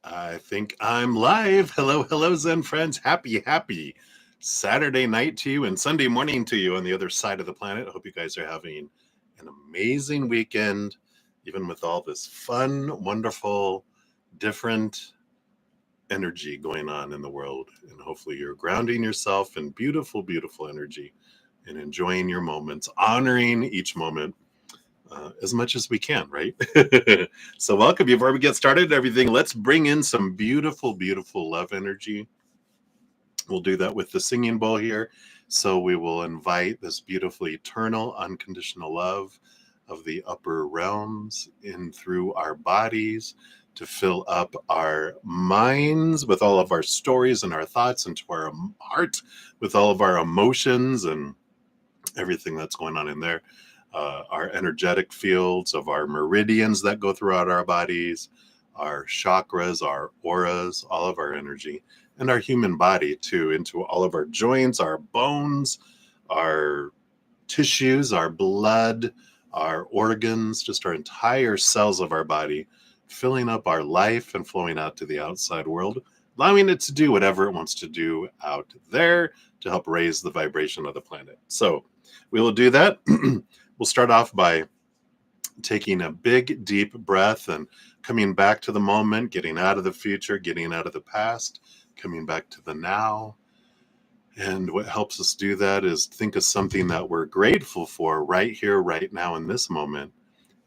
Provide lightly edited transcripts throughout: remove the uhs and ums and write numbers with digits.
I think I'm live. Hello, Zen friends. Happy Saturday night to you and Sunday morning to you on the other side of the planet. I hope you guys are having an amazing weekend, even with all this fun, wonderful, different energy going on in the world. And hopefully you're grounding yourself in beautiful energy and enjoying your moments, honoring each moment as much as we can, right? So welcome. Before we get started and everything, let's bring in some beautiful love energy. We'll do that with the singing bowl here. So we will invite this beautiful, eternal, unconditional love of the upper realms in through our bodies to fill up our minds with all of our stories and our thoughts, into our heart with all of our emotions and everything that's going on in there. Our energetic fields of our meridians that go throughout our bodies, our chakras, our auras, all of our energy, and our human body too, into all of our joints, our bones, our tissues, our blood, our organs, just our entire cells of our body, filling up our life and flowing out to the outside world, allowing it to do whatever it wants to do out there to help raise the vibration of the planet. So we will do that. We'll start off by taking a big, deep breath and coming back to the moment, getting out of the future, getting out of the past, coming back to the now. And what helps us do that is think of something that we're grateful for right here, right now, in this moment.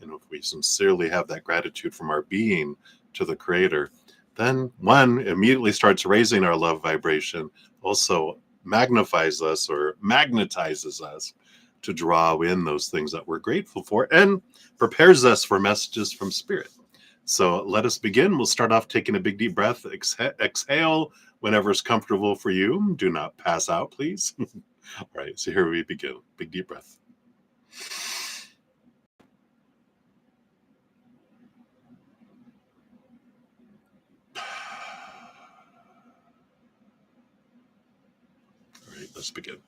And if we sincerely have that gratitude from our being to the Creator, then one immediately starts raising our love vibration, also magnifies us or magnetizes us to draw in those things that we're grateful for and prepares us for messages from Spirit. So let us begin. We'll start off taking a big deep breath. Exhale whenever it's comfortable for you. Do not pass out, please. All right, so here we begin. Big deep breath. All right, let's begin.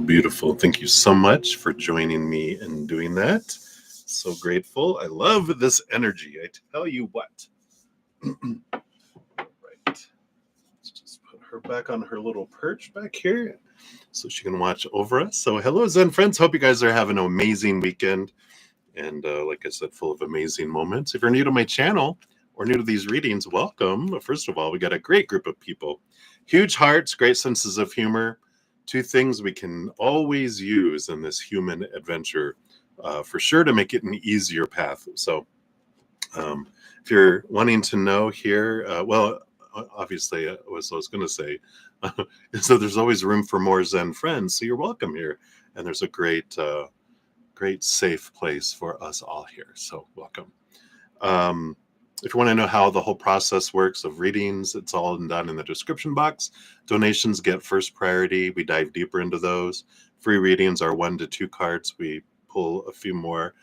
Beautiful. Thank you so much for joining me in doing that. So grateful. I love this energy. I tell you what. Right. Let's just put her back on her little perch back here so she can watch over us. So hello, Zen friends. Hope you guys are having an amazing weekend. And like I said, full of amazing moments. If you're new to my channel or new to these readings, welcome. First of all, we got a great group of people. Huge hearts, great senses of humor. Two things we can always use in this human adventure for sure to make it an easier path. So if you're wanting to know here, obviously, what I was going to say, so there's always room for more Zen friends. So you're welcome here. And there's a great safe place for us all here. So welcome. If you want to know how the whole process works of readings, it's all done in the description box. Donations get first priority. We dive deeper into those. Free readings are 1 to 2 cards. We pull a few more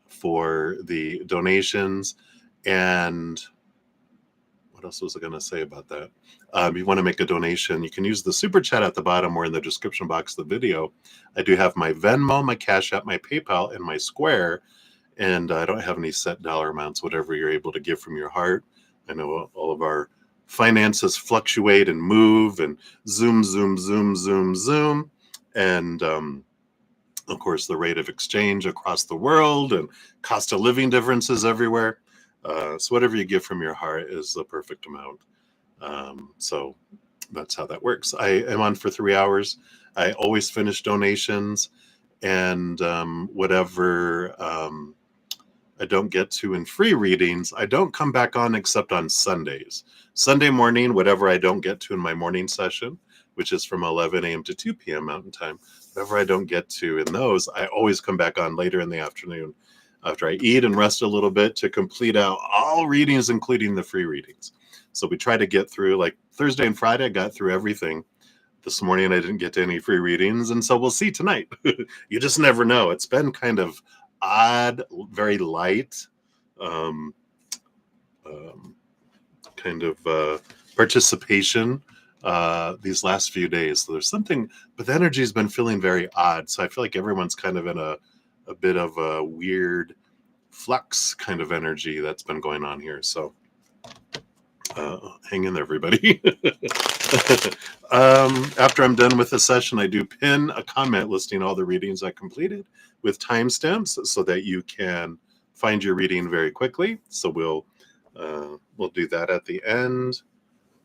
for the donations. And what else was I going to say about that? You want to make a donation, you can use the super chat at the bottom or in the description box of the video. I do have my Venmo, my Cash App, my PayPal, and my Square. And I don't have any set dollar amounts, whatever you're able to give from your heart. I know all of our finances fluctuate and move and zoom, zoom, zoom, zoom, zoom. And of course, the rate of exchange across the world and cost of living differences everywhere. So whatever you give from your heart is the perfect amount. So that's how that works. I am on for 3 hours. I always finish donations, and whatever I don't get to in free readings, I don't come back on except on Sundays. Sunday morning, whatever I don't get to in my morning session, which is from 11 a.m. to 2 p.m. Mountain Time, whatever I don't get to in those, I always come back on later in the afternoon after I eat and rest a little bit to complete out all readings, including the free readings. So we try to get through, like Thursday and Friday, I got through everything. This morning, I didn't get to any free readings, and so we'll see tonight. You just never know. It's been kind of odd, very light, um, kind of participation these last few days. So there's something, but the energy's been feeling very odd. So I feel like everyone's kind of in a bit of a weird flux kind of energy that's been going on here. So hang in there, everybody. After I'm done with the session, I do pin a comment listing all the readings I completed with timestamps so that you can find your reading very quickly. So we'll do that at the end.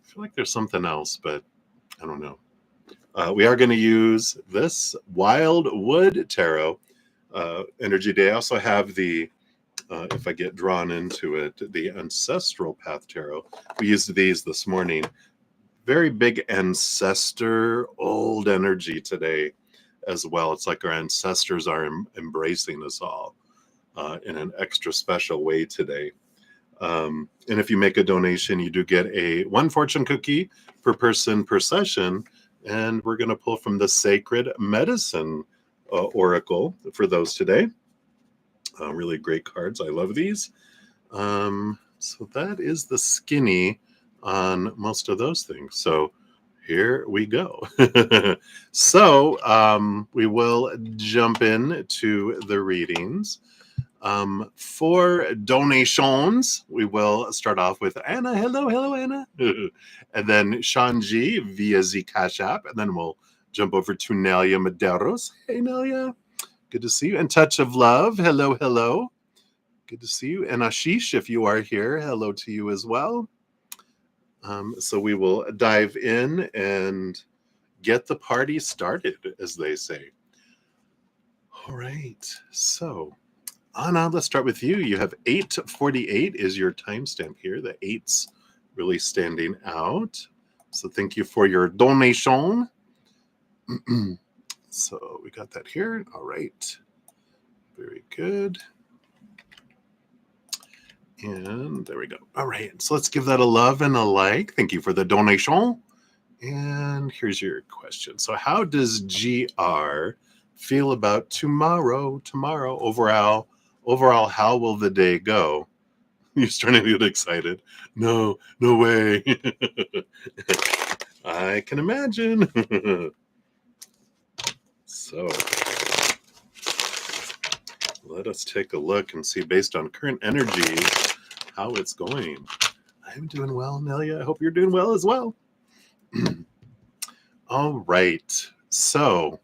I feel like there's something else, but I don't know. We are going to use this Wildwood Tarot Energy Day. I also have the if I get drawn into it, the Ancestral Path Tarot. We used these this morning. Very big ancestor, old energy today as well. It's like our ancestors are embracing us all in an extra special way today. And if you make a donation, you do get one fortune cookie per person per session. And we're going to pull from the Sacred Medicine Oracle for those today. Really great cards. I love these. So that is the skinny on most of those things. So here we go. So we will jump in to the readings. For donations, we will start off with Anna. Hello, Anna. And then Shanji via the Cash App. And then we'll jump over to Nelia Medeiros. Hey, Nelia. Good to see you. And Touch of Love. Hello. Good to see you. And Ashish, if you are here, hello to you as well. So we will dive in and get the party started, as they say. All right. So, Anna, let's start with you. You have 8:48 is your timestamp here. The 8's really standing out. So thank you for your donation. So we got that here. All right. Very good. And there we go. All right. So let's give that a love and a like. Thank you for the donation. And here's your question. So how does GR feel about tomorrow? Overall, how will the day go? You're starting to get excited. No way. I can imagine. So let us take a look and see, based on current energies, how it's going. I'm doing well, Nelia. I hope you're doing well as well. All right. So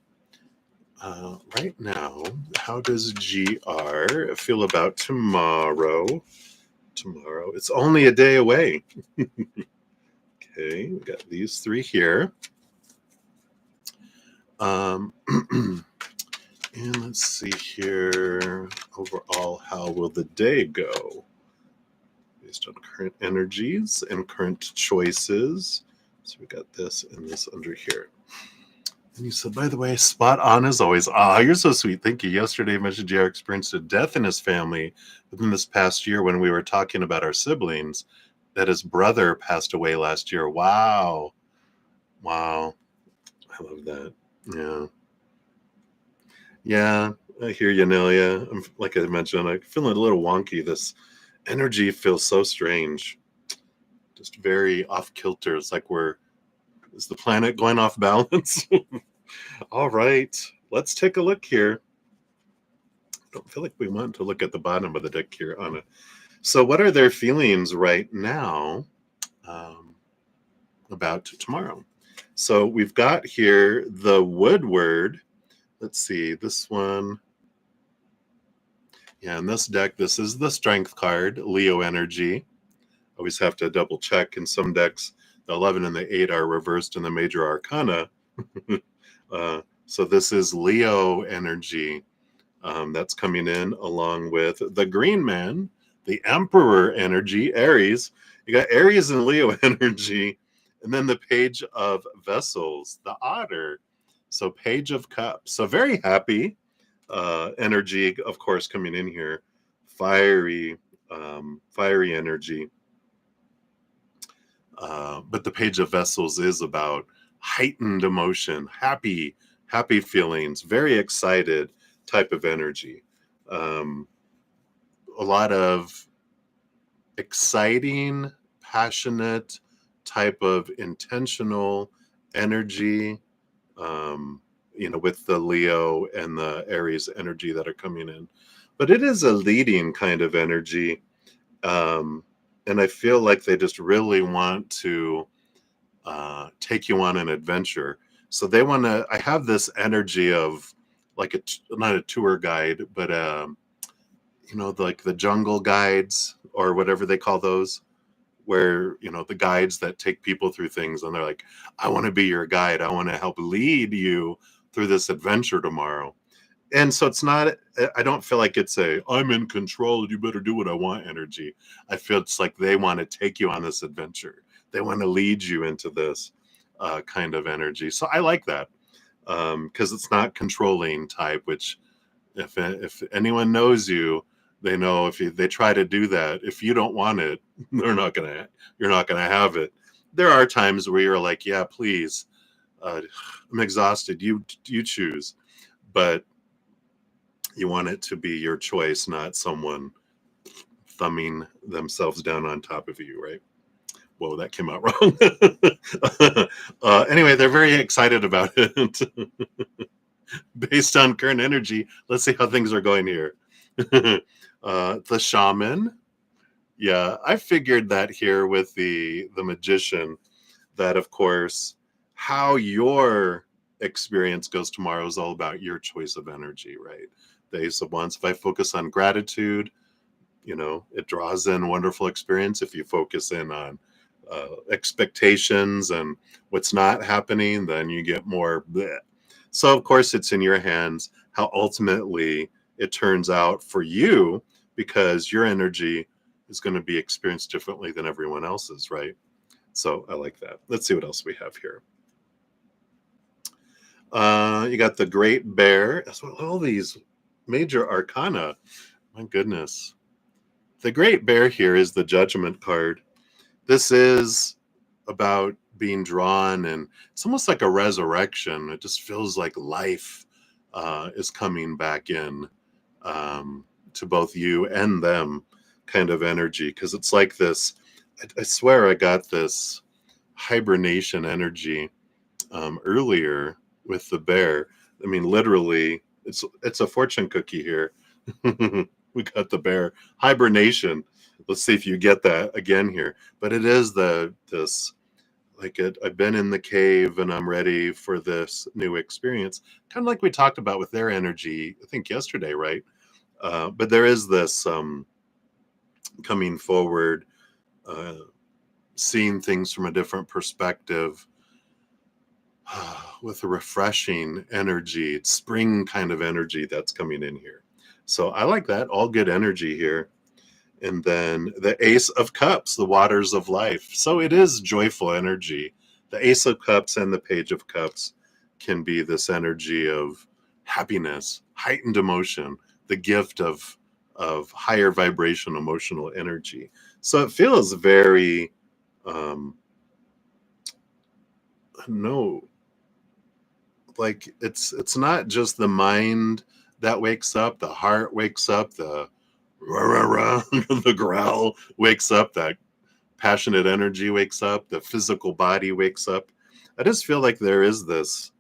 right now, how does GR feel about tomorrow? It's only a day away. Okay, we got these 3 here. And let's see here. Overall, how will the day go? Based on current energies and current choices. So we got this and this under here. And you said, by the way, spot on as always. Ah, you're so sweet. Thank you. Yesterday, mentioned JR experienced a death in his family within this past year when we were talking about our siblings, that his brother passed away last year. Wow. Wow. I love that. Yeah. Yeah. I hear you, Nelia. Like I mentioned, I'm feeling a little wonky. This energy feels so strange, just very off kilter. It's like is the planet going off balance? All right. Let's take a look here. Don't feel like we want to look at the bottom of the deck here on it. So, what are their feelings right now um, about tomorrow? So, we've got here the Woodward. Let's see, this one. Yeah, in this deck, this is the Strength card, Leo energy. Always have to double check. In some decks, the 11 and the 8 are reversed in the major arcana. So, this is Leo energy. That's coming in along with the Green Man, the Emperor energy, Aries. You got Aries and Leo energy, and then the Page of Vessels, the Otter. So Page of Cups. So very happy energy, of course, coming in here. Fiery, fiery energy. But the Page of Vessels is about heightened emotion, happy feelings, very excited type of energy. Um, a lot of exciting, passionate type of intentional energy, with the Leo and the Aries energy that are coming in. But it is a leading kind of energy. And I feel like they just really want to take you on an adventure. So they want to. I have this energy of like not a tour guide, but like the jungle guides or whatever they call those, where the guides that take people through things, and they're like, "I want to be your guide. I want to help lead you through this adventure tomorrow." And so it's not. I don't feel like it's a "I'm in control. You better do what I want" energy. I feel it's like they want to take you on this adventure. They want to lead you into this kind of energy. So I like that because it's not controlling type. Which, if anyone knows you, they know they try to do that. If you don't want it, you're not gonna have it. There are times where you're like, "Yeah, please, I'm exhausted. You choose," but you want it to be your choice, not someone thumbing themselves down on top of you, right? Whoa, that came out wrong. Anyway, they're very excited about it. Based on current energy, let's see how things are going here. The Shaman. Yeah, I figured that here with the Magician, that of course, how your experience goes tomorrow is all about your choice of energy, right? The Ace of Wands. If I focus on gratitude, it draws in wonderful experience. If you focus in on expectations and what's not happening, then you get more bleh. So of course it's in your hands how ultimately it turns out for you, because your energy is going to be experienced differently than everyone else's, right? So I like that. Let's see what else we have here. You got the Great Bear. That's what all these major arcana. My goodness. The Great Bear here is the Judgment card. This is about being drawn, and it's almost like a resurrection. It just feels like life is coming back in to both you and them kind of energy, because it's like this. I swear I got this hibernation energy earlier with the bear. I mean, literally, it's a fortune cookie here. We got the bear hibernation. Let's see if you get that again here. But it is this like I've been in the cave and I'm ready for this new experience. Kind of like we talked about with their energy, I think yesterday, right? But there is this coming forward, uh, seeing things from a different perspective, with a refreshing energy, spring kind of energy that's coming in here. So I like that. All good energy here. And then the Ace of Cups, the waters of life. So it is joyful energy. The Ace of Cups and the Page of Cups can be this energy of happiness, heightened emotion, the gift of higher vibration, emotional energy. So it feels very, no, like it's not just the mind that wakes up, the heart wakes up, the rah, rah, rah, the growl wakes up, that passionate energy wakes up, the physical body wakes up. I just feel like there is this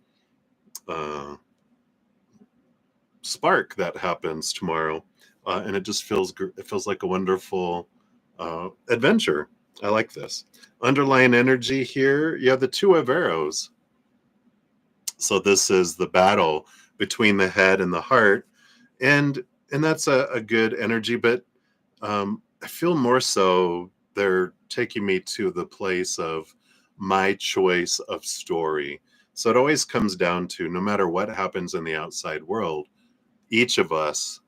uh, spark that happens tomorrow, and it just it feels like a wonderful adventure. I like this underlying energy here. You have the two of arrows, so this is the battle between the head and the heart, and that's a good energy. But I feel more so they're taking me to the place of my choice of story. So it always comes down to, no matter what happens in the outside world, each of us,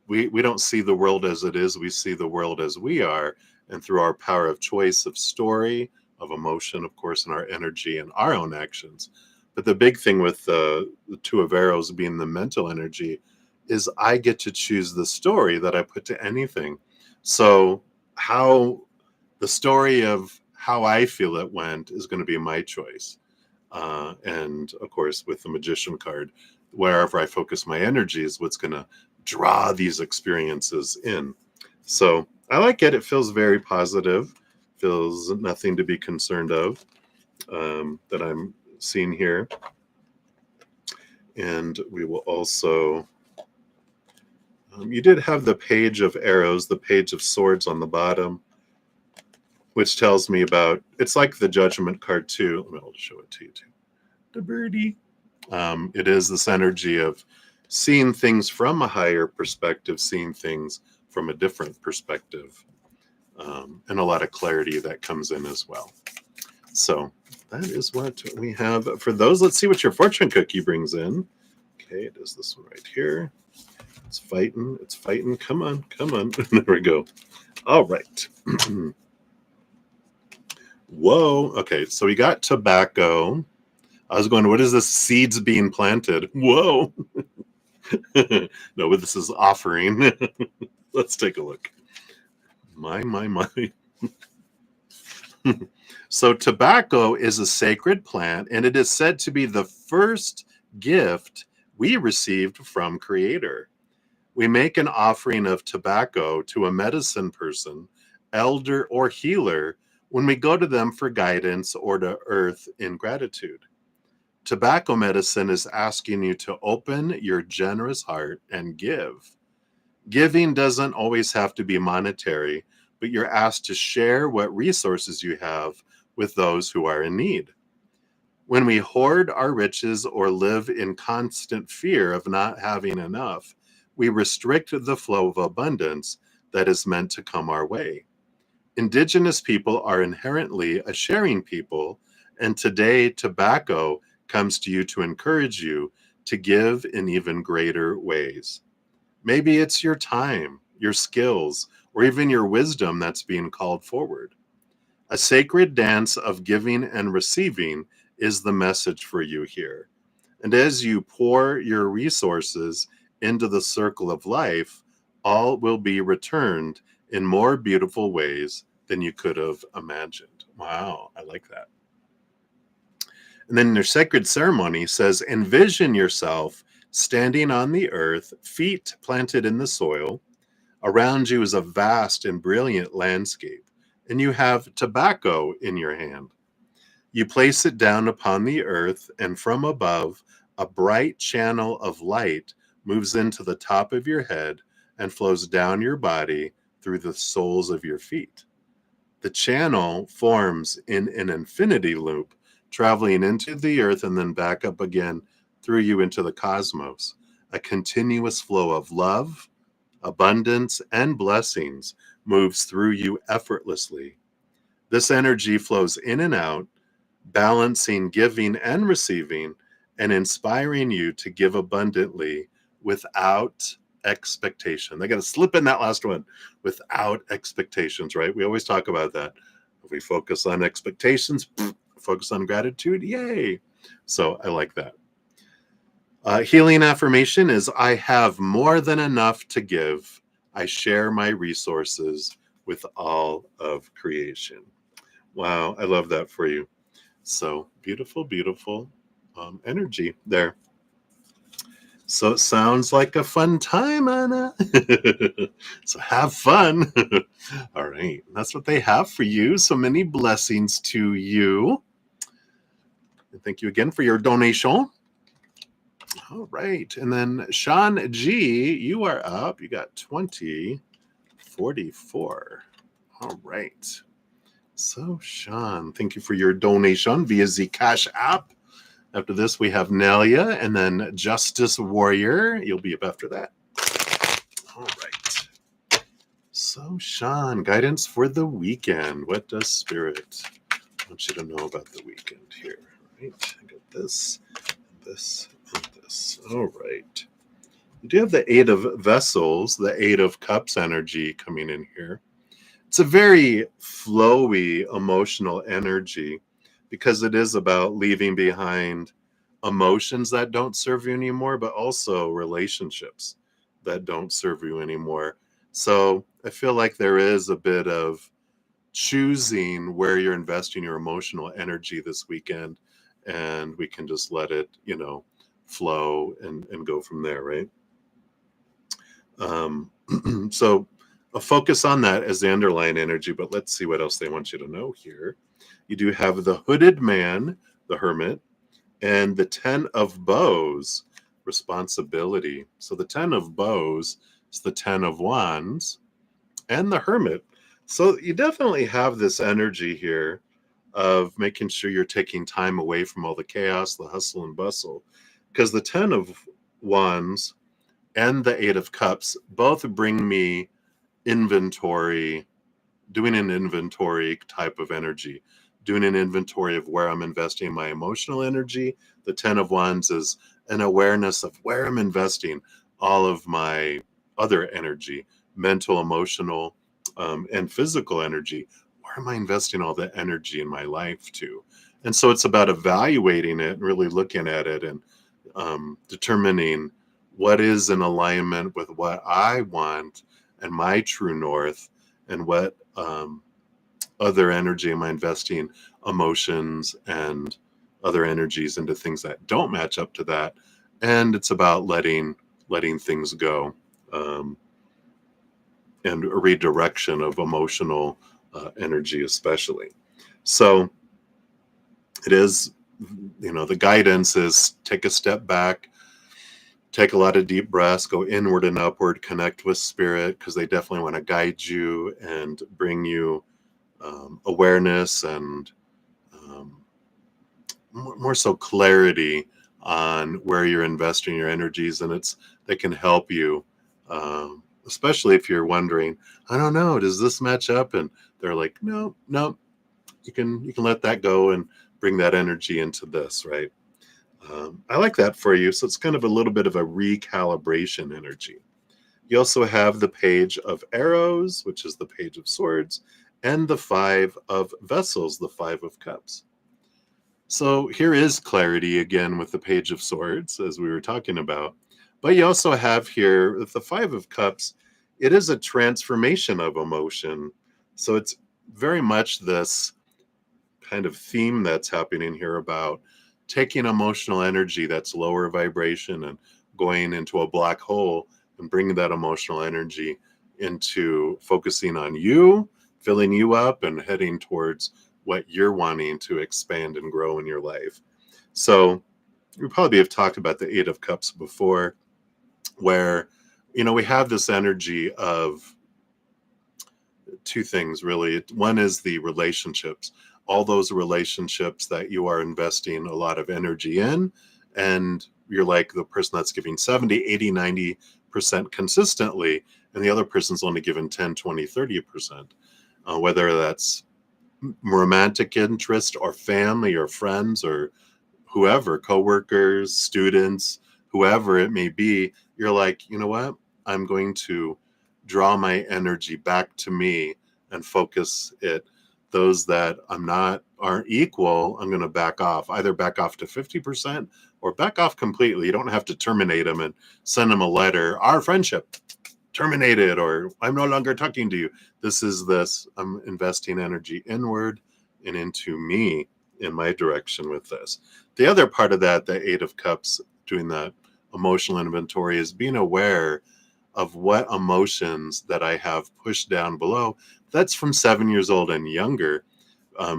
we don't see the world as it is, we see the world as we are, and through our power of choice, of story, of emotion, of course, and our energy and our own actions. But the big thing with the two of arrows being the mental energy is I get to choose the story that I put to anything. So how the story of how I feel it went is going to be my choice. And of course, with the magician card, wherever I focus my energy is what's going to draw these experiences in. So I like it. It feels very positive, feels nothing to be concerned of, that I'm seeing here. And we will also, you did have the page of arrows, the page of swords on the bottom, which tells me about, it's like the judgment card too. I'll show it to you too. The birdie. It is this energy of seeing things from a higher perspective, seeing things from a different perspective, and a lot of clarity that comes in as well. So that is what we have for those. Let's see what your fortune cookie brings in. Okay, it is this one right here. It's fighting. It's fighting. Come on. Come on. There we go. All right. Whoa. Okay, so we got tobacco. I was going, what is this? Seeds being planted. Whoa. No, but this is offering. Let's take a look. My. So tobacco is a sacred plant, and it is said to be the first gift we received from Creator. We make an offering of tobacco to a medicine person, elder, or healer when we go to them for guidance or to earth in gratitude. Tobacco medicine is asking you to open your generous heart and give. Giving doesn't always have to be monetary, but you're asked to share what resources you have with those who are in need. When we hoard our riches or live in constant fear of not having enough, we restrict the flow of abundance that is meant to come our way. Indigenous people are inherently a sharing people, and today tobacco comes to you to encourage you to give in even greater ways. Maybe it's your time, your skills, or even your wisdom that's being called forward. A sacred dance of giving and receiving is the message for you here. And as you pour your resources into the circle of life, all will be returned in more beautiful ways than you could have imagined. Wow, I like that. And then their sacred ceremony says, envision yourself standing on the earth, feet planted in the soil. Around you is a vast and brilliant landscape, and you have tobacco in your hand. You place it down upon the earth, and from above, a bright channel of light moves into the top of your head and flows down your body through the soles of your feet. The channel forms in an infinity loop, traveling into the earth and then back up again through you into the cosmos. A continuous flow of love, abundance, and blessings moves through you effortlessly. This energy flows in and out, balancing giving and receiving, and inspiring you to give abundantly without expectation. They got to slip in that last one, without expectations, right? We always talk about that. If we focus on expectations, focus on gratitude, yay. So I like that. Healing affirmation is I have more than enough to give. I share my resources with all of creation. Wow, I love that for you. So beautiful, beautiful energy there. So it sounds like a fun time, Anna. So have fun. All right, that's what they have for you. So many blessings to you. And thank you again for your donation. All right. And then Sean G, you are up. You got 2044. All right. So, Sean, thank you for your donation via the Cash App. After this, we have Nelia and then Justice Warrior. You'll be up after that. All right. So, Sean, guidance for the weekend. What does Spirit want you to know about the weekend here? All right. I got this, this, and this. All right. You do have the Eight of Vessels, the Eight of Cups energy coming in here. It's a very flowy emotional energy because it is about leaving behind emotions that don't serve you anymore, but also relationships that don't serve you anymore. So I feel like there is a bit of choosing where you're investing your emotional energy this weekend, and we can just let it, flow and go from there, right? So a focus on that as the underlying energy, but let's see what else they want you to know here. You do have the hooded man, the hermit, and the 10 of bows, responsibility. So the 10 of bows is the 10 of wands and the hermit. So you definitely have this energy here of making sure you're taking time away from all the chaos, the hustle and bustle, because the 10 of wands and the Eight of Cups both bring me inventory, doing an inventory type of energy, doing an inventory of where I'm investing my emotional energy. The 10 of Wands is an awareness of where I'm investing all of my other energy, mental, emotional, and physical energy. Where am I investing all the energy in my life to? And so it's about evaluating it and really looking at it and determining what is in alignment with what I want and my true north, and what other energy am I investing emotions and other energies into things that don't match up to that. And it's about letting things go, and a redirection of emotional energy especially. So it is, the guidance is take a step back, take a lot of deep breaths, go inward and upward, connect with spirit, because they definitely want to guide you and bring you awareness and more so clarity on where you're investing your energies, and they can help you, especially if you're wondering, I don't know, does this match up? And they're like, no, no, you can let that go and bring that energy into this, right? I like that for you. So it's kind of a little bit of a recalibration energy. You also have the Page of Arrows, which is the Page of Swords, and the Five of Vessels, the Five of Cups. So here is clarity again with the Page of Swords, as we were talking about. But you also have here with the Five of Cups, it is a transformation of emotion. So it's very much this kind of theme that's happening here about taking emotional energy that's lower vibration and going into a black hole and bringing that emotional energy into focusing on you, filling you up, and heading towards what you're wanting to expand and grow in your life. So we probably have talked about the Eight of Cups before, where we have this energy of two things really. One is the relationships, all those relationships that you are investing a lot of energy in, and you're like the person that's giving 70, 80, 90% consistently, and the other person's only given 10, 20, 30%, whether that's romantic interest or family or friends or whoever, coworkers, students, whoever it may be. You're like, you know what? I'm going to draw my energy back to me and focus it. Those that I'm not aren't equal, I'm going to back off, either back off to 50% or back off completely. You don't have to terminate them and send them a letter, our friendship terminated, or I'm no longer talking to you. This is this. I'm investing energy inward and into me in my direction with this. The other part of that, the Eight of Cups, doing that emotional inventory, is being aware of what emotions that I have pushed down below. That's from 7 years old and younger.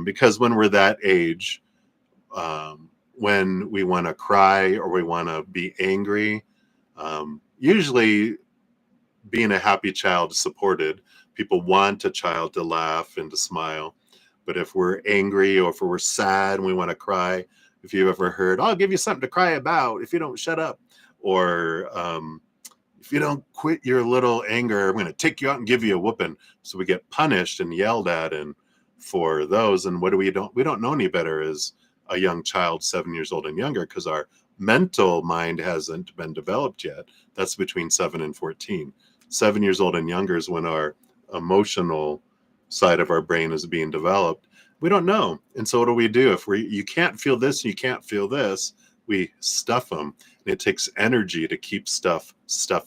Because when we're that age, when we want to cry or we want to be angry, usually being a happy child is supported. People want a child to laugh and to smile. But if we're angry or if we're sad and we want to cry, if you've ever heard, I'll give you something to cry about if you don't shut up, or if you don't quit your little anger, I'm going to take you out and give you a whooping. So we get punished and yelled at, and for those. And what do we don't know any better as a young child, 7 years old and younger, because our mental mind hasn't been developed yet. That's between 7 and 14. 7 years old and younger is when our emotional side of our brain is being developed. We don't know. And so what do we do? If you can't feel this, you can't feel this, we stuff them. And it takes energy to keep stuff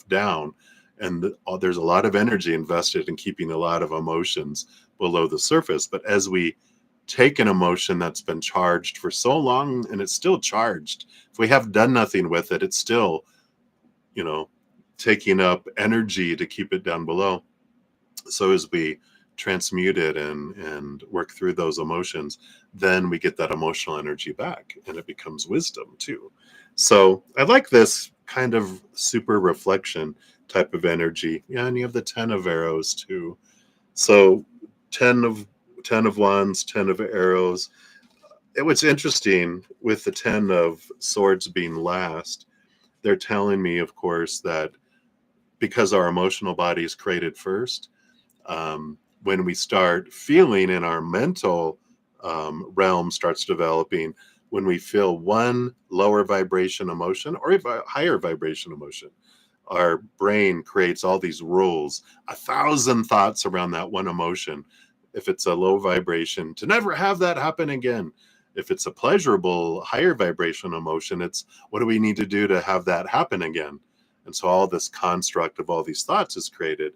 down. And there's a lot of energy invested in keeping a lot of emotions below the surface. But as we take an emotion that's been charged for so long, and it's still charged, if we have done nothing with it, it's still, taking up energy to keep it down below. So as we transmute it and work through those emotions, then we get that emotional energy back, and it becomes wisdom too. So I like this kind of super reflection type of energy. Yeah, and you have the 10 of arrows too. So 10 of wands, 10 of arrows. What's interesting with the 10 of swords being last, they're telling me, of course, that because our emotional body is created first, when we start feeling in our mental realm starts developing, when we feel one lower vibration emotion or a higher vibration emotion, our brain creates all these rules, 1,000 thoughts around that one emotion. If it's a low vibration, to never have that happen again. If it's a pleasurable, higher vibration emotion, it's what do we need to do to have that happen again? And so all this construct of all these thoughts is created.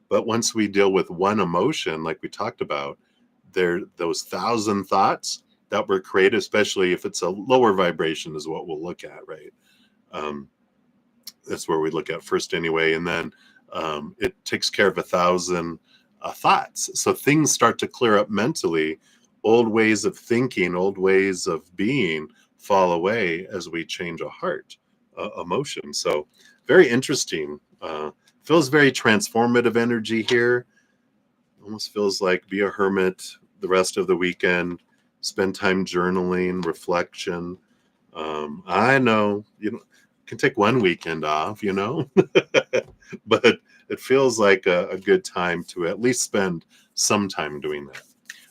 But once we deal with one emotion, like we talked about, those 1,000 thoughts that were created, especially if it's a lower vibration, is what we'll look at, right? That's where we look at first anyway. And then it takes care of 1,000 thoughts. So things start to clear up mentally. Old ways of thinking, old ways of being fall away as we change a heart emotion. So very interesting. Feels very transformative energy here. Almost feels like be a hermit the rest of the weekend. Spend time journaling, reflection. I know you can take one weekend off, but it feels like a good time to at least spend some time doing that.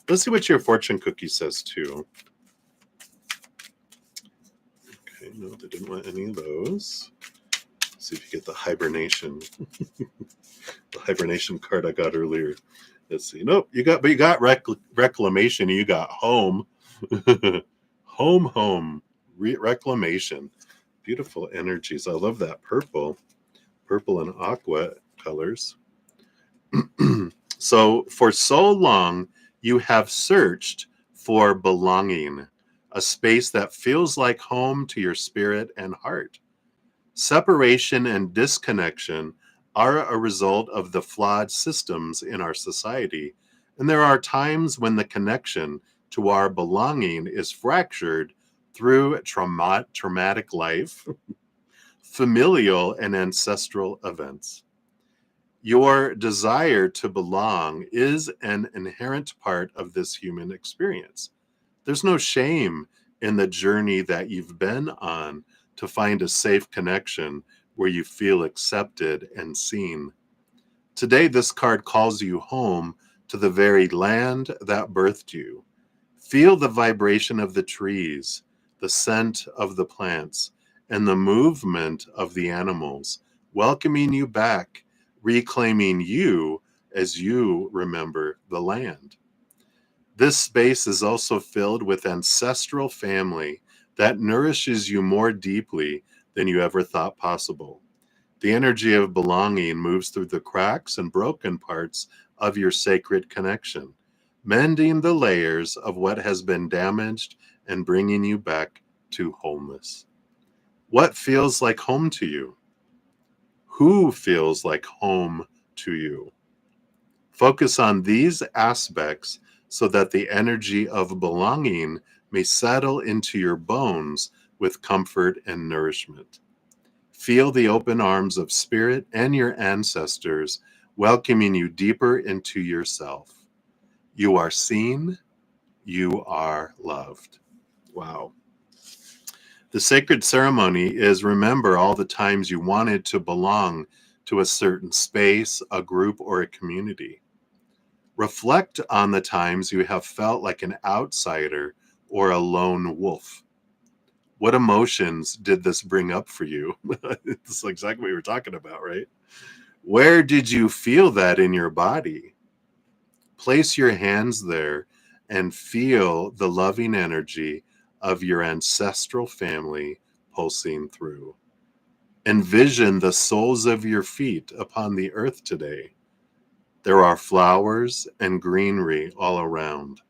Let's see what your fortune cookie says too. Okay, no, they didn't want any of those. Let's see if you get the hibernation. The hibernation card I got earlier. Let's see. Nope, you got reclamation. You got home. home. Reclamation. Beautiful energies. I love that purple and aqua colors. So for so long, you have searched for belonging, a space that feels like home to your spirit and heart. Separation and disconnection are a result of the flawed systems in our society, and there are times when the connection to our belonging is fractured through traumatic life, familial and ancestral events. Your desire to belong is an inherent part of this human experience. There's no shame in the journey that you've been on to find a safe connection where you feel accepted and seen. Today, this card calls you home to the very land that birthed you. Feel the vibration of the trees, the scent of the plants, and the movement of the animals, welcoming you back, reclaiming you as you remember the land. This space is also filled with ancestral family that nourishes you more deeply than you ever thought possible. The energy of belonging moves through the cracks and broken parts of your sacred connection, mending the layers of what has been damaged and bringing you back to wholeness. What feels like home to you? Who feels like home to you? Focus on these aspects so that the energy of belonging may settle into your bones with comfort and nourishment. Feel the open arms of spirit and your ancestors welcoming you deeper into yourself. You are seen, you are loved. Wow. The sacred ceremony is remember all the times you wanted to belong to a certain space, a group, or a community. Reflect on the times you have felt like an outsider or a lone wolf. What emotions did this bring up for you? It's exactly what we were talking about, right? Where did you feel that in your body? Place your hands there and feel the loving energy of your ancestral family pulsing through. Envision the soles of your feet upon the earth today. There are flowers and greenery all around.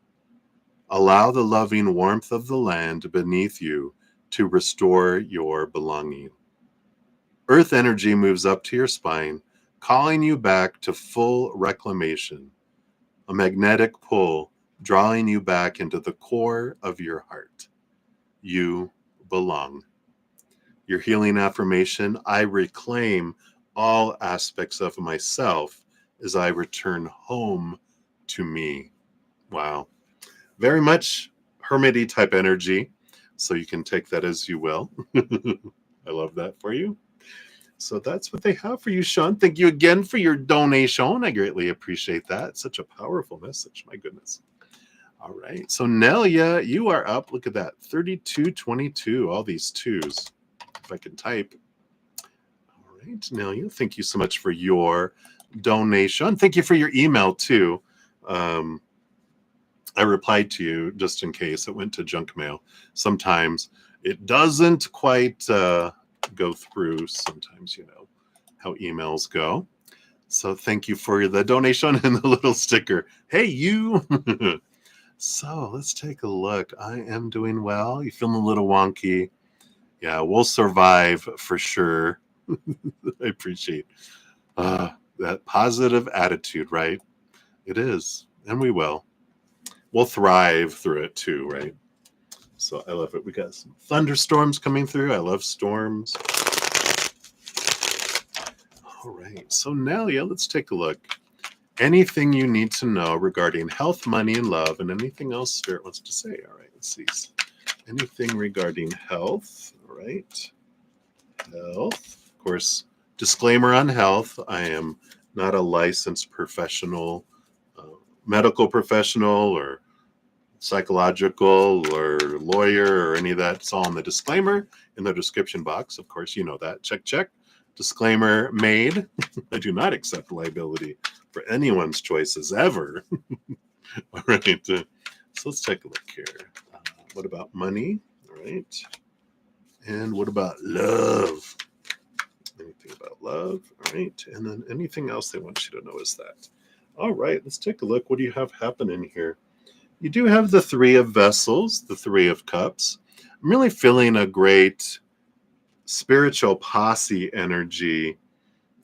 Allow the loving warmth of the land beneath you to restore your belonging. Earth energy moves up to your spine, calling you back to full reclamation, a magnetic pull drawing you back into the core of your heart. You belong. Your healing affirmation: I reclaim all aspects of myself as I return home to me. Wow. Very much hermity type energy. So you can take that as you will. I love that for you. So that's what they have for you, Sean. Thank you again for your donation. I greatly appreciate that. Such a powerful message. My goodness. All right. So Nelia, you are up. Look at that. 3222. All these twos. If I can type. All right, Nelia, thank you so much for your donation. Thank you for your email too. I replied to you just in case it went to junk mail. Sometimes it doesn't quite go through. Sometimes, you know how emails go. So thank you for the donation and the little sticker. Hey, you. So let's take a look. I am doing well. You feeling a little wonky? Yeah, we'll survive for sure. I appreciate that positive attitude, right? It is, and we will. We'll thrive through it too, right? So I love it. We got some thunderstorms coming through. I love storms. All right. So now, yeah, let's take a look. Anything you need to know regarding health, money, and love, and anything else Spirit wants to say. All right. Let's see. Anything regarding health. All right. Health. Of course, disclaimer on health. I am not a licensed professional, medical professional, or psychological or lawyer or any of that. It's all in the disclaimer in the description box. Of course, you know that. Check, check. Disclaimer made. I do not accept liability for anyone's choices ever. All right. So let's take a look here. What about money? All right. And what about love? Anything about love? All right. And then anything else they want you to know is that. All right. Let's take a look. What do you have happening here? You do have the Three of Vessels, the Three of Cups. I'm really feeling a great spiritual posse energy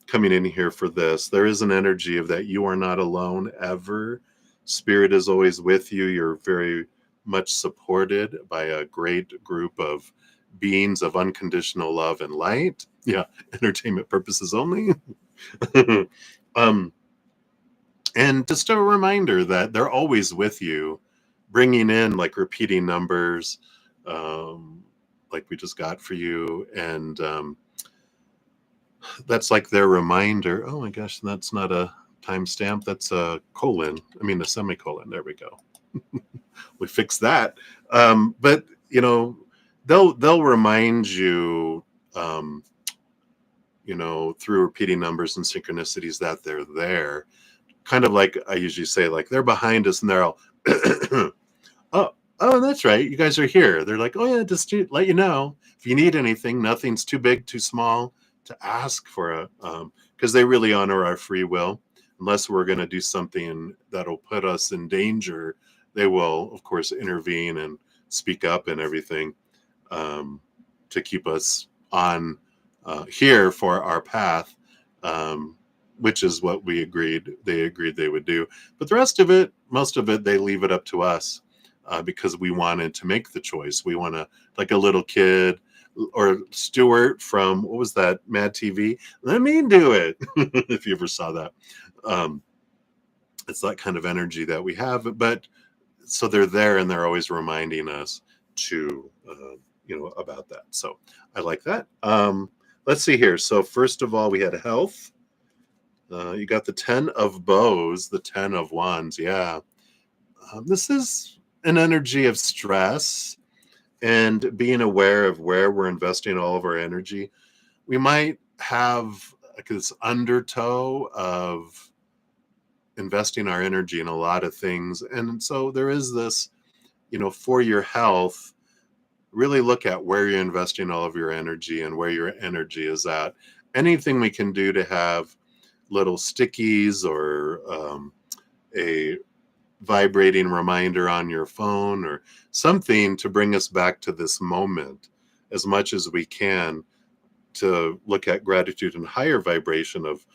coming in here for this. There is an energy of that you are not alone ever. Spirit is always with you. You're very much supported by a great group of beings of unconditional love and light. Yeah, entertainment purposes only. And just a reminder that they're always with you, bringing in like repeating numbers, like we just got for you. And that's like their reminder. Oh my gosh, that's not a timestamp. That's a colon. I mean, a semicolon. There we go. We fixed that. But you know, they'll remind you, you know, through repeating numbers and synchronicities that they're there. Kind of like I usually say, like they're behind us and they're all Oh, oh, that's right. You guys are here. They're like, oh yeah, just to let you know if you need anything, nothing's too big, too small to ask for because they really honor our free will. Unless we're going to do something that'll put us in danger, they will, of course, intervene and speak up and everything um, to keep us on here for our path, which is what we agreed. They agreed they would do. But the rest of it, most of it, they leave it up to us because we wanted to make the choice. We want to, like a little kid or Stuart from, what was that, Mad TV? Let me do it, if you ever saw that. Um, it's that kind of energy that we have. But so they're there and they're always reminding us to, about that. So I like that. Let's see here. So first of all, we had health. You got the 10 of bows, the 10 of wands. Yeah. This is an energy of stress and being aware of where we're investing all of our energy. We might have like this undertow of investing our energy in a lot of things. And so there is this, for your health, really look at where you're investing all of your energy and where your energy is at. Anything we can do to have little stickies or a vibrating reminder on your phone or something to bring us back to this moment as much as we can, to look at gratitude and higher vibration of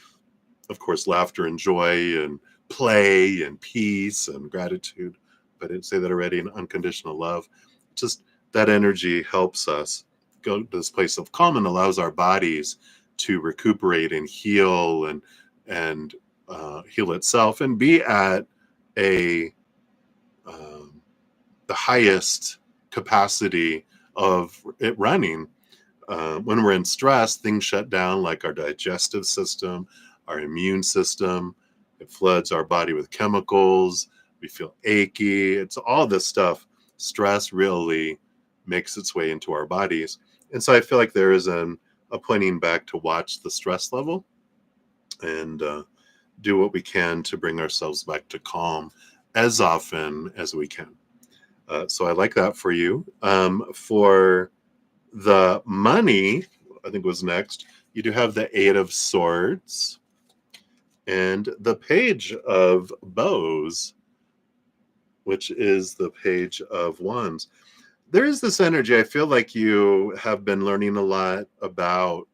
course, laughter and joy and play and peace and gratitude. If I didn't say that already, and unconditional love. Just that energy helps us go to this place of calm and allows our bodies to recuperate and heal and heal itself and be at a the highest capacity of it running. When we're in stress, things shut down, like our digestive system, our immune system. It floods our body with chemicals. We feel achy. It's all this stuff. Stress really makes its way into our bodies. And so I feel like there is a pointing back to watch the stress level and do what we can to bring ourselves back to calm as often as we can. So I like that for you. For the money, I think was next, you do have the 8 of Swords and the Page of Bows, which is the Page of Wands. There is this energy. I feel like you have been learning a lot about,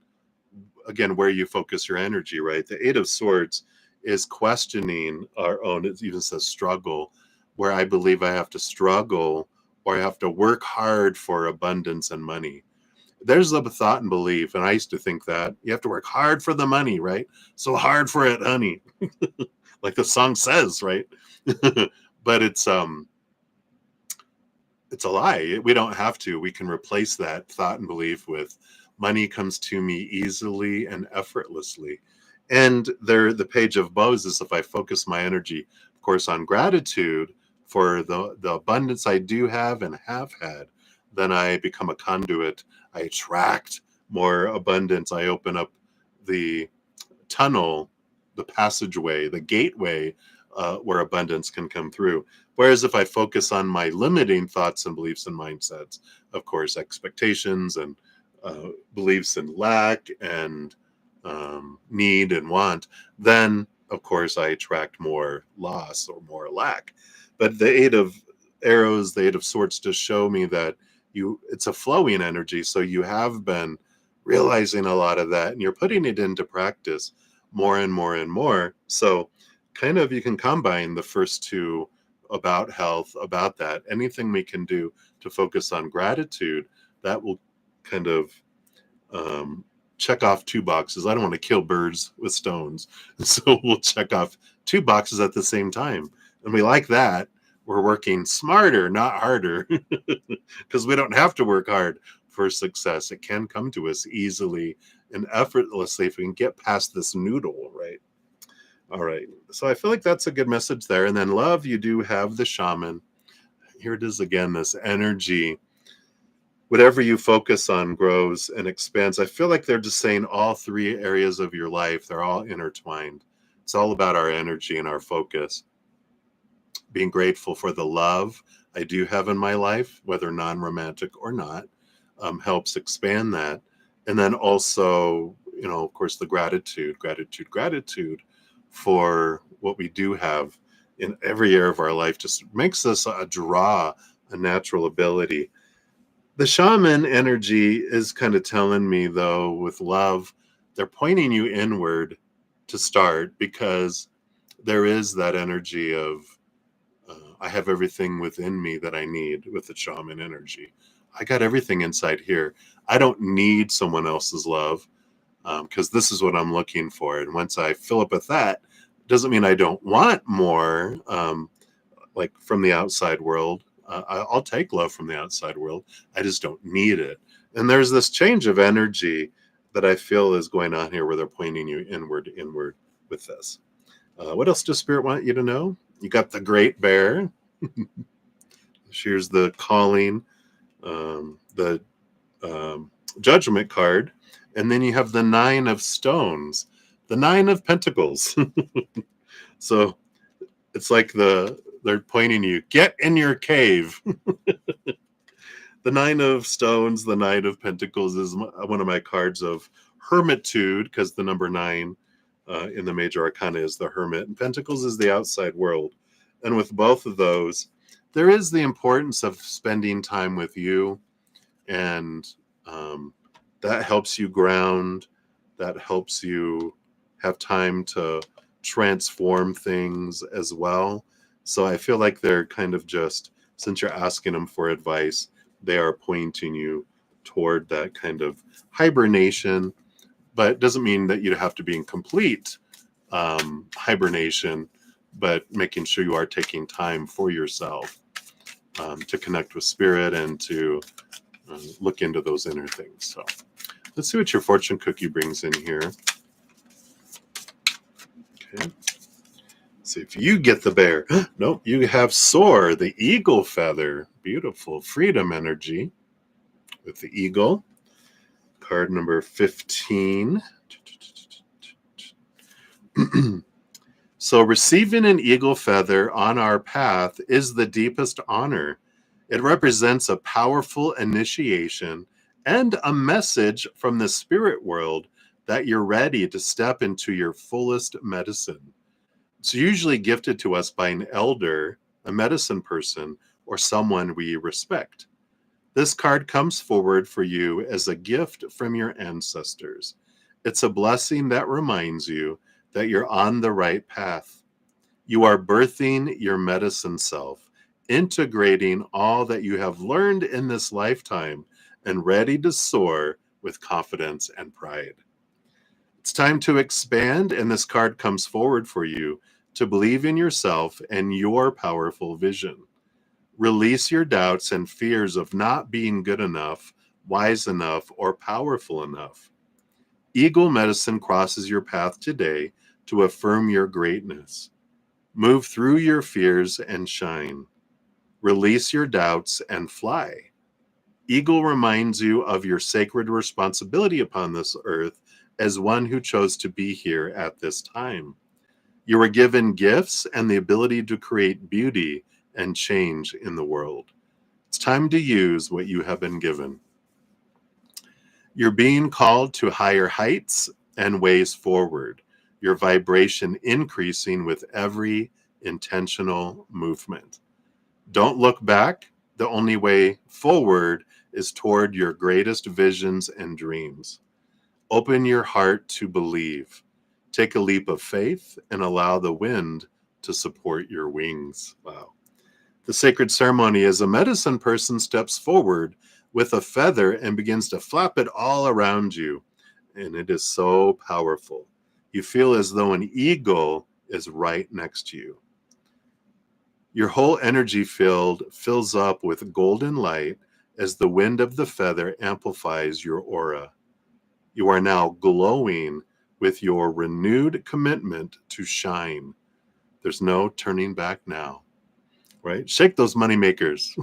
again, where you focus your energy, right? The 8 of Swords is questioning our own, it even says struggle, where I believe I have to struggle or I have to work hard for abundance and money. There's a thought and belief, and I used to think that you have to work hard for the money, right? So hard for it, honey. Like the song says, right? But it's a lie. We don't have to. We can replace that thought and belief with money comes to me easily and effortlessly. And there, the Page of Bows is if I focus my energy, of course, on gratitude for the abundance I do have and have had, then I become a conduit. I attract more abundance. I open up the tunnel, the passageway, the gateway where abundance can come through. Whereas if I focus on my limiting thoughts and beliefs and mindsets, of course, expectations and beliefs in lack and need and want, then of course I attract more loss or more lack. But the 8 of Arrows, the 8 of Swords, just show me that it's a flowing energy. So you have been realizing a lot of that and you're putting it into practice more and more and more. So kind of you can combine the first two about health, about that. Anything we can do to focus on gratitude, that will kind of check off 2 boxes. I don't want to kill birds with stones. So we'll check off 2 boxes at the same time. And we like that. We're working smarter, not harder, because we don't have to work hard for success. It can come to us easily and effortlessly if we can get past this noodle, right? All right. So I feel like that's a good message there. And then love, you do have the shaman. Here it is again, this energy. Whatever you focus on grows and expands. I feel like they're just saying all 3 areas of your life, they're all intertwined. It's all about our energy and our focus. being grateful for the love I do have in my life, whether non-romantic or not, helps expand that. And then also, of course, the gratitude for what we do have in every area of our life just makes us a natural ability. The shaman energy is kind of telling me, though, with love, they're pointing you inward to start, because there is that energy of I have everything within me that I need with the shaman energy. I got everything inside here. I don't need someone else's love, because this is what I'm looking for. And once I fill up with that, doesn't mean I don't want more, like from the outside world. I'll take love from the outside world. I just don't need it. And there's this change of energy that I feel is going on here, where they're pointing you inward with this. What else does Spirit want you to know? You got the Great Bear. Here's the calling, the Judgment card. And then you have the Nine of Stones, the Nine of Pentacles. So it's like they're pointing you, get in your cave. The Nine of Stones, the Nine of Pentacles is one of my cards of hermitude, because the number 9 in the major arcana is the Hermit, and Pentacles is the outside world. And with both of those, there is the importance of spending time with you, and that helps you ground, that helps you have time to transform things as well. So I feel like they're kind of just, since you're asking them for advice, they are pointing you toward that kind of hibernation. But it doesn't mean that you have to be in complete hibernation, but making sure you are taking time for yourself to connect with Spirit and to look into those inner things. So let's see what your fortune cookie brings in here. Okay. See if you get the bear. Nope, you have soar, the eagle feather. Beautiful freedom energy with the eagle. Card number 15. So receiving an eagle feather on our path is the deepest honor. It represents a powerful initiation and a message from the spirit world that you're ready to step into your fullest medicine. It's usually gifted to us by an elder, a medicine person, or someone we respect. This card comes forward for you as a gift from your ancestors. It's a blessing that reminds you that you're on the right path. You are birthing your medicine self, integrating all that you have learned in this lifetime, and ready to soar with confidence and pride. It's time to expand, and this card comes forward for you to believe in yourself and your powerful vision. Release your doubts and fears of not being good enough, wise enough, or powerful enough. Eagle medicine crosses your path today to affirm your greatness. Move through your fears and shine. Release your doubts and fly. Eagle reminds you of your sacred responsibility upon this earth as one who chose to be here at this time. You were given gifts and the ability to create beauty and change in the world. It's time to use what you have been given. You're being called to higher heights and ways forward, your vibration increasing with every intentional movement. Don't look back. The only way forward is toward your greatest visions and dreams. Open your heart to believe. Take a leap of faith and allow the wind to support your wings. Wow. The sacred ceremony is a medicine person steps forward with a feather and begins to flap it all around you. And it is so powerful. You feel as though an eagle is right next to you. Your whole energy field fills up with golden light as the wind of the feather amplifies your aura. You are now glowing with your renewed commitment to shine. There's no turning back now, right? Shake those money makers.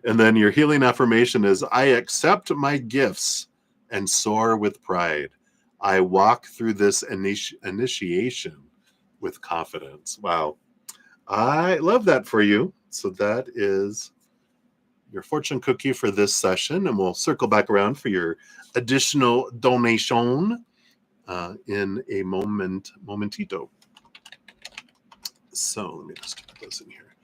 And then your healing affirmation is, I accept my gifts and soar with pride. I walk through this initiation with confidence. Wow. I love that for you. So that is your fortune cookie for this session, and we'll circle back around for your additional donation in a momentito. So let me just put those in here.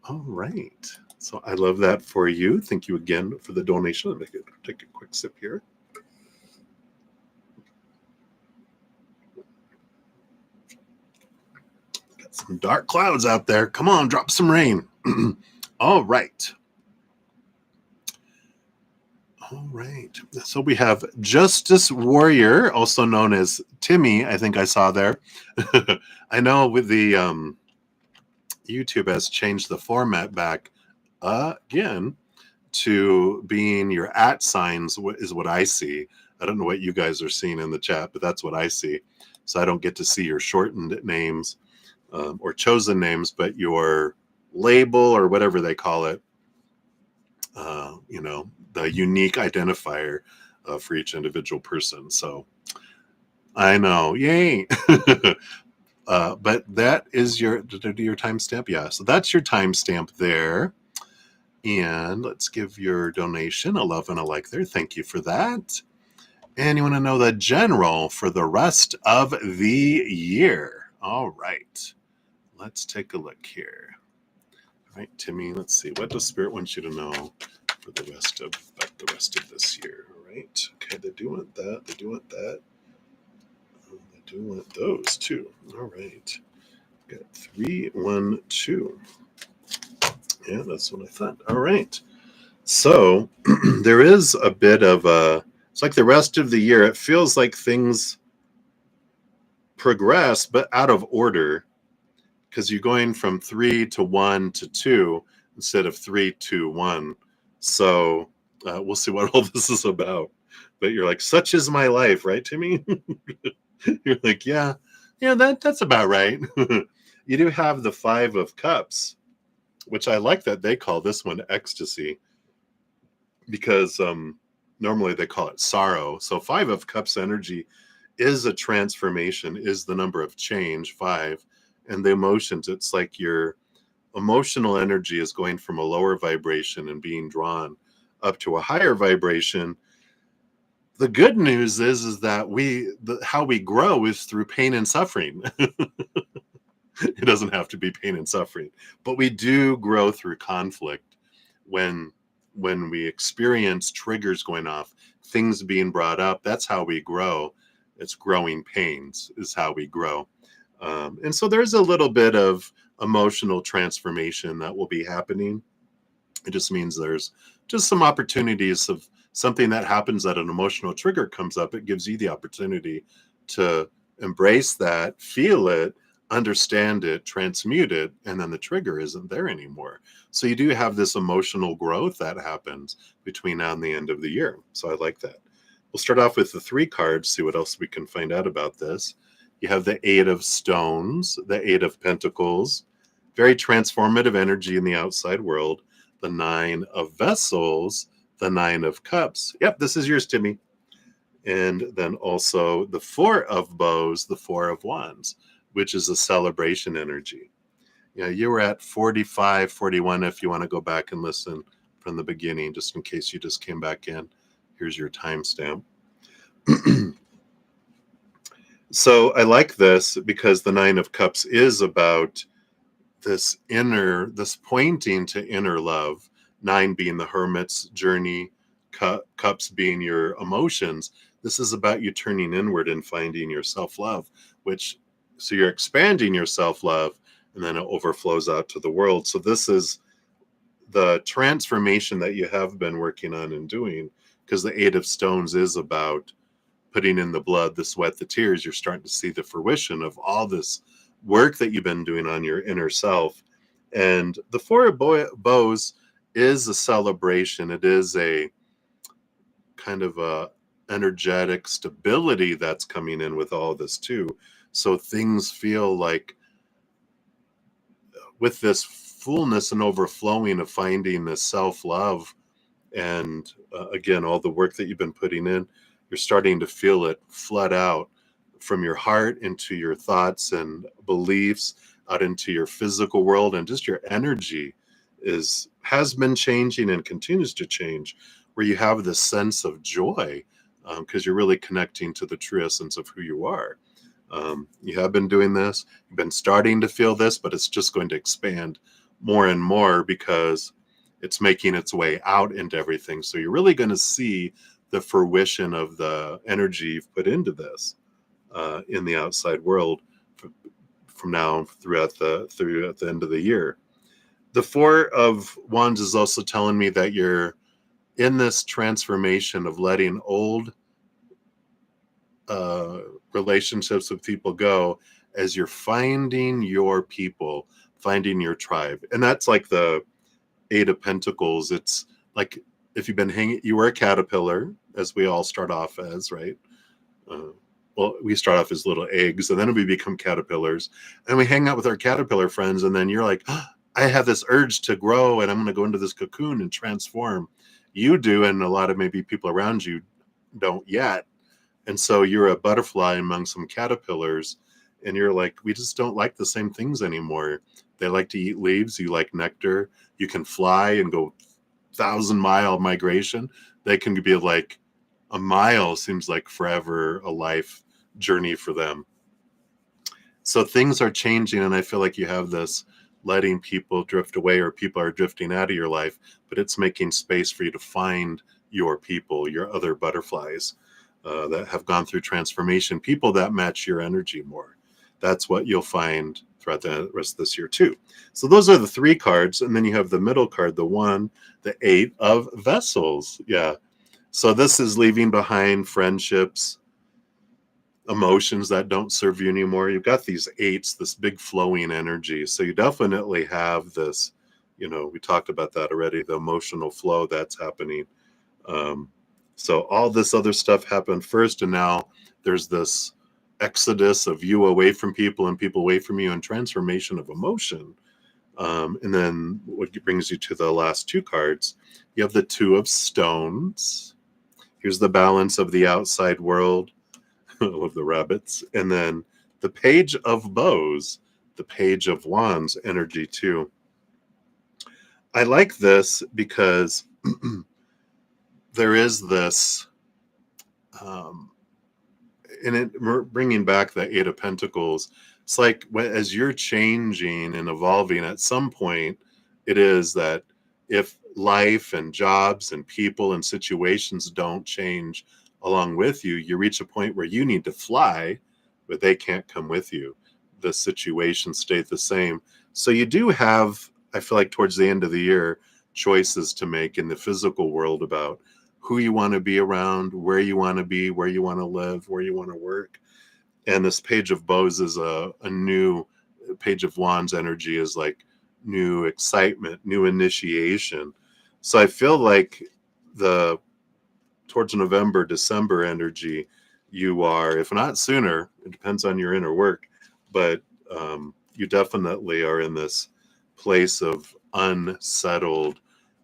All right. So I love that for you. Thank you again for the donation. Let me take a quick sip here. Got some dark clouds out there. Come on, drop some rain. All right. All right. So we have Justice Warrior, also known as Timmy, I think I saw there. I know with the YouTube has changed the format back again to being your @ signs is what I see. I don't know what you guys are seeing in the chat, but that's what I see. So I don't get to see your shortened names or chosen names, but your label or whatever they call it, the unique identifier for each individual person. So I know, yay. But that is your timestamp. Yeah, so that's your timestamp there. And let's give your donation a love and a like there. Thank you for that. And you want to know the general for the rest of the year. All right. Let's take a look here. All right, Timmy, let's see. What does Spirit want you to know for the rest of this year? All right. Okay, they do want that. They do want that. They do want those too. All right. Got 3, 1, 2. Yeah, that's what I thought. All right. So there is a bit of it's like the rest of the year, it feels like things progress, but out of order, because you're going from 3 to 1 to 2 instead of 3, 2, 1. So we'll see what all this is about. But you're like, such is my life, right, Timmy? You're like, yeah, that's about right. You do have the 5 of Cups, which I like that they call this one ecstasy, because normally they call it sorrow. So 5 of Cups energy is a transformation, is the number of change, 5. And the emotions, it's like your emotional energy is going from a lower vibration and being drawn up to a higher vibration. The good news is that how we grow is through pain and suffering. It doesn't have to be pain and suffering, but we do grow through conflict when we experience triggers going off, things being brought up. That's how we grow. It's growing pains is how we grow. And so there's a little bit of emotional transformation that will be happening. It just means there's just some opportunities of something that happens that an emotional trigger comes up. It gives you the opportunity to embrace that, feel it, understand it, transmute it, and then the trigger isn't there anymore. So you do have this emotional growth that happens between now and the end of the year. So I like that. We'll start off with the 3 cards, see what else we can find out about this. You have the 8 of Stones, the 8 of Pentacles, very transformative energy in the outside world. The 9 of Vessels, the 9 of Cups. Yep, this is yours, Timmy. And then also the 4 of Bows, the 4 of Wands, which is a celebration energy. Yeah, you were at 45, 41 if you want to go back and listen from the beginning, just in case you just came back in. Here's your timestamp. So I like this because the 9 of Cups is about this pointing to inner love. 9 being the hermit's journey, cups being your emotions. This is about you turning inward and finding your self-love, so you're expanding your self-love, and then it overflows out to the world. So this is the transformation that you have been working on and doing, because the 8 of Stones is about putting in the blood, the sweat, the tears. You're starting to see the fruition of all this work that you've been doing on your inner self. And the 4 of Bows is a celebration. It is a kind of a energetic stability that's coming in with all this too. So things feel like, with this fullness and overflowing of finding this self-love, and again, all the work that you've been putting in, you're starting to feel it flood out from your heart into your thoughts and beliefs, out into your physical world, and just your energy has been changing and continues to change, where you have this sense of joy because you're really connecting to the true essence of who you are. You have been doing this, you've been starting to feel this, but it's just going to expand more and more because it's making its way out into everything. So you're really going to see the fruition of the energy you've put into this in the outside world from now throughout the end of the year. The Four of Wands is also telling me that you're in this transformation of letting old relationships with people go as you're finding your people, finding your tribe. And that's like the Eight of Pentacles. It's like if you've been hanging, you were a caterpillar, as we all start off as, right? Well, we start off as little eggs, and then we become caterpillars, and we hang out with our caterpillar friends, and then you're like, oh, I have this urge to grow, and I'm going to go into this cocoon and transform. You do, and a lot of maybe people around you don't yet. And so you're a butterfly among some caterpillars, and you're like, we just don't like the same things anymore. They like to eat leaves. You like nectar. You can fly and go 1,000-mile migration. They can be like a mile seems like forever, a life journey for them. So things are changing, and I feel like you have this letting people drift away, or people are drifting out of your life, but it's making space for you to find your people, your other butterflies that have gone through transformation, people that match your energy more. That's what you'll find throughout the rest of this year too. So those are the three cards, and then you have the middle card, the one, the Eight of Vessels. Yeah. So this is leaving behind friendships, emotions that don't serve you anymore. You've got these eights, this big flowing energy. So you definitely have this, we talked about that already, the emotional flow that's happening. So all this other stuff happened first, and now there's this exodus of you away from people and people away from you, and transformation of emotion. And then what brings you to the last two cards, you have the Two of Stones. Here's the balance of the outside world. I love the rabbits. And then the Page of Bows, the Page of Wands energy too. I like this because there is this, and it bringing back the Eight of Pentacles. It's like as you're changing and evolving, at some point, it is that if life and jobs and people and situations don't change along with you, you reach a point where you need to fly, but they can't come with you. The situation stayed the same. So you do have, I feel like towards the end of the year, choices to make in the physical world about who you want to be around, where you want to be, where you want to live, where you want to work. And this Page of Bows is a new Page of Wands energy, is like new excitement, new initiation. So I feel like towards November, December energy, you are, if not sooner, it depends on your inner work, but you definitely are in this place of unsettled.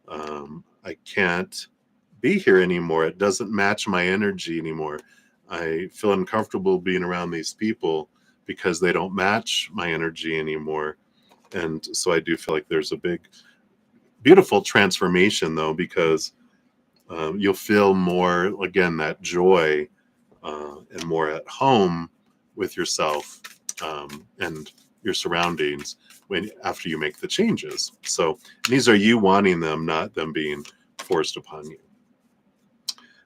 I can't be here anymore. It doesn't match my energy anymore. I feel uncomfortable being around these people because they don't match my energy anymore. And so I do feel like there's a big, beautiful transformation though, because you'll feel more, again, that joy and more at home with yourself and your surroundings after you make the changes. So these are you wanting them, not them being forced upon you.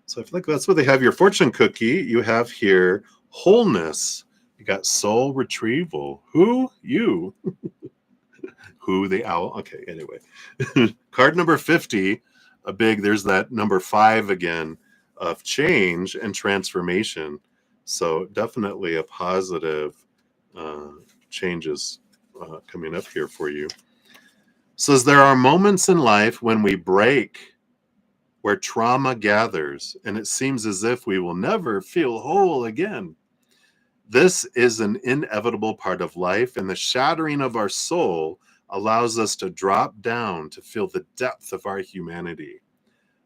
So I feel like that's what they have. Your fortune cookie, you have here wholeness. You got soul retrieval. Who? You. Who? The owl. Okay, anyway. Card number 50, there's that number 5 again of change and transformation. So definitely a positive changes coming up here for you. Says there are moments in life when we break, where trauma gathers, and it seems as if we will never feel whole again. This is an inevitable part of life, and the shattering of our soul allows us to drop down to feel the depth of our humanity.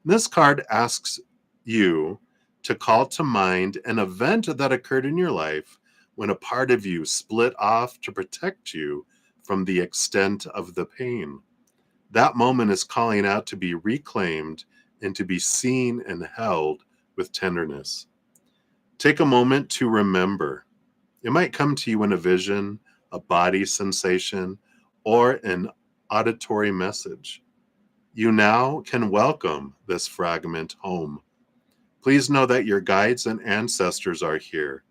This card asks you to call to mind an event that occurred in your life when a part of you split off to protect you from the extent of the pain. That moment is calling out to be reclaimed and to be seen and held with tenderness. Take a moment to remember. It might come to you in a vision, a body sensation, or an auditory message. You now can welcome this fragment home. Please know that your guides and ancestors are here.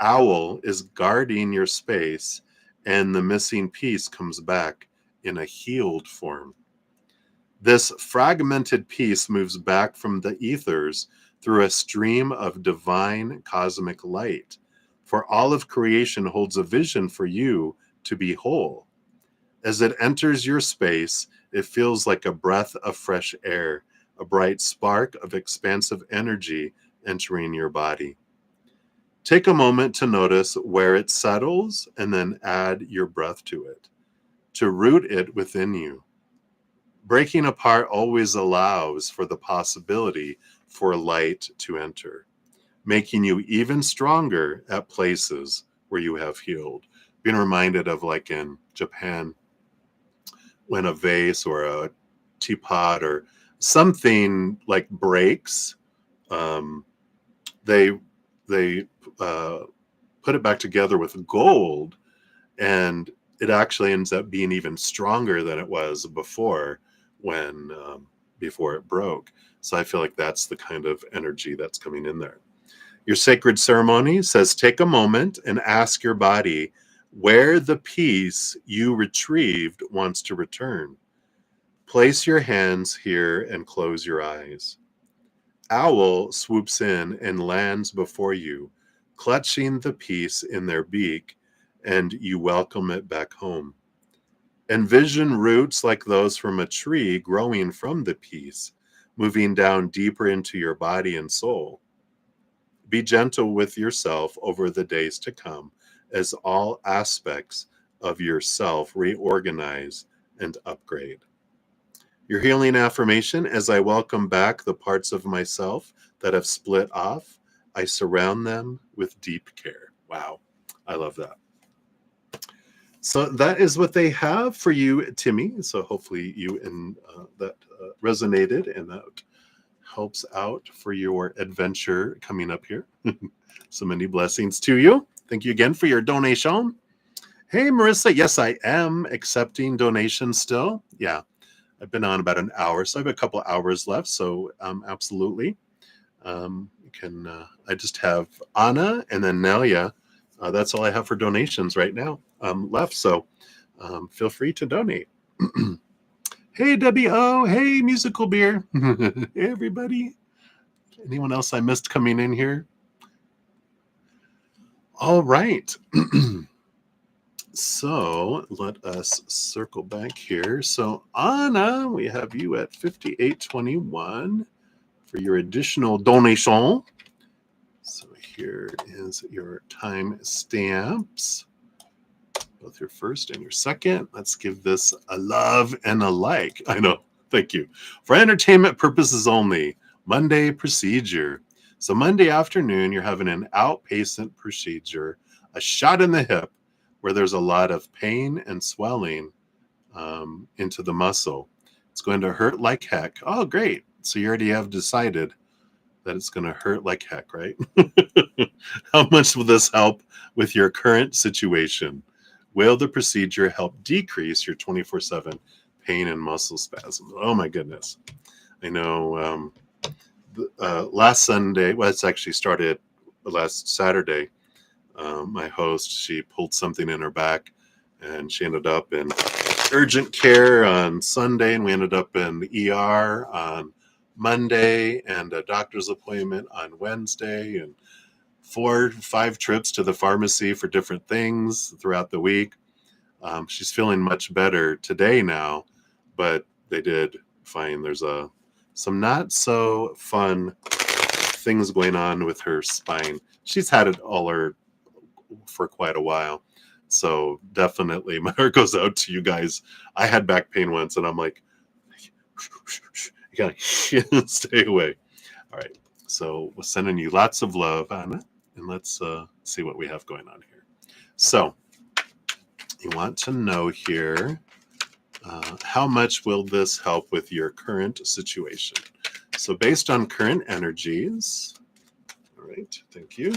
Owl is guarding your space, and the missing piece comes back in a healed form. This fragmented piece moves back from the ethers through a stream of divine cosmic light, for all of creation holds a vision for you to be whole. As it enters your space, it feels like a breath of fresh air, a bright spark of expansive energy entering your body. Take a moment to notice where it settles and then add your breath to it, to root it within you. Breaking apart always allows for the possibility for light to enter, making you even stronger at places where you have healed. Being reminded of, like in Japan, when a vase or a teapot or something like breaks, they put it back together with gold, and it actually ends up being even stronger than it was before before it broke. So I feel like that's the kind of energy that's coming in there. Your sacred ceremony says take a moment and ask your body where the piece you retrieved wants to return. Place your hands here and close your eyes. Owl swoops in and lands before you, clutching the piece in their beak, and you welcome it back home. Envision roots like those from a tree growing from the piece, moving down deeper into your body and soul. Be gentle with yourself over the days to come as all aspects of yourself reorganize and upgrade. Your healing affirmation: as I welcome back the parts of myself that have split off, I surround them with deep care. Wow, I love that. So that is what they have for you, Timmy. So hopefully you and that resonated, and that helps out for your adventure coming up here. So many blessings to you. Thank you again for your donation. Hey, Marissa. Yes, I am accepting donations still. Yeah, I've been on about an hour, so I have a couple hours left. So absolutely. I just have Anna and then Nelia. That's all I have for donations right now left. So feel free to donate. Hey, Debbie O. Hey, Musical Beer. Hey, everybody. Anyone else I missed coming in here? All right. So let us circle back here. So Anna, we have you at 5821 for your additional donation. So here is your time stamps, both your first and your second. Let's give this a love and a like. I know. Thank you. For entertainment purposes only, Monday procedure. So Monday afternoon, you're having an outpatient procedure, a shot in the hip where there's a lot of pain and swelling into the muscle. It's going to hurt like heck. Oh, great. So you already have decided that it's going to hurt like heck, right? How much will this help with your current situation? Will the procedure help decrease your 24/7 pain and muscle spasms? Oh my goodness. I know last Sunday, well, it's actually started last Saturday. My host, she pulled something in her back and she ended up in urgent care on Sunday, and we ended up in the ER on Monday and a doctor's appointment on Wednesday, and 4-5 trips to the pharmacy for different things throughout the week. She's feeling much better today now, but they did find there's some not so fun things going on with her spine. She's had it for quite a while. So definitely my heart goes out to you guys. I had back pain once and I'm like, you gotta stay away. All right. So we're sending you lots of love, Anna, and let's see what we have going on here. So you want to know here, how much will this help with your current situation? So based on current energies, all right, thank you.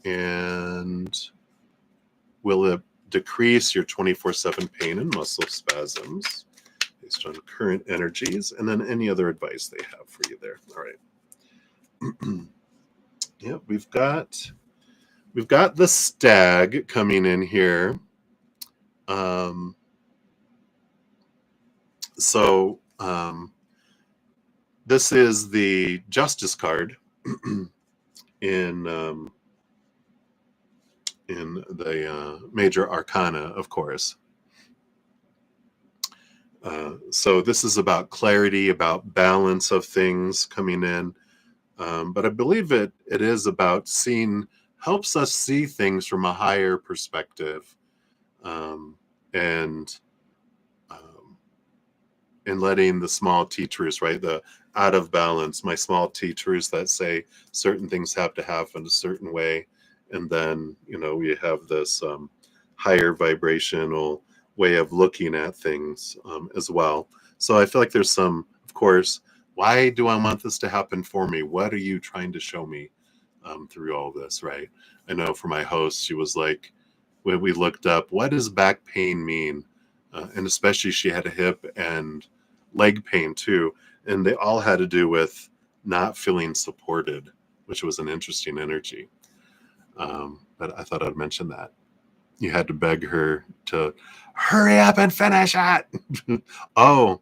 And will it decrease your 24/7 pain and muscle spasms based on current energies? And then any other advice they have for you there. All right. Yeah, we've got the stag coming in here. This is the Justice card in the Major Arcana, of course. So this is about clarity, about balance of things coming in. But I believe it is about helps us see things from a higher perspective, and letting the small teachers, right, the out of balance, my small teachers that say certain things have to happen a certain way, and then we have this higher vibrational way of looking at things as well. So I feel like there's some, of course, why do I want this to happen for me? What are you trying to show me through all this, right? I know for my host, she was like, when we looked up, what does back pain mean? And especially she had a hip and leg pain too. And they all had to do with not feeling supported, which was an interesting energy. But I thought I'd mention that. You had to beg her to hurry up and finish it. Oh,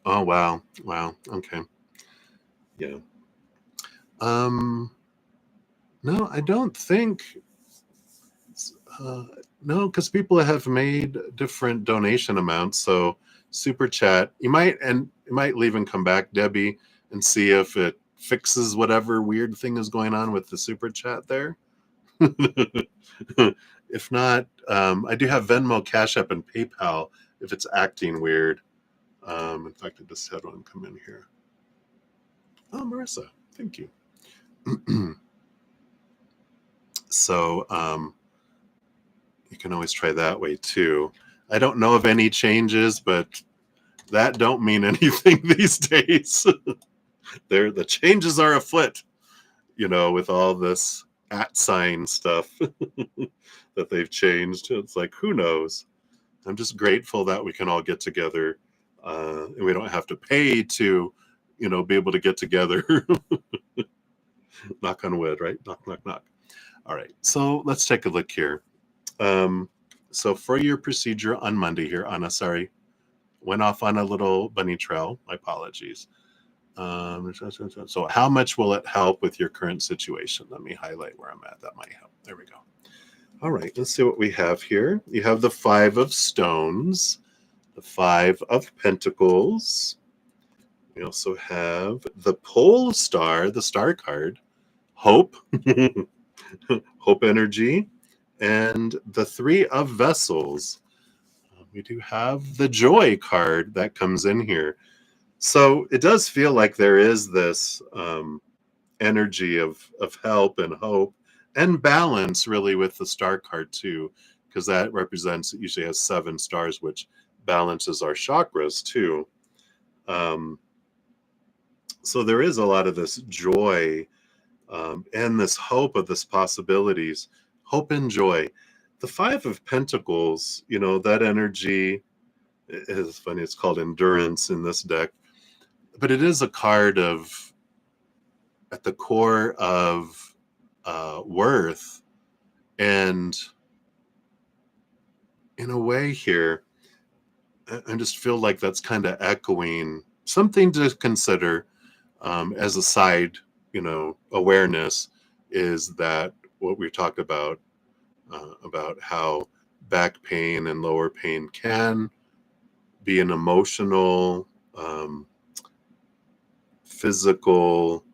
wow. Okay. Yeah. No, I don't think. No, because people have made different donation amounts. So super chat, you might leave and come back, Debbie, and see if it fixes whatever weird thing is going on with the super chat there. If not, I do have Venmo, Cash App, and PayPal if it's acting weird. In fact, I just had one come in here. Oh, Marissa, thank you. So you can always try that way too. I don't know of any changes, but that don't mean anything these days. The changes are afoot, with all this @ stuff that they've changed. It's like, who knows? I'm just grateful that we can all get together, and we don't have to pay to, be able to get together. Knock on wood, right? Knock, knock, knock. All right, so let's take a look here. So for your procedure on Monday here, Anna, sorry, went off on a little bunny trail. My apologies. So how much will it help with your current situation? Let me highlight where I'm at. That might help. There we go. All right, let's see what we have here. You have the 5 of Stones, the 5 of Pentacles. We also have the Pole Star, the Star card, Hope, Hope energy, and the 3 of Vessels. We do have the Joy card that comes in here. So it does feel like there is this energy of help and hope and balance, really, with the Star card too, because that represents, it usually has 7 stars, which balances our chakras too. So there is a lot of this joy and this hope of this possibilities, hope and joy. The 5 of Pentacles, that energy is funny. It's called Endurance in this deck, but it is a card of, at the core of worth. And in a way here, I just feel like that's kind of echoing something to consider as a side, awareness, is that what we talked about how back pain and lower pain can be an emotional, physical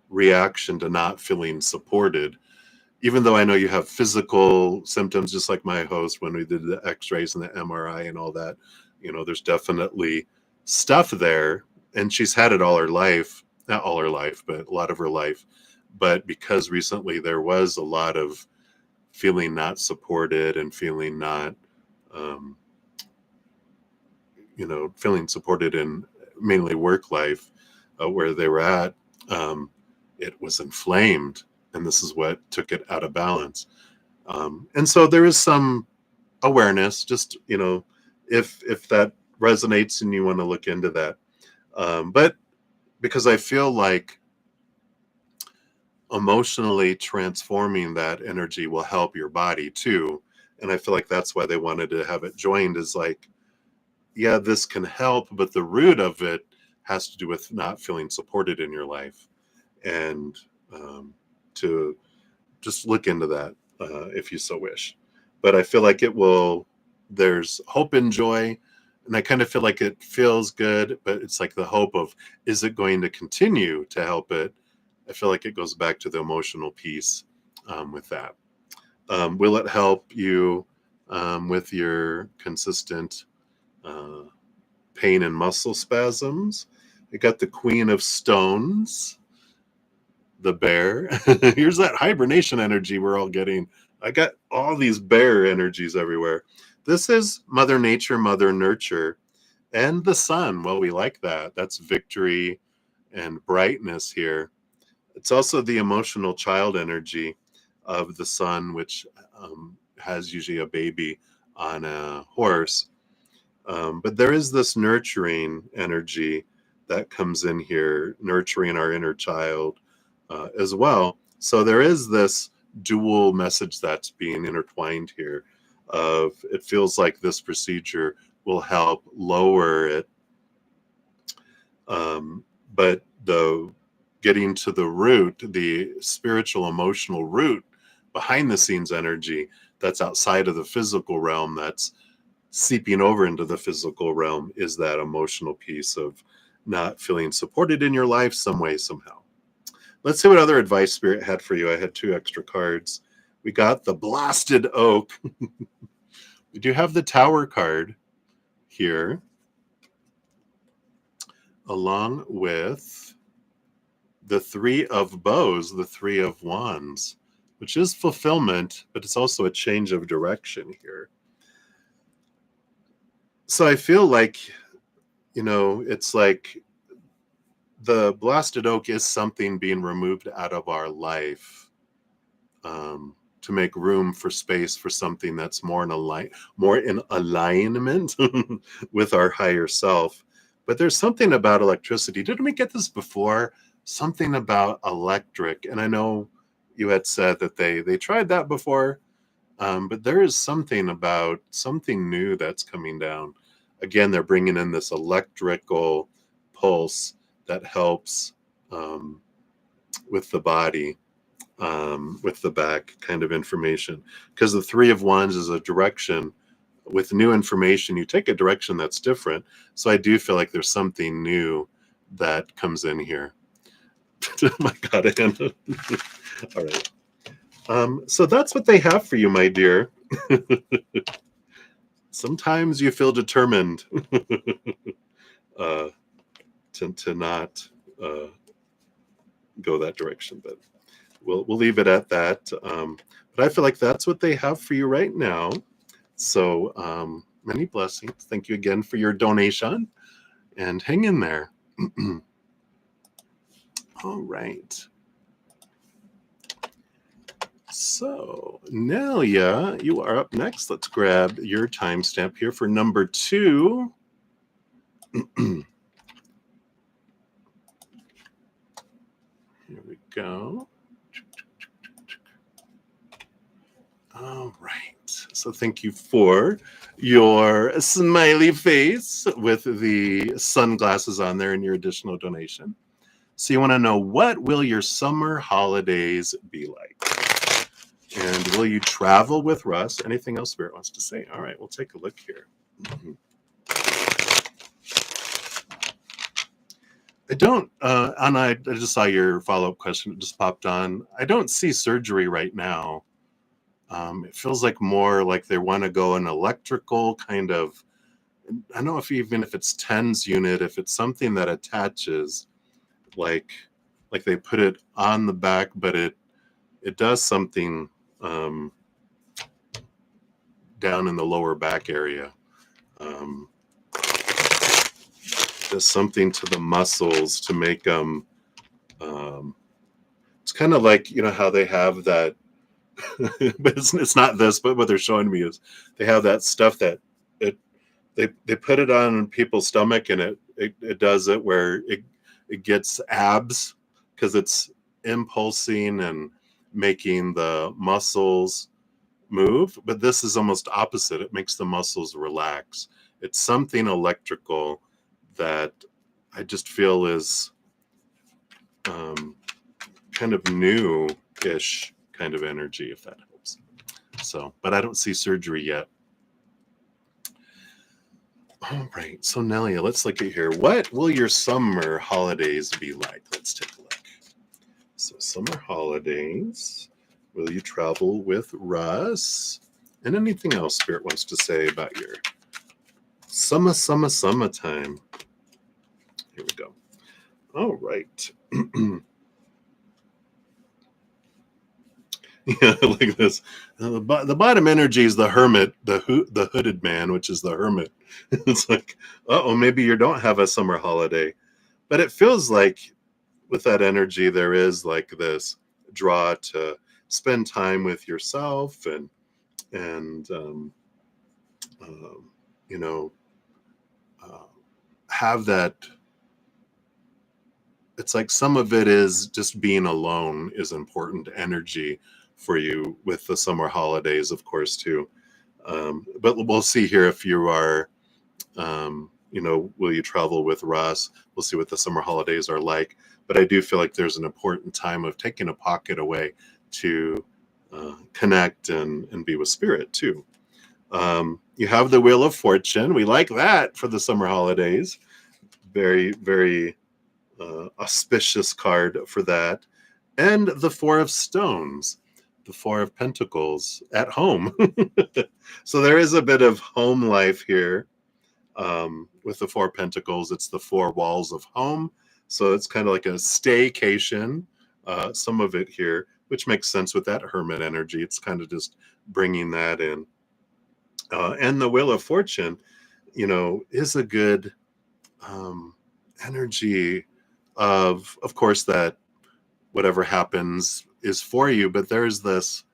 reaction to not feeling supported. Even though I know you have physical symptoms, just like my host, when we did the x-rays and the MRI and all that, there's definitely stuff there. And she's had it all her life, not all her life, but a lot of her life. But because recently there was a lot of feeling not supported and feeling not, um, feeling supported in mainly work life, where they were at, um, it was inflamed, and this is what took it out of balance. And so there is some awareness, just, if that resonates and you want to look into that. But because I feel like emotionally transforming that energy will help your body too. And I feel like that's why they wanted to have it joined, is like, yeah, this can help, but the root of it has to do with not feeling supported in your life. And to just look into that, if you so wish. But I feel like there's hope and joy. And I kind of feel like it feels good, but it's like the hope of, is it going to continue to help it? I feel like it goes back to the emotional piece, with that. Will it help you, with your consistent uh, pain and muscle spasms? I got the Queen of Stones, the bear. Here's that hibernation energy we're all getting. I got all these bear energies everywhere. This is Mother Nature, Mother Nurture, and the sun. Well, we like that. That's victory and brightness here. It's also the emotional child energy of the sun, which has usually a baby on a horse. But there is this nurturing energy that comes in here, nurturing our inner child, as well. So there is this dual message that's being intertwined here. Of, it feels like this procedure will help lower it, but the getting to the root, the spiritual, emotional root behind the scenes energy that's outside of the physical realm, that's seeping over into the physical realm, is that emotional piece of not feeling supported in your life some way, somehow. Let's see what other advice Spirit had for you. I had 2 extra cards. We got the Blasted Oak. We do have the Tower card here, along with the 3 of Bows, the 3 of Wands, which is fulfillment, but it's also a change of direction here. So I feel like, it's like the Blasted Oak is something being removed out of our life, to make room for space for something that's more in alignment with our higher self. But there's something about electricity. Didn't we get this before? Something about electric. And I know you had said that they tried that before, but there is something about something new that's coming down. Again, they're bringing in this electrical pulse that helps, with the body, with the back kind of information. Because the 3 of Wands is a direction. With new information, you take a direction that's different. So I do feel like there's something new that comes in here. Oh my God, Anna. All right. So that's what they have for you, my dear. Sometimes you feel determined to not go that direction, but we'll leave it at that. But I feel like that's what they have for you right now. So many blessings. Thank you again for your donation, and hang in there. All right. So, Nelia, you are up next. Let's grab your timestamp here for number 2. Here we go. All right. So thank you for your smiley face with the sunglasses on there and your additional donation. So you want to know, what will your summer holidays be like? And will you travel with Russ? Anything else Spirit wants to say? All right, we'll take a look here. I don't, Anna, I just saw your follow-up question. It just popped on. I don't see surgery right now. It feels like more like they want to go an electrical kind of, I don't know if even if it's TENS unit, if it's something that attaches, like they put it on the back, but it does something. down in the lower back area. Does something to the muscles to make them. It's kind of like, how they have that, but it's not this, but what they're showing me is they have that stuff that they put it on people's stomach, and it does it where it gets abs because it's impulsing and making the muscles move. But this is almost opposite. It makes the muscles relax. It's something electrical that I just feel is kind of new-ish kind of energy, if that helps. So, but I don't see surgery yet. All right, so Nelia, let's look at here. What will your summer holidays be like? Let's take a look. So summer holidays, will you travel with Russ? And anything else Spirit wants to say about your summertime. Here we go. All right. Yeah, like this. The bottom energy is the hermit, the hooded man, which is the hermit. It's like, maybe you don't have a summer holiday. But it feels like with that energy, there is like this draw to spend time with yourself and have that. It's like some of it is just being alone is important energy for you with the summer holidays, of course, too. But we'll see here if you are, will you travel with Russ? We'll see what the summer holidays are like. But I do feel like there's an important time of taking a pocket away to connect and be with Spirit, too. You have the Wheel of Fortune. We like that for the summer holidays. Very, very auspicious card for that. And the Four of Stones, the Four of Pentacles at home. So there is a bit of home life here with the Four of Pentacles. It's the four walls of home. So it's kind of like a staycation, some of it here, which makes sense with that hermit energy. It's kind of just bringing that in. And the Wheel of Fortune, is a good energy of course, that whatever happens is for you. But there's this,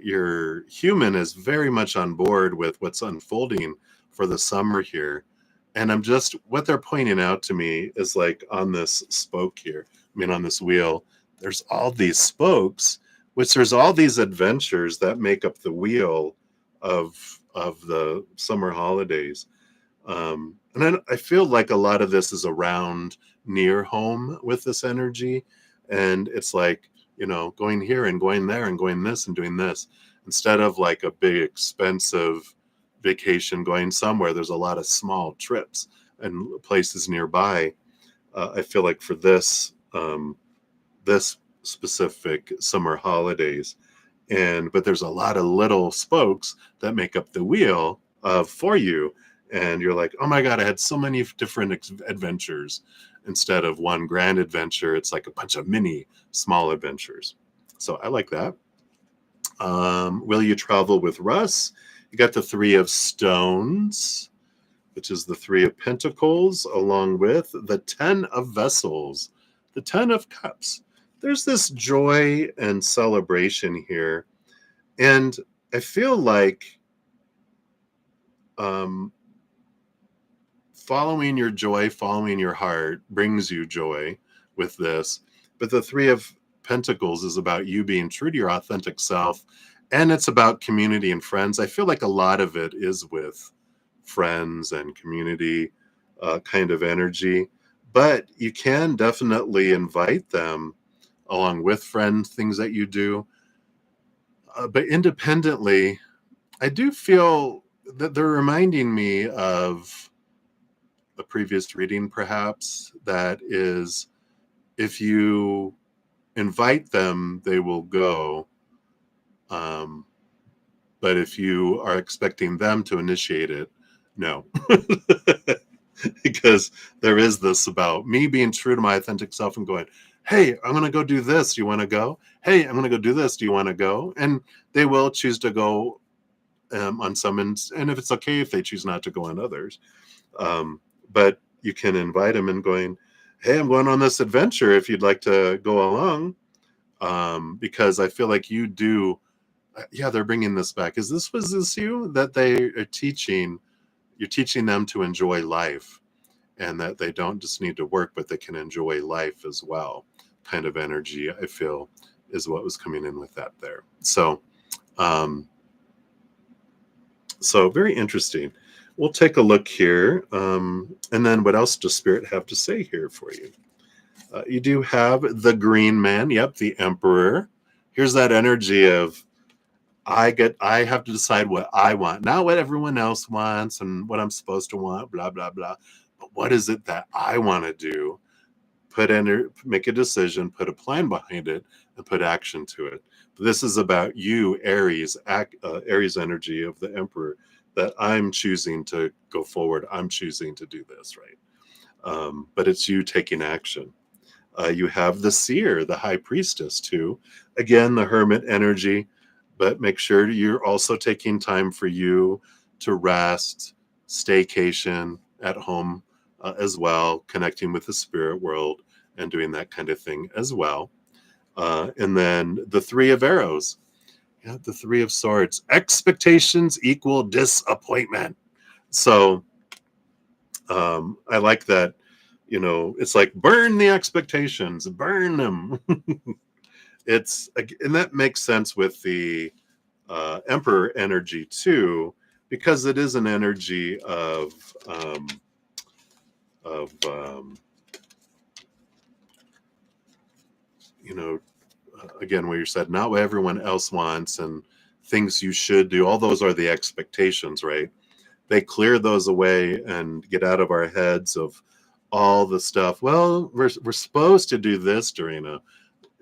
your human is very much on board with what's unfolding for the summer here. And what they're pointing out to me is like on this spoke here, on this wheel, there's all these spokes, which there's all these adventures that make up the wheel of the summer holidays. And then I feel like a lot of this is around near home with this energy. And it's like, going here and going there and going this and doing this, instead of like a big expensive vacation going somewhere. There's a lot of small trips and places nearby. I feel like for this specific summer holidays, but there's a lot of little spokes that make up the wheel for you. And you're like, oh my God, I had so many different adventures. Instead of one grand adventure, it's like a bunch of mini small adventures. So I like that. Will you travel with Russ? You got the Three of Stones, which is the Three of Pentacles, along with the Ten of Vessels, the Ten of Cups. There's this joy and celebration here. And I feel like following your joy, following your heart brings you joy with this. But the Three of Pentacles is about you being true to your authentic self. And it's about community and friends. I feel like a lot of it is with friends and community kind of energy. But you can definitely invite them along with friends, things that you do. But independently, I do feel that they're reminding me of a previous reading, perhaps, that is, if you invite them, they will go. But if you are expecting them to initiate it, no. Because there is this about me being true to my authentic self and going, hey, I'm going to go do this. Do you want to go? Hey, I'm going to go do this. Do you want to go? And they will choose to go on some, and if it's okay if they choose not to go on others. But you can invite them and going, hey, I'm going on this adventure if you'd like to go along. Because I feel like you do, yeah, they're bringing this back. Was this you that they are teaching? You're teaching them to enjoy life, and that they don't just need to work, but they can enjoy life as well. Kind of energy, I feel, is what was coming in with that there. So very interesting. We'll take a look here. And then what else does Spirit have to say here for you? You do have the green man. Yep, the Emperor. Here's that energy of I have to decide what I want, not what everyone else wants and what I'm supposed to want, blah, blah, blah. But what is it that I want to do? Make a decision, put a plan behind it, and put action to it. This is about you, Aries, Aries energy of the Emperor, that I'm choosing to go forward. I'm choosing to do this, right? But it's you taking action. You have the Seer, the High Priestess, too. Again, the Hermit energy, but make sure you're also taking time for you to rest, staycation at home as well, connecting with the spirit world and doing that kind of thing as well. And then the Three of Arrows. Yeah, the Three of Swords. Expectations equal disappointment. So I like that. It's like burn the expectations, burn them. And that makes sense with the Emperor energy too, because it is an energy of again, where you said not what everyone else wants and things you should do. All those are the expectations, right? They clear those away and get out of our heads of all the stuff. Well, we're supposed to do this, Dorina,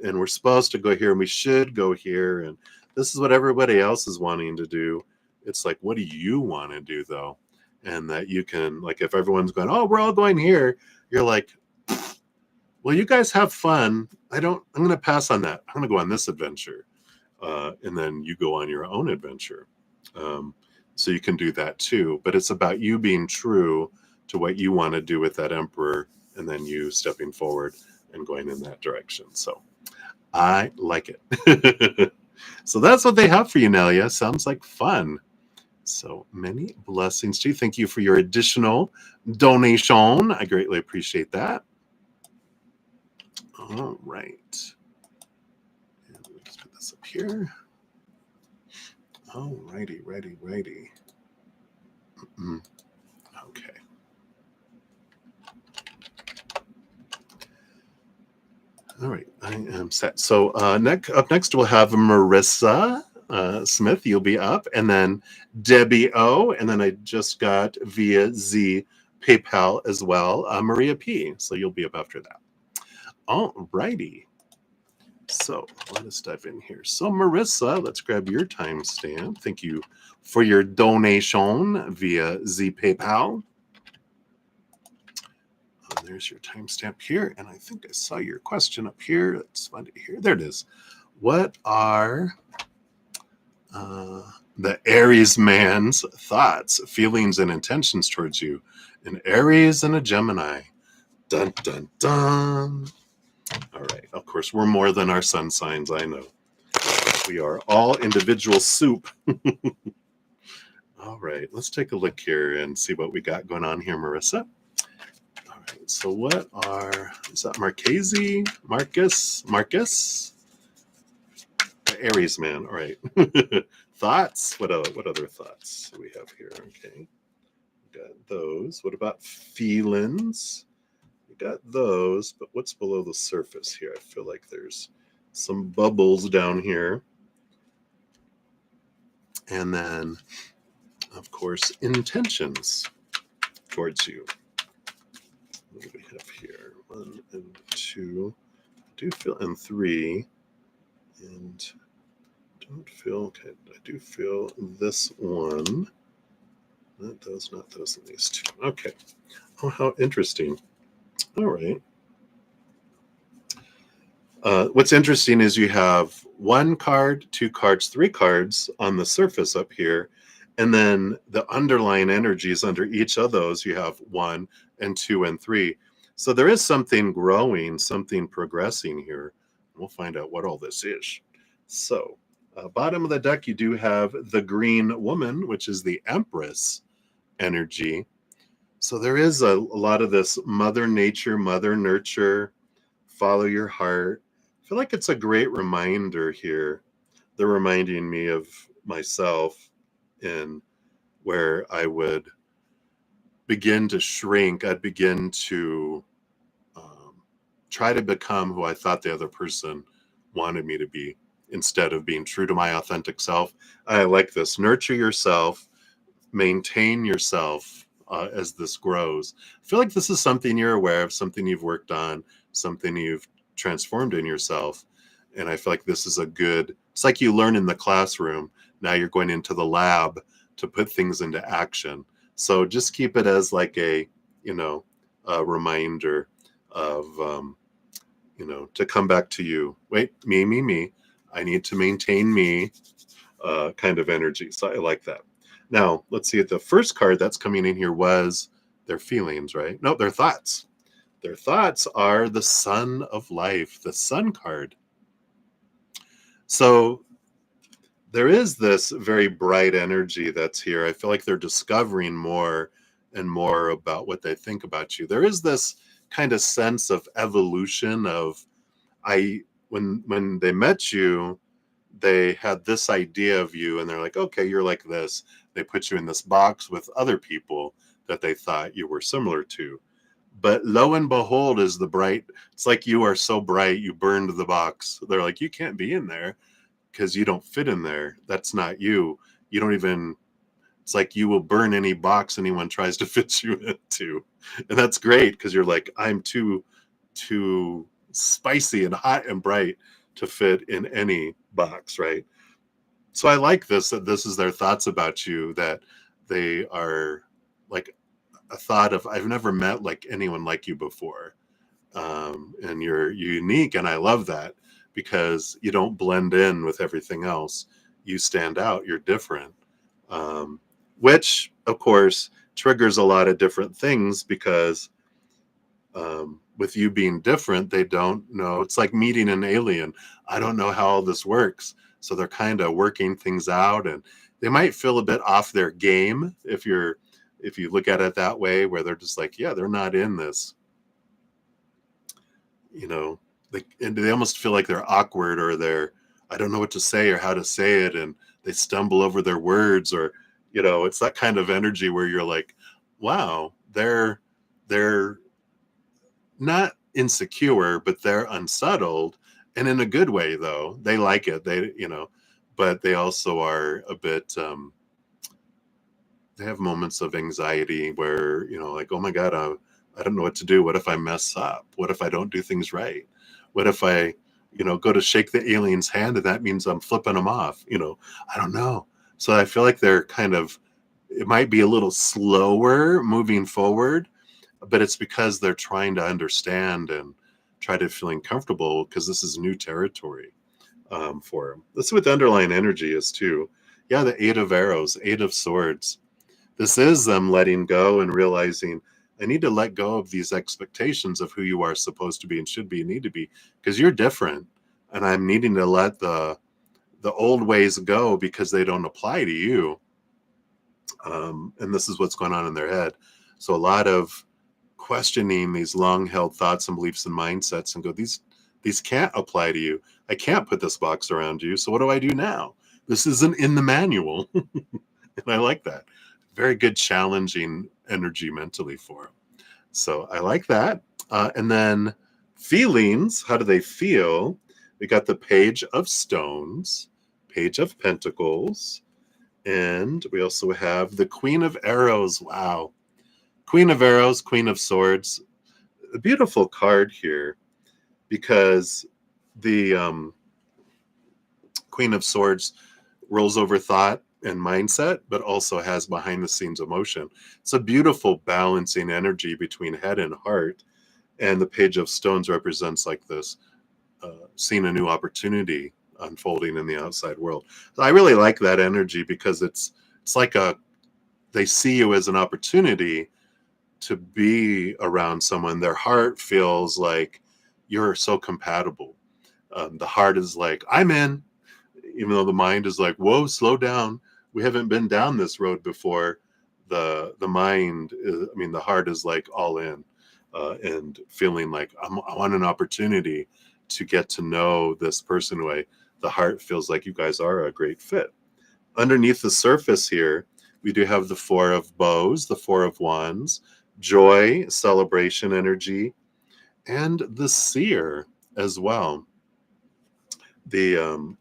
and we're supposed to go here, and we should go here, and this is what everybody else is wanting to do. It's like, what do you want to do, though? And that you can, like, if everyone's going, oh, we're all going here, you're like, well, you guys have fun. I'm going to pass on that. I'm going to go on this adventure. And then you go on your own adventure. So you can do that too. But it's about you being true to what you want to do with that Emperor, and then you stepping forward and going in that direction. So I like it. So that's what they have for you, Nelia. Sounds like fun. So many blessings to you. Thank you for your additional donation. I greatly appreciate that. All right. And let's put this up here. All righty. Okay. All right, I am set. So up next we'll have Marissa Smith. You'll be up, and then Debbie O, and then I just got via Z PayPal as well, Maria P. So you'll be up after that. All righty. So let us dive in here. So Marissa, let's grab your timestamp. Thank you for your donation via Z PayPal. There's your timestamp here, and I think I saw your question up here. Let's find it here. There it is. What are the Aries man's thoughts, feelings, and intentions towards you? An Aries and a Gemini. Dun, dun, dun. All right. Of course, we're more than our sun signs, I know. We are all individual soup. All right. Let's take a look here and see what we got going on here, Marissa. So what is that Marquez? Marcus? The Aries man. All right. Thoughts? What other thoughts do we have here? Okay. We got those. What about feelings? We got those, but what's below the surface here? I feel like there's some bubbles down here. And then, of course, intentions towards you. What do we have here? 1 and 2. I do feel, and 3. And don't feel, okay, I do feel this one. Not those, and these two. Okay. Oh, how interesting. All right. What's interesting is you have 1 card, 2 cards, 3 cards on the surface up here, And then the underlying energies under each of those, you have 1 and 2 and 3. So there is something growing, something progressing here. We'll find out what all this is. So, bottom of the deck, you do have the green woman, which is the Empress energy. So there is a lot of this Mother Nature, Mother Nurture, follow your heart. I feel like it's a great reminder here. They're reminding me of myself in where I would begin to shrink. I'd begin to try to become who I thought the other person wanted me to be instead of being true to my authentic self. I like this. Nurture yourself, maintain yourself as this grows. I feel like this is something you're aware of, something you've worked on, something you've transformed in yourself. And I feel like this is a good, it's like you learn in the classroom. Now you're going into the lab to put things into action. So just keep it as like a, a reminder of, to come back to you. Wait, me. I need to maintain me kind of energy. So I like that. Now, let's see. The first card that's coming in here was their feelings, right? No, their thoughts. Their thoughts are the sun of life, the sun card. So there is this very bright energy that's here. I feel like they're discovering more and more about what they think about you. There is this kind of sense of evolution of when they met you, they had this idea of you and they're like, okay, you're like this. They put you in this box with other people that they thought you were similar to. But lo and behold, is the bright, it's like you are so bright, you burned the box. They're like, you can't be in there because you don't fit in there. That's not you. You don't even, it's like you will burn any box anyone tries to fit you into. And that's great because you're like, I'm too spicy and hot and bright to fit in any box, right? So I like this, that this is their thoughts about you, that they are like a thought of, I've never met like anyone like you before. And you're unique. And I love that because you don't blend in with everything else. You stand out, you're different. Which of course triggers a lot of different things because with you being different, they don't know. It's like meeting an alien. I don't know how all this works. So they're kind of working things out and they might feel a bit off their game if you look at it that way, where they're just like, yeah, they're not in this, and they almost feel like they're awkward or I don't know what to say or how to say it. And they stumble over their words or, it's that kind of energy where you're like, wow, they're not insecure, but they're unsettled, and in a good way though. They like it. But they also are a bit they have moments of anxiety where, like, oh my God, I don't know what to do. What if I mess up? What if I don't do things right? What if I, go to shake the alien's hand and that means I'm flipping them off? I don't know. So I feel like they're kind of, it might be a little slower moving forward, but it's because they're trying to understand and try to feeling comfortable because this is new territory for them. Let's see what the underlying energy is too. Yeah, the 8 of arrows, 8 of swords. This is them letting go and realizing I need to let go of these expectations of who you are supposed to be and should be and need to be because you're different. And I'm needing to let the old ways go because they don't apply to you. And this is what's going on in their head. So a lot of questioning these long held thoughts and beliefs and mindsets and go, these can't apply to you. I can't put this box around you. So what do I do now? This isn't in the manual. And I like that. Very good, challenging energy mentally for them. So I like that. And then feelings, how do they feel? We got the Page of Stones, Page of Pentacles, and we also have the Queen of Arrows. Wow. Queen of Arrows, Queen of Swords. A beautiful card here because the Queen of Swords rolls over thought and mindset, but also has behind the scenes emotion. It's a beautiful balancing energy between head and heart. And the Page of Stones represents like this, seeing a new opportunity unfolding in the outside world. So I really like that energy because it's it's like they see you as an opportunity to be around someone. Their heart feels like you're so compatible. The heart is like, I'm in, even though the mind is like, whoa, slow down. We haven't been down this road before. The mind is, I mean, the heart is like all in, and feeling like I want an opportunity to get to know this person way. The heart feels like you guys are a great fit. Underneath the surface here, we do have the Four of Bows, the Four of Wands, joy, celebration energy, and the Seer as well. The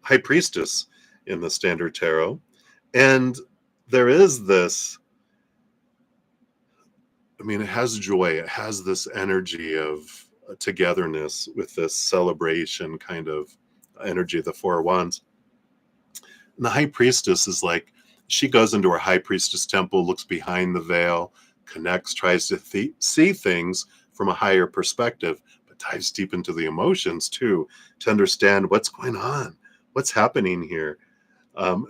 High Priestess in the Standard Tarot. And there is this, I mean, it has joy. It has this energy of togetherness with this celebration kind of energy, the Four of Wands. And the High Priestess is like, she goes into her High Priestess temple, looks behind the veil, connects, tries to see things from a higher perspective, but dives deep into the emotions too, to understand what's going on, what's happening here.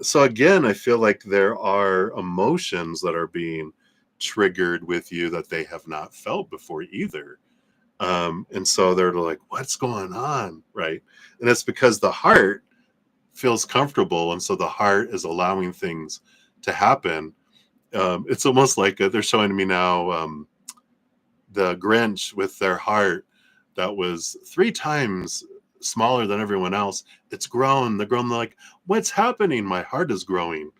So again, I feel like there are emotions that are being triggered with you that they have not felt before either. And so they're like, what's going on? Right. And it's because the heart feels comfortable. And so the heart is allowing things to happen. It's almost like they're showing me now the Grinch with their heart that was 3 times smaller than everyone else. It's grown. They're grown. They're like, what's happening? My heart is growing.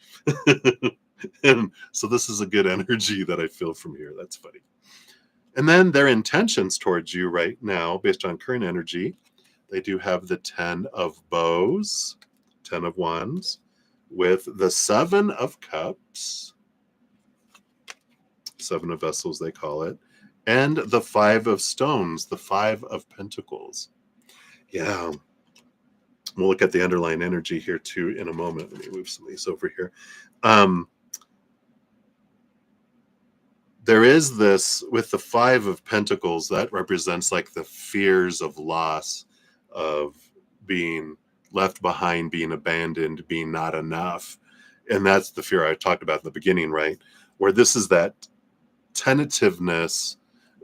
And so this is a good energy that I feel from here. That's funny. And then their intentions towards you right now, based on current energy, they do have the 10 of Bows, 10 of Wands, with the 7 of Cups, 7 of Vessels they call it, and the 5 of Stones, the 5 of Pentacles. Yeah. We'll look at the underlying energy here too in a moment. Let me move some of these over here. There is this with the 5 of Pentacles that represents like the fears of loss, of being left behind, being abandoned, being not enough. And that's the fear I talked about in the beginning, right? Where this is that tentativeness.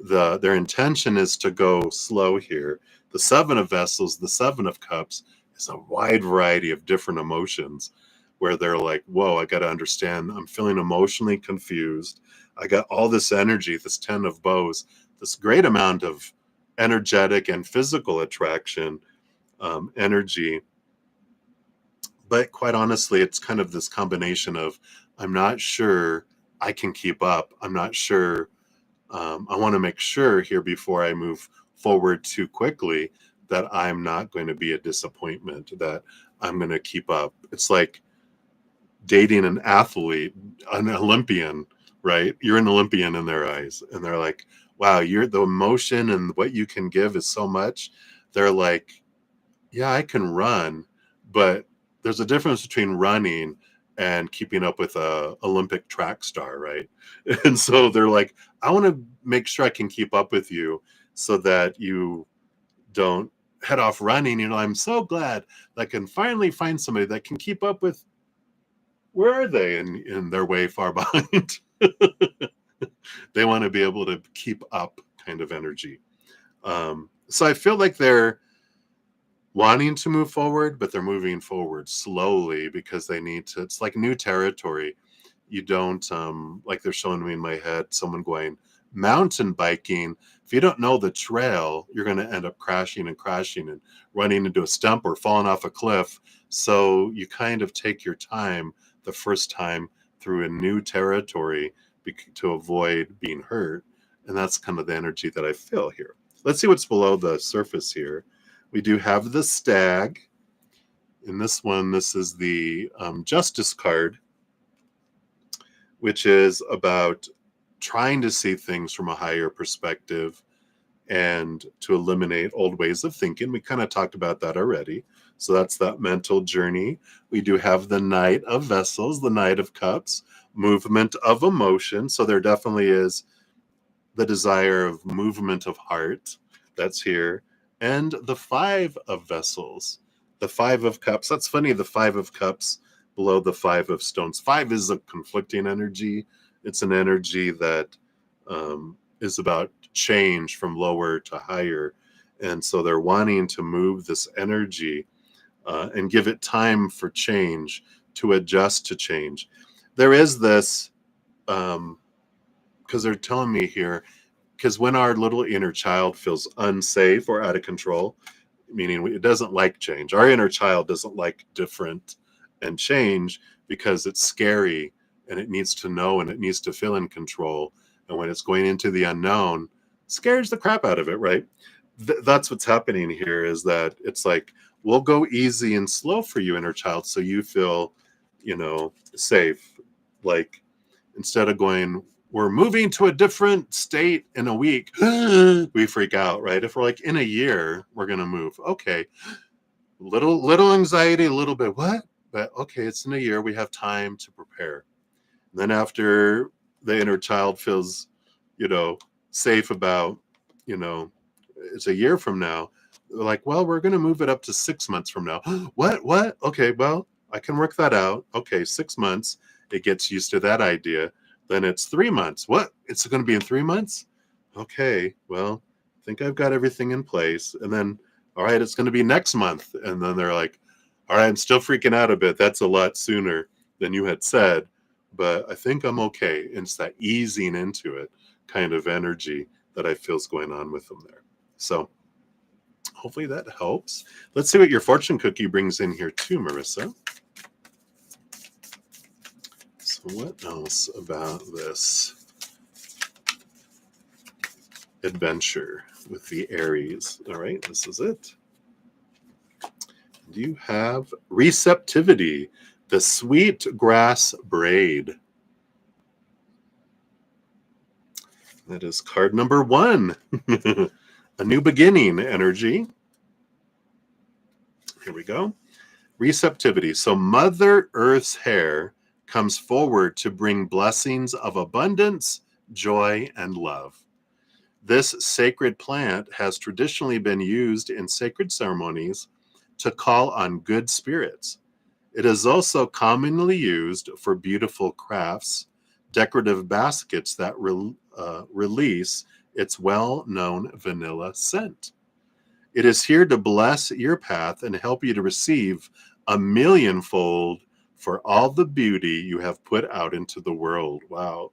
Their intention is to go slow here. The 7 of Vessels, the 7 of Cups is a wide variety of different emotions where they're like, whoa, I got to understand. I'm feeling emotionally confused. I got all this energy, this 10 of Bows, this great amount of energetic and physical attraction energy. But quite honestly, it's kind of this combination of, I'm not sure I can keep up. I'm not sure. I want to make sure here before I move forward too quickly that I'm not going to be a disappointment, that I'm going to keep up. It's like dating an athlete, an Olympian, right? You're an Olympian in their eyes. And they're like, wow, you're the emotion and what you can give is so much. They're like, yeah, I can run, but there's a difference between running and keeping up with a Olympic track star, right? And so they're like, I want to make sure I can keep up with you so that you don't head off running. You know, I'm so glad that I can finally find somebody that can keep up with, where are they? And they're way far behind. They want to be able to keep up kind of energy. So I feel like they're wanting to move forward, but they're moving forward slowly because they need to. It's like new territory. You don't, like they're showing me in my head, someone going mountain biking. If you don't know the trail, you're going to end up crashing and running into a stump or falling off a cliff. So you kind of take your time the first time through a new territory to avoid being hurt. And that's kind of the energy that I feel here. Let's see what's below the surface here. We do have the Stag. In this one, this is the Justice card, which is about trying to see things from a higher perspective and to eliminate old ways of thinking. We kind of talked about that already. So that's that mental journey. We do have the Knight of Vessels, the Knight of Cups, movement of emotion. So there definitely is the desire of movement of heart that's here. And the 5 of Vessels, the 5 of Cups. That's funny, the 5 of Cups below the Five of Stones. Five is a conflicting energy. It's an energy that is about change from lower to higher. And so they're wanting to move this energy and give it time for change, to adjust to change. There is this, because they're telling me here, because when our little inner child feels unsafe or out of control, meaning it doesn't like change, our inner child doesn't like different and change because it's scary and it needs to know and it needs to feel in control. And when it's going into the unknown, scares the crap out of it, right? That's what's happening here, is that it's like, we'll go easy and slow for you, inner child, so you feel, safe. Like, instead of going, we're moving to a different state in a week, we freak out, right? If we're like, in a year, we're going to move. Okay. Little anxiety, a little bit, what? But okay, it's in a year. We have time to prepare. And then after the inner child feels, safe about, it's a year from now, they're like, well, we're going to move it up to 6 months from now. What? Okay, well, I can work that out. Okay, 6 months. It gets used to that idea. Then it's 3 months. What? It's going to be in 3 months? Okay, well, I think I've got everything in place. And then, all right, it's going to be next month. And then they're like, all right, I'm still freaking out a bit. That's a lot sooner than you had said, but I think I'm okay. And it's that easing into it kind of energy that I feel is going on with them there. So hopefully that helps. Let's see what your fortune cookie brings in here too, Marissa. So what else about this adventure with the Aries? All right, this is it. You have receptivity, the sweet grass braid. That is card number 1. A new beginning energy. Here we go. Receptivity. So Mother Earth's hair comes forward to bring blessings of abundance, joy, and love. This sacred plant has traditionally been used in sacred ceremonies to call on good spirits. It is also commonly used for beautiful crafts, decorative baskets that release its well-known vanilla scent. It is here to bless your path and help you to receive a millionfold for all the beauty you have put out into the world. Wow.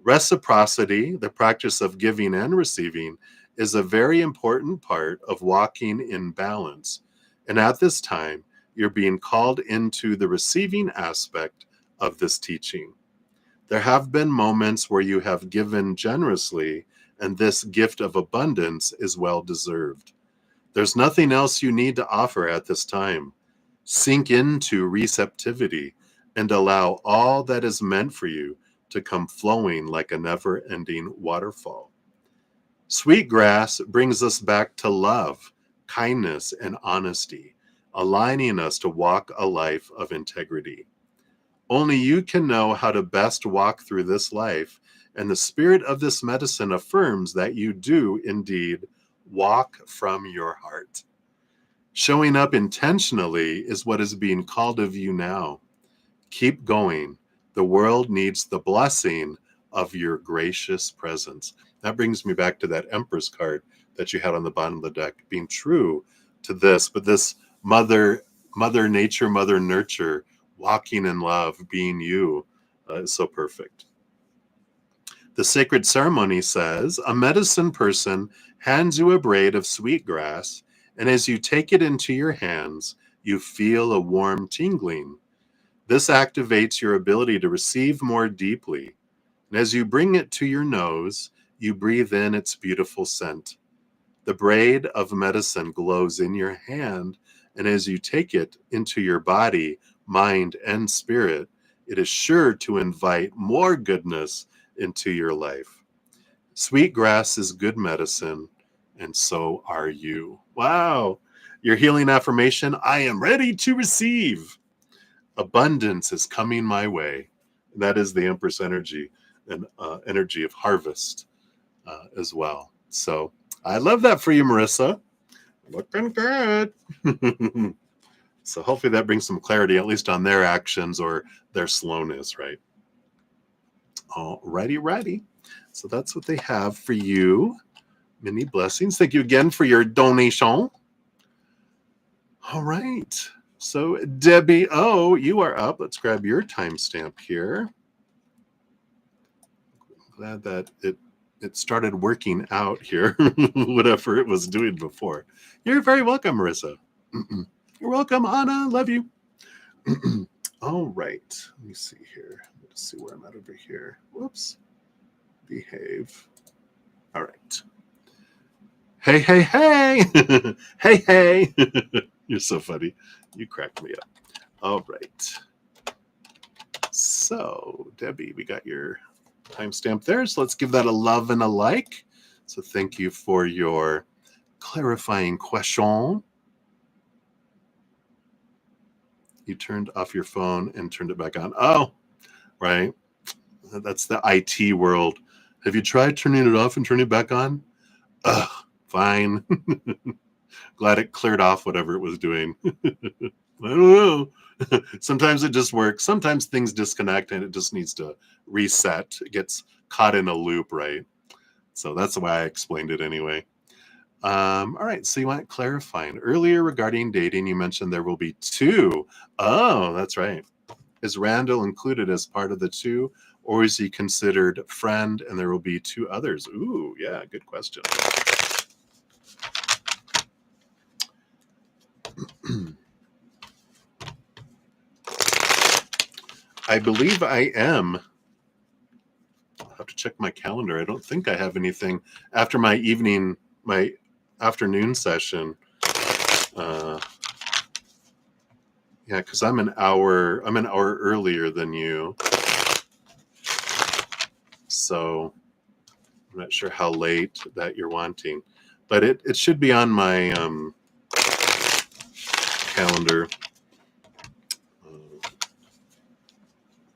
Reciprocity, the practice of giving and receiving, is a very important part of walking in balance. And at this time, you're being called into the receiving aspect of this teaching. There have been moments where you have given generously, and this gift of abundance is well deserved. There's nothing else you need to offer at this time. Sink into receptivity and allow all that is meant for you to come flowing like a never-ending waterfall. Sweetgrass brings us back to love, kindness, and honesty, aligning us to walk a life of integrity. Only you can know how to best walk through this life, and the spirit of this medicine affirms that you do indeed walk from your heart. Showing up intentionally is what is being called of you now. Keep going. The world needs the blessing of your gracious presence. That brings me back to that Empress card that you had on the bottom of the deck, being true to this, but this mother nature, mother nurture, walking in love, being you, is so perfect. The sacred ceremony says, a medicine person hands you a braid of sweet grass, and as you take it into your hands, you feel a warm tingling. This activates your ability to receive more deeply. And as you bring it to your nose, you breathe in its beautiful scent. The braid of medicine glows in your hand, and as you take it into your body, mind, and spirit, it is sure to invite more goodness into your life. Sweet grass is good medicine, and so are you. Wow. Your healing affirmation, I am ready to receive. Abundance is coming my way. That is the Empress energy, and energy of harvest as well. So I love that for you, Marissa. Looking good. So hopefully that brings some clarity, at least on their actions or their slowness, right? Righty. So that's what they have for you. Many blessings. Thank you again for your donation. All right. So Debbie O, you are up. Let's grab your timestamp here. Glad that it started working out here, whatever it was doing before. You're very welcome, Marissa. You're welcome, Anna. Love you. All right. Let me see here. Let's see where I'm at over here. Whoops. Behave. All right. Hey. Hey. You're so funny. You cracked me up. All right. So, Debbie, we got your timestamp there. So let's give that a love and a like. So thank you for your clarifying question. You turned off your phone and turned it back on. Oh, right. That's the IT world. Have you tried turning it off and turning it back on? Ugh, fine. Glad it cleared off whatever it was doing. I don't know. Sometimes it just works. Sometimes things disconnect and it just needs to reset. It gets caught in a loop, right? So that's why I explained it anyway. All right, so you want clarifying. Earlier regarding dating, you mentioned there will be 2. Oh, that's right. Is Randall included as part of the 2, or is he considered friend and there will be 2 others? Ooh, yeah, good question. I believe I am. I'll have to check my calendar. I don't think I have anything after my afternoon session. Yeah, because I'm an hour earlier than you. So I'm not sure how late that you're wanting. But it should be on my calendar.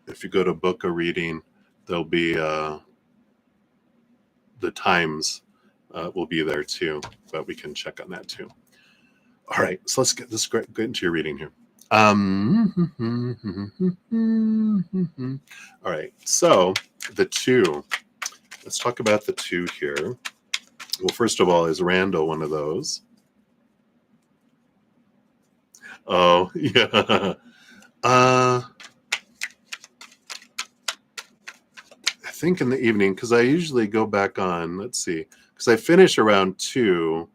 If you go to book a reading, there'll be the times will be there too, but we can check on that too. All right, so let's get into your reading here. All right, so the 2. Let's talk about the 2 here. Well, first of all, is Randall one of those? Oh, yeah. I think in the evening, because I usually go back on, let's see, because I finish around 2,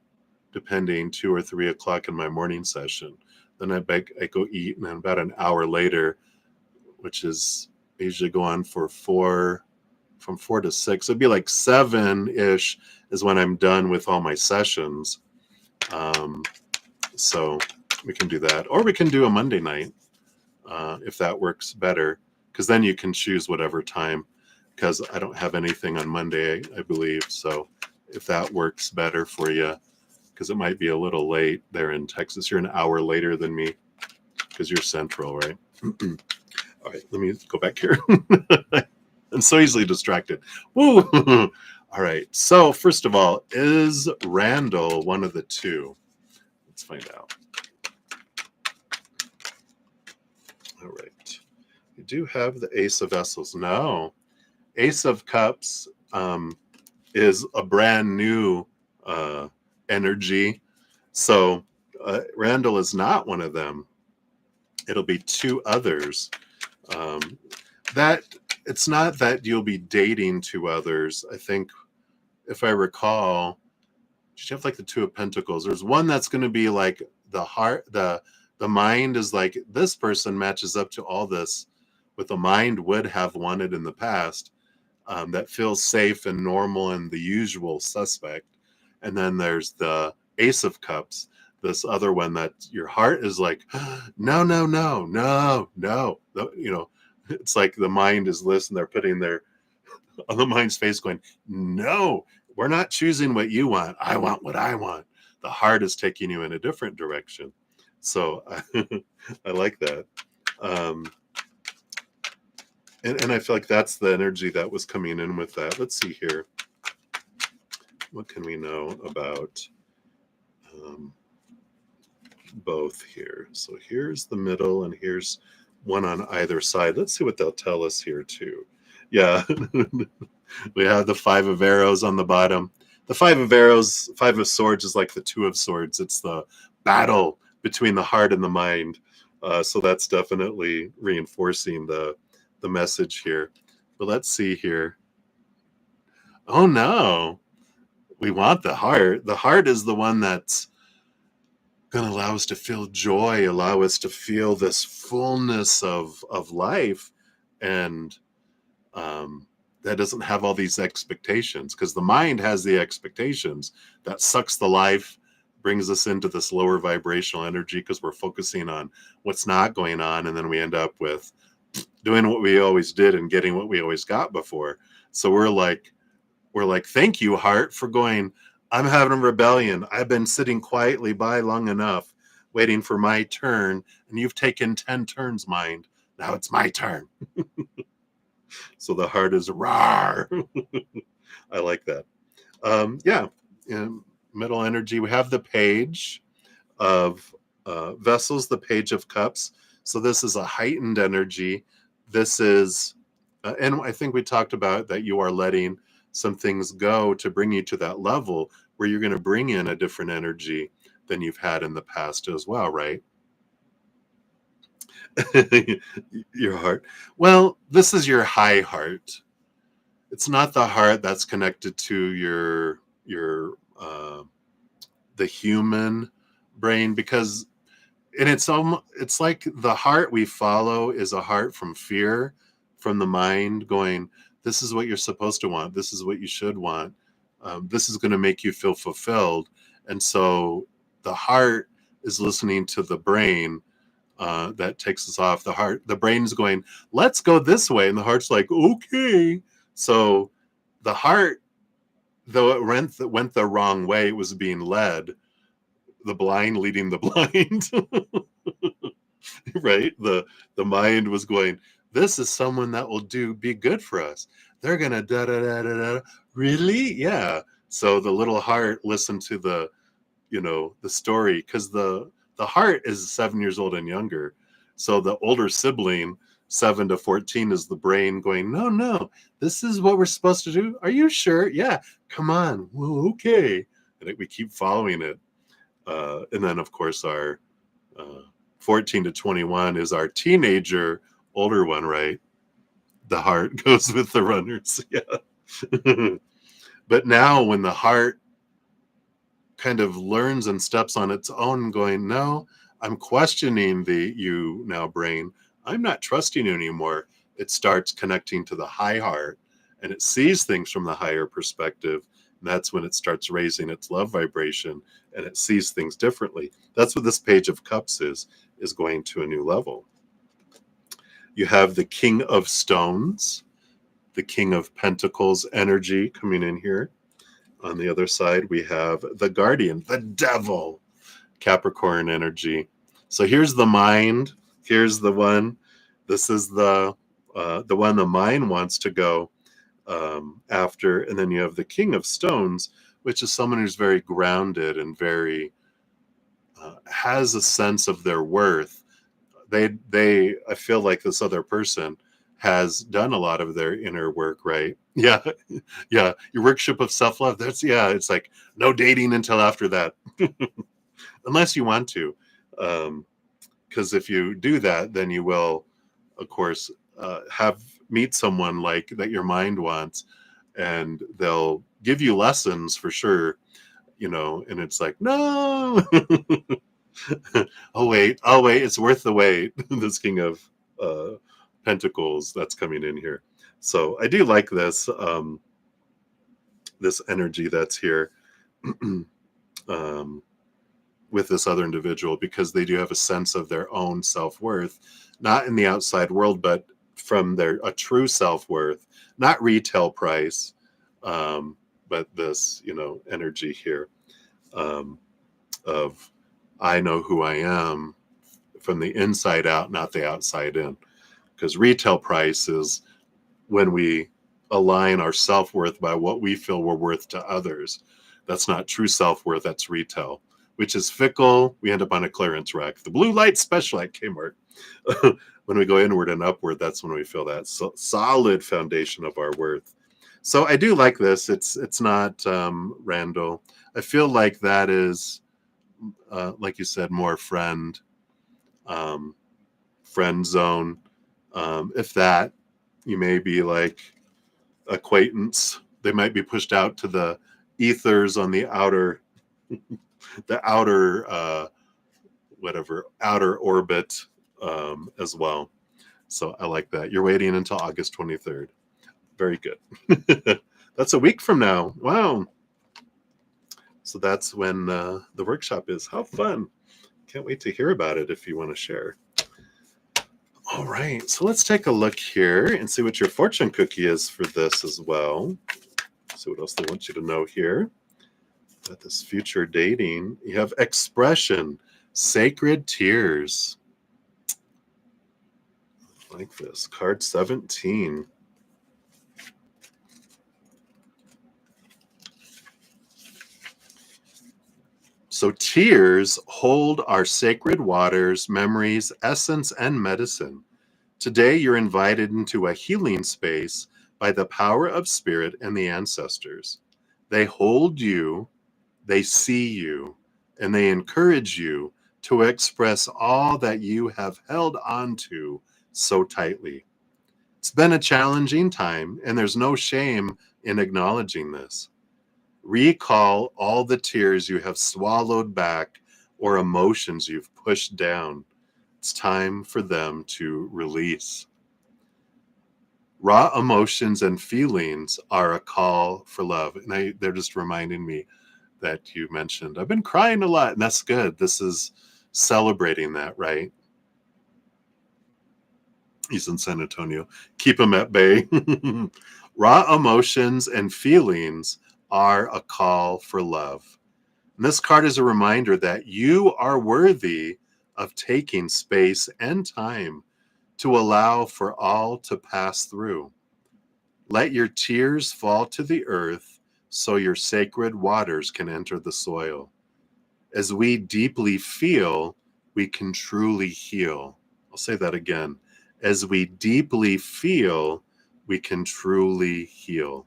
depending, 2 or 3 o'clock in my morning session. Then I go eat, and then about an hour later, which is I usually go on for from 4 to 6. It'd be like 7-ish is when I'm done with all my sessions. So we can do that, or we can do a Monday night if that works better, because then you can choose whatever time, because I don't have anything on Monday, I believe. So if that works better for you, because it might be a little late there in Texas. You're an hour later than me because you're central, right? All right, let me go back here. I'm so easily distracted. Woo! All right, so first of all, is Randall one of the 2? Let's find out. All right. You do have the Ace of Vessels. No. Ace of Cups is a brand new energy. So Randall is not one of them. It'll be 2 others. That it's not that you'll be dating 2 others. I think, if I recall, you have like the 2 of Pentacles. There's one that's going to be like the heart, the mind is like, this person matches up to all this what the mind would have wanted in the past. That feels safe and normal and the usual suspect. And then there's the Ace of Cups, this other one that your heart is like, no. You know, it's like the mind is listening. They're putting their on the mind's face going, no, we're not choosing what you want. I want what I want. The heart is taking you in a different direction. So I like that. And I feel like that's the energy that was coming in with that. Let's see here. What can we know about both here. So here's the middle and here's one on either side. Let's see what they'll tell us here too. Yeah. We have the five of arrows on the bottom. The five of arrows, five of swords is like the two of swords. It's the battle between the heart and the mind. So that's definitely reinforcing the message here. But let's see here. Oh no, we want the heart. The heart is the one that's going to allow us to feel joy, allow us to feel this fullness of life. And that doesn't have all these expectations, because the mind has the expectations that sucks the life, brings us into this lower vibrational energy because we're focusing on what's not going on. And then we end up with doing what we always did and getting what we always got before. So we're like, thank you, heart, for going, I'm having a rebellion. I've been sitting quietly by long enough, waiting for my turn. And you've taken 10 turns, mind. Now it's my turn. So the heart is rawr. I like that. Yeah. In middle energy, we have the page of vessels, the page of cups. So this is a heightened energy. This is, and I think we talked about that you are letting some things go to bring you to that level where you're going to bring in a different energy than you've had in the past as well, right? Your heart. Well, this is your high heart. It's not the heart that's connected to your the human brain, because and it's like the heart we follow is a heart from fear, from the mind going, this is what you're supposed to want, this is what you should want, this is going to make you feel fulfilled. And so the heart is listening to the brain, that takes us off. The brain's going, let's go this way, and the heart's like, okay. So the heart, though it went the wrong way, it was being led, the blind leading the blind. Right? The mind was going, this is someone that will be good for us. They're gonna da da da da da. Really? Yeah. So the little heart listened to the story, because the heart is 7 years old and younger. So the older sibling, 7 to 14, is the brain going, no, this is what we're supposed to do. Are you sure? Yeah, come on. Well, okay. And we keep following it. And then, of course, our 14 to 21 is our teenager, older one, right? The heart goes with the runners. Yeah. But now when the heart kind of learns and steps on its own, going, no, I'm questioning you now, brain. I'm not trusting you anymore. It starts connecting to the high heart, and it sees things from the higher perspective. And that's when it starts raising its love vibration, and it sees things differently. That's what this page of cups is going to a new level. You have the King of Stones, the King of Pentacles energy coming in here. On the other side, we have the Guardian, the Devil, Capricorn energy. So here's the mind. Here's the one. This is the one the mind wants to go after. And then you have the King of Stones, which is someone who's very grounded and very has a sense of their worth. I feel like this other person has done a lot of their inner work, right? Yeah. Yeah. Your workshop of self-love. It's like no dating until after that. Unless you want to. Because if you do that, then you will, of course, meet someone like that your mind wants, and they'll give you lessons for sure, and it's like, no. oh wait, it's worth the wait. This King of Pentacles that's coming in here. So I do like this this energy that's here with this other individual, because they do have a sense of their own self-worth, not in the outside world, but from a true self-worth, not retail price, but this energy here of I know who I am from the inside out, not the outside in. Because retail price is when we align our self-worth by what we feel we're worth to others. That's not true self-worth, that's retail. which is fickle, we end up on a clearance rack. The blue light special at Kmart. When we go inward and upward, that's when we feel that solid foundation of our worth. So I do like this. It's not Randall. I feel like that is, like you said, more friend zone. If that, you may be like acquaintance. They might be pushed out to the ethers on the outer, outer orbit as well. So I like that. You're waiting until August 23rd. Very good. That's a week from now. Wow. So that's when the workshop is. How fun. Can't wait to hear about it if you want to share. All right. So let's take a look here and see what your fortune cookie is for this as well. See what else they want you to know here. Got this future dating. You have expression, sacred tears. I like this. Card 17. So tears hold our sacred waters, memories, essence, and medicine. Today, you're invited into a healing space by the power of spirit and the ancestors. They hold you, they see you, and they encourage you to express all that you have held onto so tightly. It's been a challenging time, and there's no shame in acknowledging this. Recall all the tears you have swallowed back or emotions you've pushed down. It's time for them to release. Raw emotions and feelings are a call for love. And they're just reminding me that you mentioned, I've been crying a lot, and that's good. This is celebrating that, right? He's in San Antonio. Keep him at bay. Raw emotions and feelings are a call for love. And this card is a reminder that you are worthy of taking space and time to allow for all to pass through. Let your tears fall to the earth so your sacred waters can enter the soil. As we deeply feel, we can truly heal. I'll say that again. As we deeply feel, we can truly heal.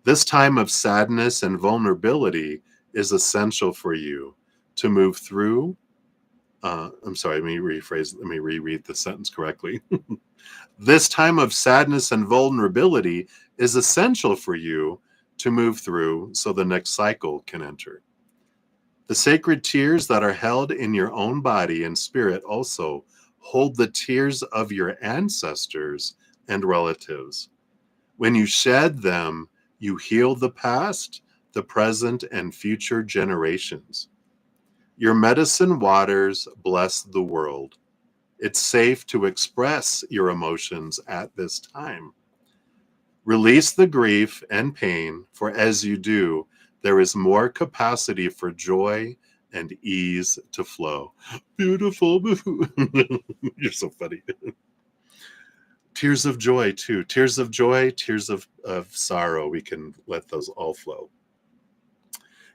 This time of sadness and vulnerability is essential for you to move through. I'm sorry, let me reread the sentence correctly. This time of sadness and vulnerability is essential for you to move through so the next cycle can enter. The sacred tears that are held in your own body and spirit also hold the tears of your ancestors and relatives. When you shed them, you heal the past, the present, and future generations. Your medicine waters bless the world. It's safe to express your emotions at this time. Release the grief and pain, for as you do, there is more capacity for joy and ease to flow. Beautiful. You're so funny. Tears of joy, too. Tears of joy, tears of sorrow. We can let those all flow.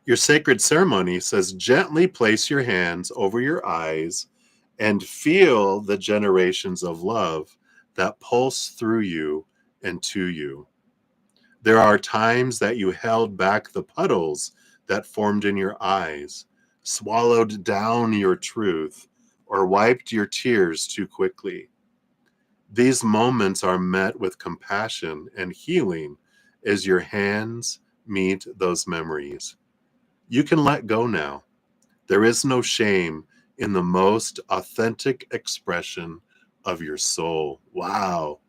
Your sacred ceremony says, gently place your hands over your eyes and feel the generations of love that pulse through you and to you. There are times that you held back the puddles that formed in your eyes, swallowed down your truth, or wiped your tears too quickly. These moments are met with compassion and healing as your hands meet those memories. You can let go now. There is no shame in the most authentic expression of your soul. Wow.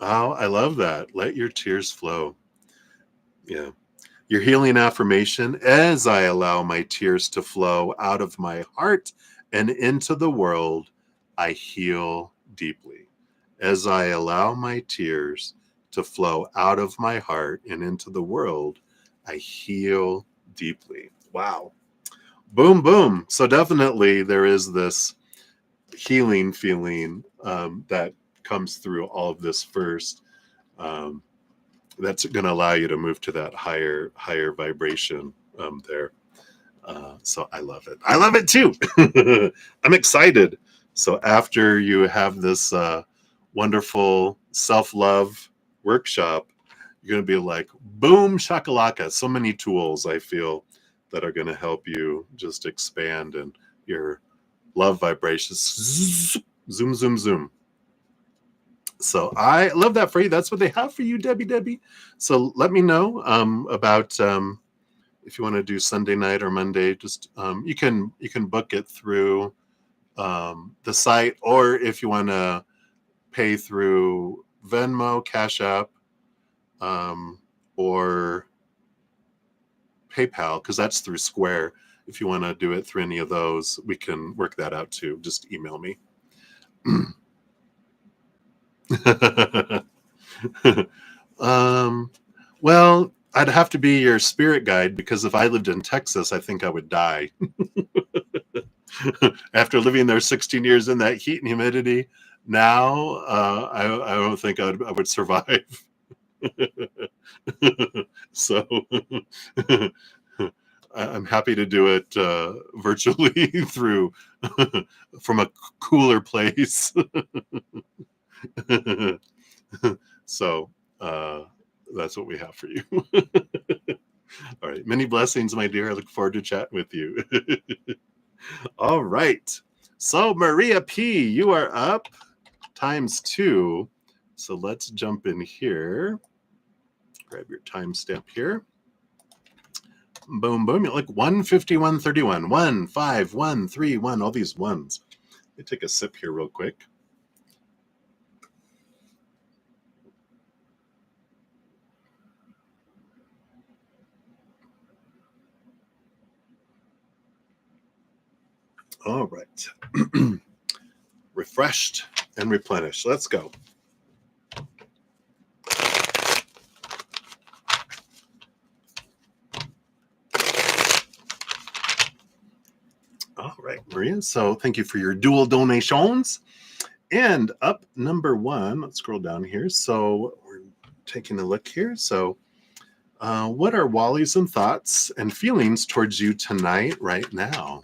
Oh, I love that. Let your tears flow. Yeah. Your healing affirmation: as I allow my tears to flow out of my heart and into the world, I heal deeply. As I allow my tears to flow out of my heart and into the world, I heal deeply. Wow. Boom, boom. So definitely there is this healing feeling that comes through all of this first. that's going to allow you to move to that higher vibration there. So I love it. I love it too. I'm excited. So after you have this wonderful self-love workshop, you're going to be like, boom, shakalaka. So many tools I feel that are going to help you just expand and your love vibrations. Zoom, zoom, zoom. So I love that for you. That's what they have for you, Debbie. So let me know about if you want to do Sunday night or Monday. Just you can book it through the site, or if you want to pay through Venmo, Cash App, or PayPal, because that's through Square. If you want to do it through any of those, we can work that out too. Just email me. Well, I'd have to be your spirit guide, because if I lived in Texas, I think I would die. After living there 16 years in that heat and humidity, now I don't think I would survive. So I'm happy to do it virtually through from a cooler place. So that's what we have for you. All right. Many blessings, my dear. I look forward to chatting with you. All right. So Maria P, you are up ×2. So let's jump in here. Grab your timestamp here. Boom, boom. You're like 151.31. 1, 5, 1, 3, 1. All these ones. Let me take a sip here real quick. All right. Refreshed and replenished. Let's go. All right, Maria. So thank you for your dual donations. And up number 1, let's scroll down here. So we're taking a look here. So what are Wally's and thoughts and feelings towards you tonight, right now?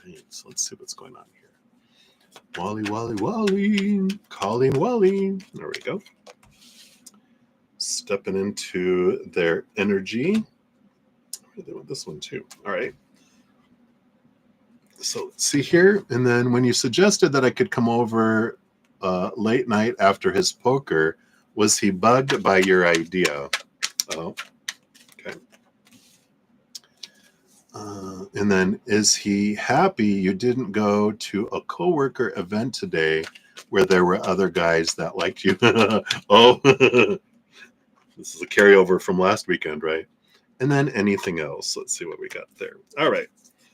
All right, so let's see what's going on here. Wally, calling Wally. There we go. Stepping into their energy. They want this one too. All right. So let's see here. And then when you suggested that I could come over late night after his poker, was he bugged by your idea? Oh, okay. And then, is he happy you didn't go to a coworker event today where there were other guys that liked you? Oh, this is a carryover from last weekend, right? And then anything else? Let's see what we got there. All right.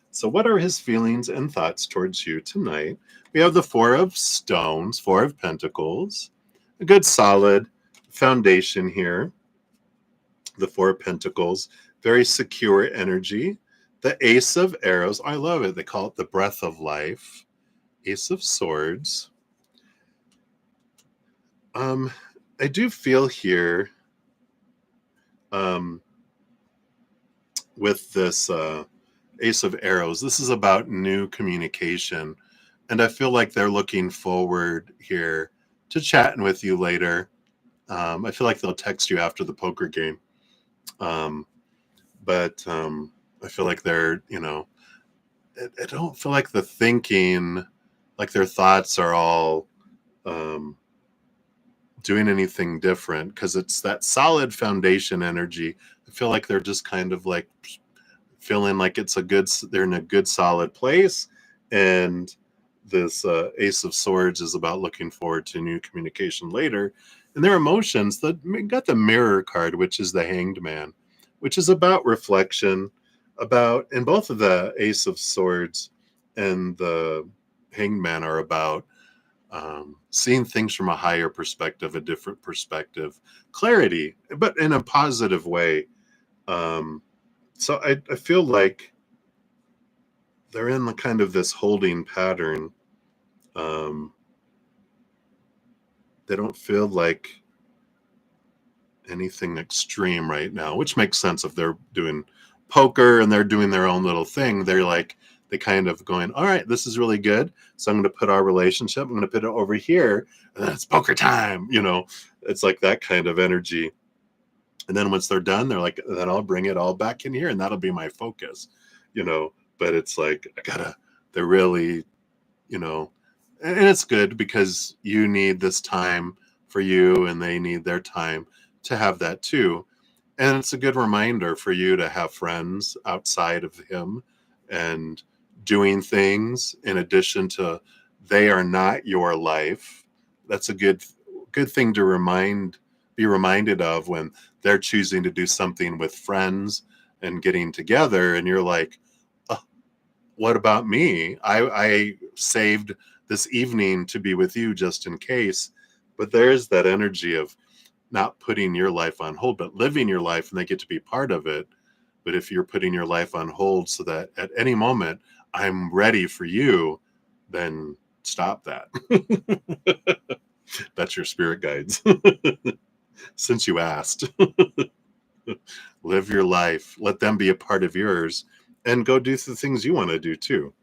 So what are his feelings and thoughts towards you tonight? We have the 4 of stones, 4 of pentacles, a good solid foundation here. The 4 of pentacles, very secure energy. The Ace of Arrows, I love it. They call it the breath of life. Ace of Swords. I do feel here with this Ace of Arrows, this is about new communication. And I feel like they're looking forward here to chatting with you later. I feel like they'll text you after the poker game. But I feel like they're, I don't feel like the thinking, like their thoughts are all doing anything different, because it's that solid foundation energy. I feel like they're just kind of like feeling like they're in a good solid place. And this Ace of Swords is about looking forward to new communication later. And their emotions, got the Mirror card, which is the Hanged Man, which is about reflection, and both of the Ace of Swords and the Hanged Man are about seeing things from a higher perspective, a different perspective, clarity, but in a positive way. So I feel like they're in kind of this holding pattern. They don't feel like anything extreme right now, which makes sense if they're doing poker and they're doing their own little thing. They're like, they kind of going, all right, this is really good. So I'm going to put our relationship, I'm going to put it over here, and then it's poker time. It's like that kind of energy. And then once they're done, they're like, then I'll bring it all back in here and that'll be my focus, but it's like, they're really, and it's good because you need this time for you and they need their time to have that too. And it's a good reminder for you to have friends outside of him and doing things in addition to they are not your life. That's a good thing to be reminded of when they're choosing to do something with friends and getting together and you're like, oh, what about me? I saved this evening to be with you just in case. But there's that energy of not putting your life on hold, but living your life and they get to be part of it. But if you're putting your life on hold so that at any moment I'm ready for you, then stop that. That's your spirit guides. Since you asked, live your life, let them be a part of yours, and go do the things you want to do too.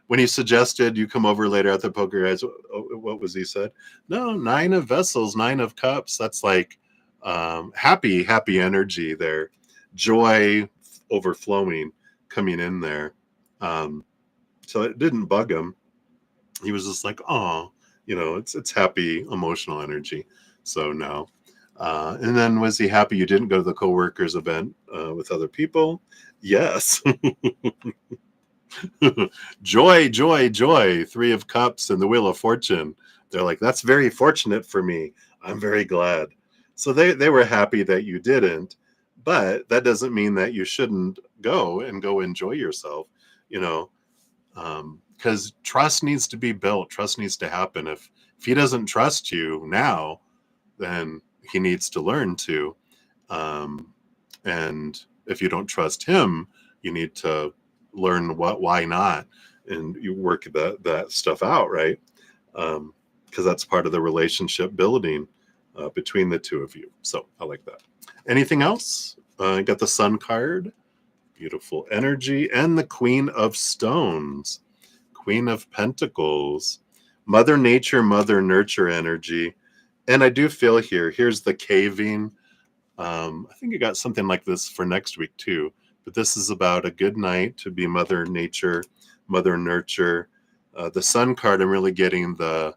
When he suggested you come over later at the poker guys, what was he said? No, 9 of vessels, 9 of cups. That's like happy energy there, joy overflowing coming in there. So it didn't bug him. He was just like, oh, it's happy emotional energy. So no. And then was he happy you didn't go to the co-workers event with other people? Yes. Joy, joy, joy. 3 of cups and the wheel of fortune. They're like, that's very fortunate for me. I'm very glad. So they were happy that you didn't, but that doesn't mean that you shouldn't go enjoy yourself, because trust needs to be built. Trust needs to happen. If he doesn't trust you now, then he needs to learn to. And if you don't trust him, you need to learn why not, and you work that stuff out, right? Because that's part of the relationship building between the two of you. So I like that. Anything else? Got the Sun card, beautiful energy, and the Queen of Stones, Queen of Pentacles, Mother Nature, Mother Nurture energy. And I do feel here's the caving. I think you got something like this for next week too, but this is about a good night to be Mother Nature, Mother Nurture. The Sun card, I'm really getting the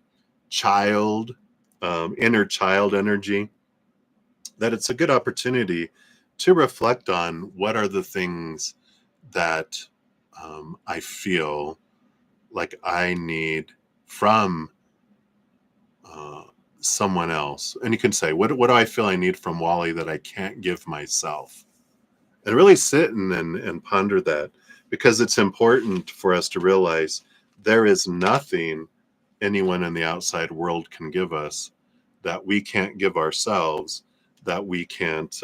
child, inner child energy, that it's a good opportunity to reflect on what are the things that I feel like I need from someone else. And you can say, what do I feel I need from Wally that I can't give myself? And really sit and ponder that, because it's important for us to realize there is nothing anyone in the outside world can give us that we can't give ourselves, that we can't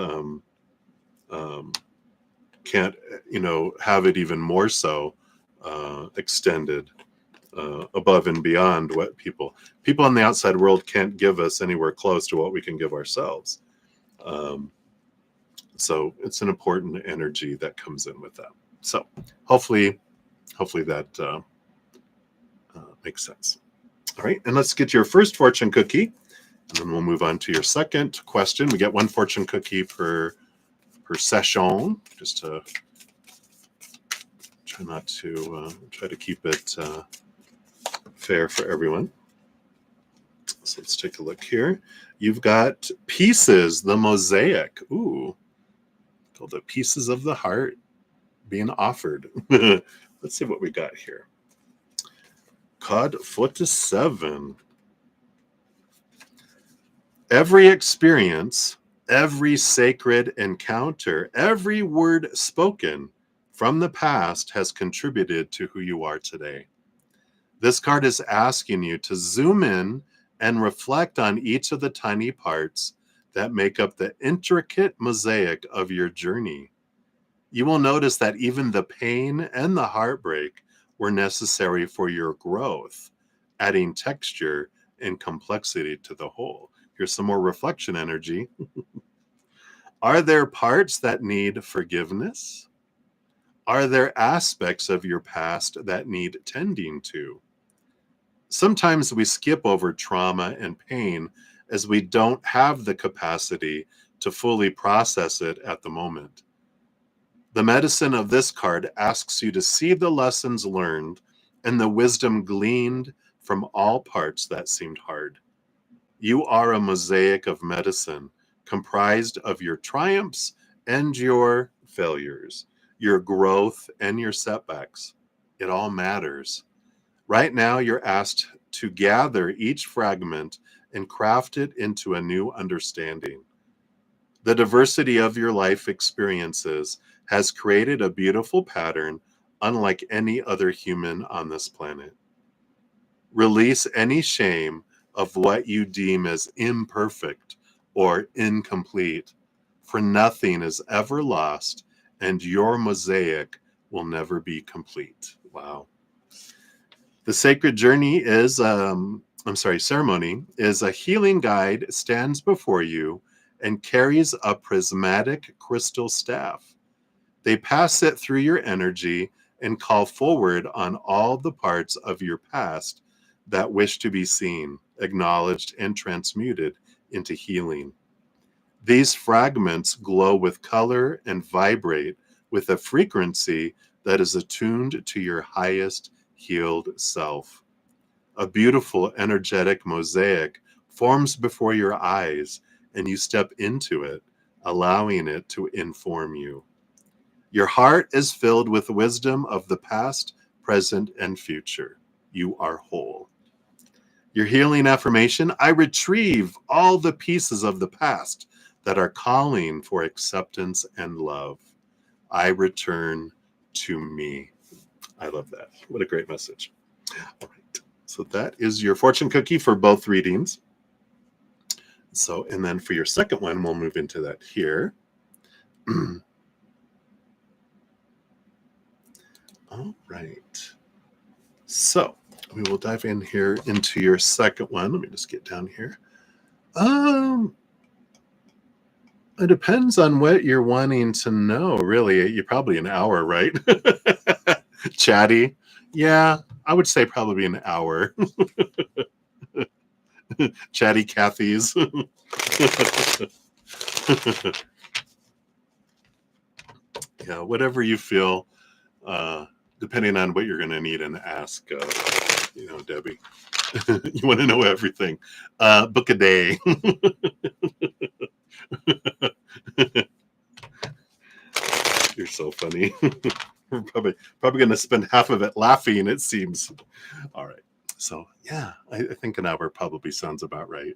have it even more so extended above and beyond what people in the outside world can't give us anywhere close to what we can give ourselves. So it's an important energy that comes in with that. So hopefully that makes sense. All right, and let's get your first fortune cookie, and then we'll move on to your second question. We get 1 fortune cookie per session, just to try to keep it fair for everyone. So let's take a look here. You've got Pieces, the Mosaic. Ooh, called the Pieces of the Heart being offered. Let's see what we got here. Card 47. Every experience, every sacred encounter, every word spoken from the past has contributed to who you are today. This card is asking you to zoom in and reflect on each of the tiny parts that make up the intricate mosaic of your journey. You will notice that even the pain and the heartbreak were necessary for your growth, adding texture and complexity to the whole. Here's some more reflection energy. Are there parts that need forgiveness? Are there aspects of your past that need tending to? Sometimes we skip over trauma and pain as we don't have the capacity to fully process it at the moment. The medicine of this card asks you to see the lessons learned and the wisdom gleaned from all parts that seemed hard. You are a mosaic of medicine comprised of your triumphs and your failures, your growth and your setbacks. It all matters. Right now, you're asked to gather each fragment and craft it into a new understanding. The diversity of your life experiences has created a beautiful pattern unlike any other human on this planet. Release any shame of what you deem as imperfect or incomplete, for nothing is ever lost and your mosaic will never be complete. Wow. The sacred journey is, ceremony is a healing guide stands before you and carries a prismatic crystal staff. They pass it through your energy and call forward on all the parts of your past that wish to be seen, acknowledged, and transmuted into healing. These fragments glow with color and vibrate with a frequency that is attuned to your highest healed self. A beautiful, energetic mosaic forms before your eyes, and you step into it, allowing it to inform you. Your heart is filled with wisdom of the past, present, and future. You are whole. Your healing affirmation: I retrieve all the pieces of the past that are calling for acceptance and love. I return to me. I love that. What a great message. All right. So that is your fortune cookie for both readings. So, and then for your second one, we'll move into that here. All right. So we will dive in here into your second one. Let me just get down here. It depends on what you're wanting to know, really. You're probably an hour, right? Chatty. Yeah, I would say probably an hour. Chatty Cathy's. Yeah, whatever you feel, depending on what you're going to need and ask, Debbie. You want to know everything. Book a day. You're so funny. We're probably going to spend half of it laughing, it seems. All right. So, yeah, I think an hour probably sounds about right.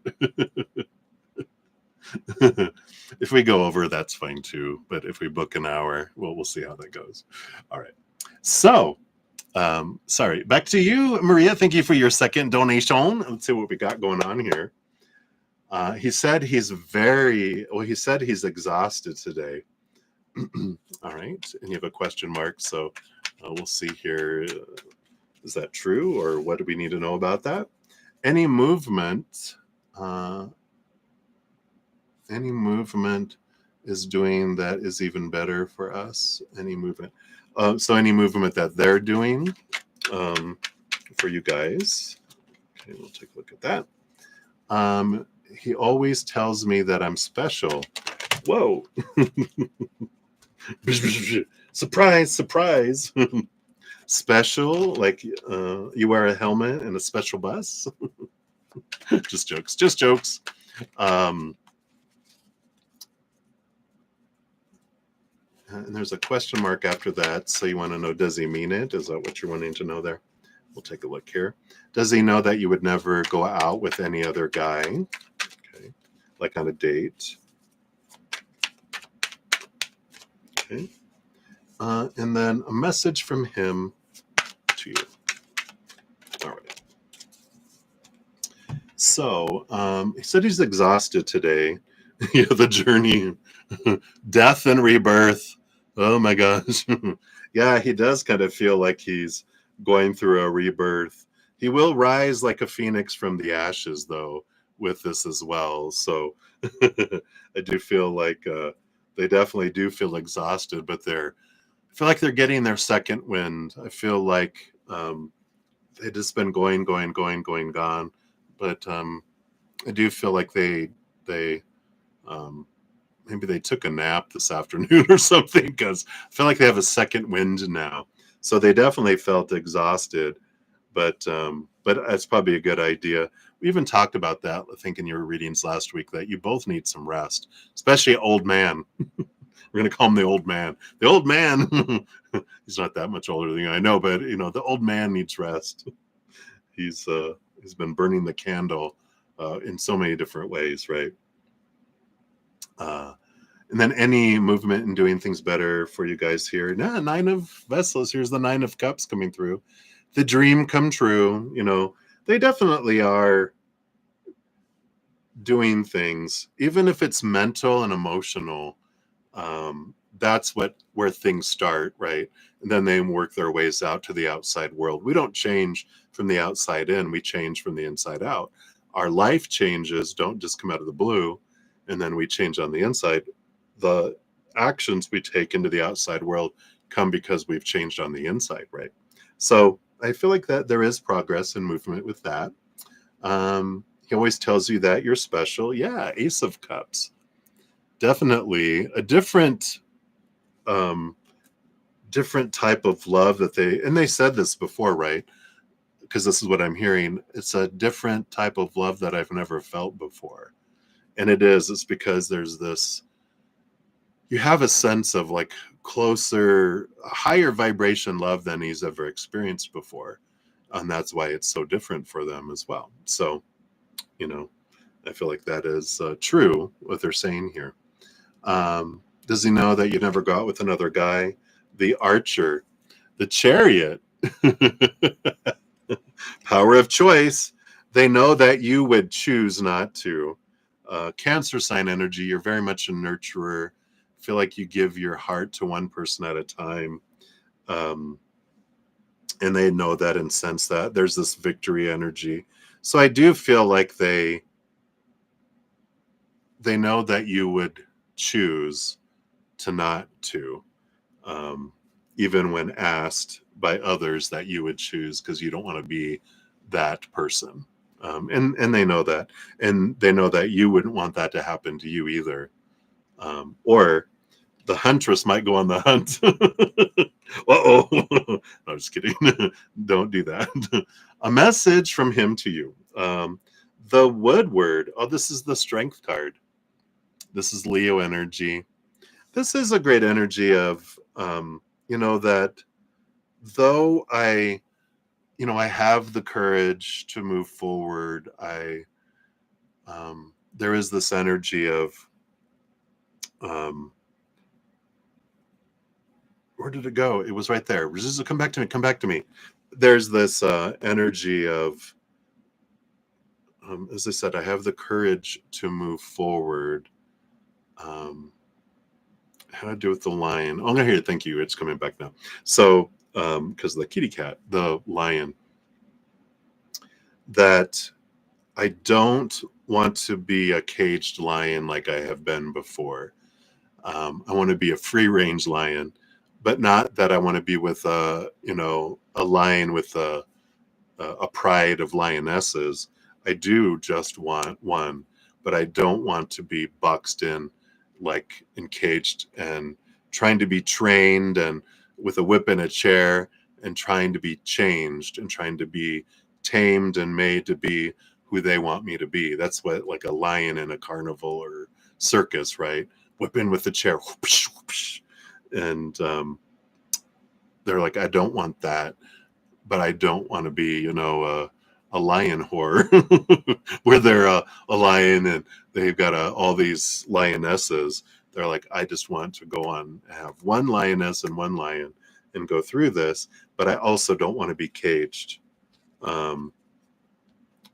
If we go over, that's fine too. But if we book an hour, we'll see how that goes. All right. So, sorry. Back to you, Maria. Thank you for your second donation. Let's see what we got going on here. He said he's exhausted today. All right. And you have a question mark. So we'll see here. Is that true, or what do we need to know about that? Any movement is doing that is even better for us. Any movement. So any movement that they're doing for you guys. Okay, we'll take a look at that. He always tells me that I'm special. Whoa. Surprise, surprise. Special, like you wear a helmet in a special bus. Just jokes. And there's a question mark after that. So you want to know, does he mean it? Is that what you're wanting to know there? We'll take a look here. Does he know that you would never go out with any other guy? Okay. Like on a date. Okay. And then a message from him to you. All right. So he said he's exhausted today. The journey, death and rebirth. Oh my gosh. Yeah, he does kind of feel like he's going through a rebirth. He will rise like a phoenix from the ashes, though, with this as well. So I do feel like They definitely do feel exhausted, but I feel like they're getting their second wind. I feel like they've just been going, going, going, going, gone. But I do feel like they um, maybe they took a nap this afternoon or something, because I feel like they have a second wind now. So they definitely felt exhausted, but that's probably a good idea. We even talked about that, I think, in your readings last week, that you both need some rest, especially old man. We're going to call him the old man. The old man, he's not that much older than you, I know, but the old man needs rest. He's been burning the candle in so many different ways, right? And then any movement in doing things better for you guys here. Nah, Nine of Vessels. Here's the Nine of Cups coming through. The dream come true. They definitely are doing things, even if it's mental and emotional. That's where things start, right? And then they work their ways out to the outside world. We don't change from the outside in. We change from the inside out. Our life changes don't just come out of the blue, and then we change on the inside. The actions we take into the outside world come because we've changed on the inside, right? So I feel like that there is progress and movement with that. He always tells you that you're special. Yeah, Ace of Cups. Definitely a different type of love that they said this before, right? Because this is what I'm hearing. It's a different type of love that I've never felt before. And it's because there's this, you have a sense of like closer, higher vibration love than he's ever experienced before. And that's why it's so different for them as well. So, I feel like that is true, what they're saying here. Does he know that you never go out with another guy? The Archer, the Chariot, power of choice. They know that you would choose not to. Cancer sign energy, you're very much a nurturer. Feel like you give your heart to one person at a time. And they know that and sense that. There's this victory energy. So I do feel like they know that you would choose to not to, even when asked by others that you would choose, because you don't want to be that person. And they know that. And they know that you wouldn't want that to happen to you either. Or the huntress might go on the hunt. Uh-oh. No, I'm just kidding. Don't do that. A message from him to you. The Woodward. Oh, this is the Strength card. This is Leo energy. This is a great energy of, that though I have the courage to move forward, there is this energy of, where did it go? It was right there. Come back to me. Come back to me. There's this energy of, as I said, I have the courage to move forward. How to do with the lion? Oh, I'm gonna hear it. Thank you. It's coming back now. So, because the kitty cat, the lion, that I don't want to be a caged lion like I have been before. I want to be a free range lion, but not that I want to be with a lion with a pride of lionesses. I do just want one, but I don't want to be boxed in, like encaged and trying to be trained and with a whip and a chair and trying to be changed and trying to be tamed and made to be who they want me to be. That's what, like a lion in a carnival or circus, right? Whip in with the chair. Whoosh, whoosh. And they're like, I don't want that, but I don't want to be, a lion whore where they're a lion and they've got all these lionesses. They're like, I just want to go on, have one lioness and one lion and go through this, but I also don't want to be caged.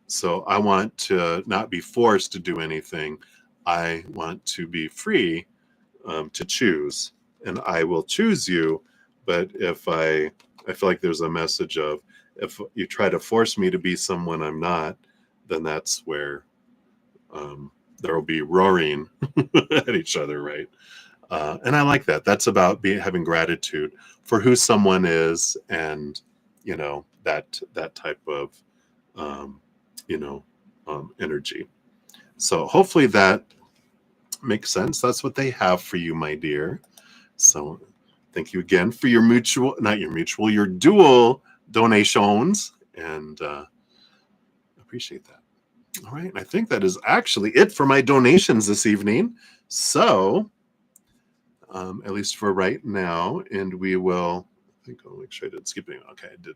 So I want to not be forced to do anything. I want to be free to choose, and I will choose you. But if I feel like there's a message of, if you try to force me to be someone I'm not, then that's where there will be roaring at each other, right? And I like that. That's about having gratitude for who someone is, and that type of um, energy. So hopefully that makes sense. That's what they have for you, my dear. So thank you again for your your dual donations, and appreciate that. All right. I think that is actually it for my donations this evening. So, at least for right now, and we will, I think I'll make sure I didn't skip anything. Okay, I did.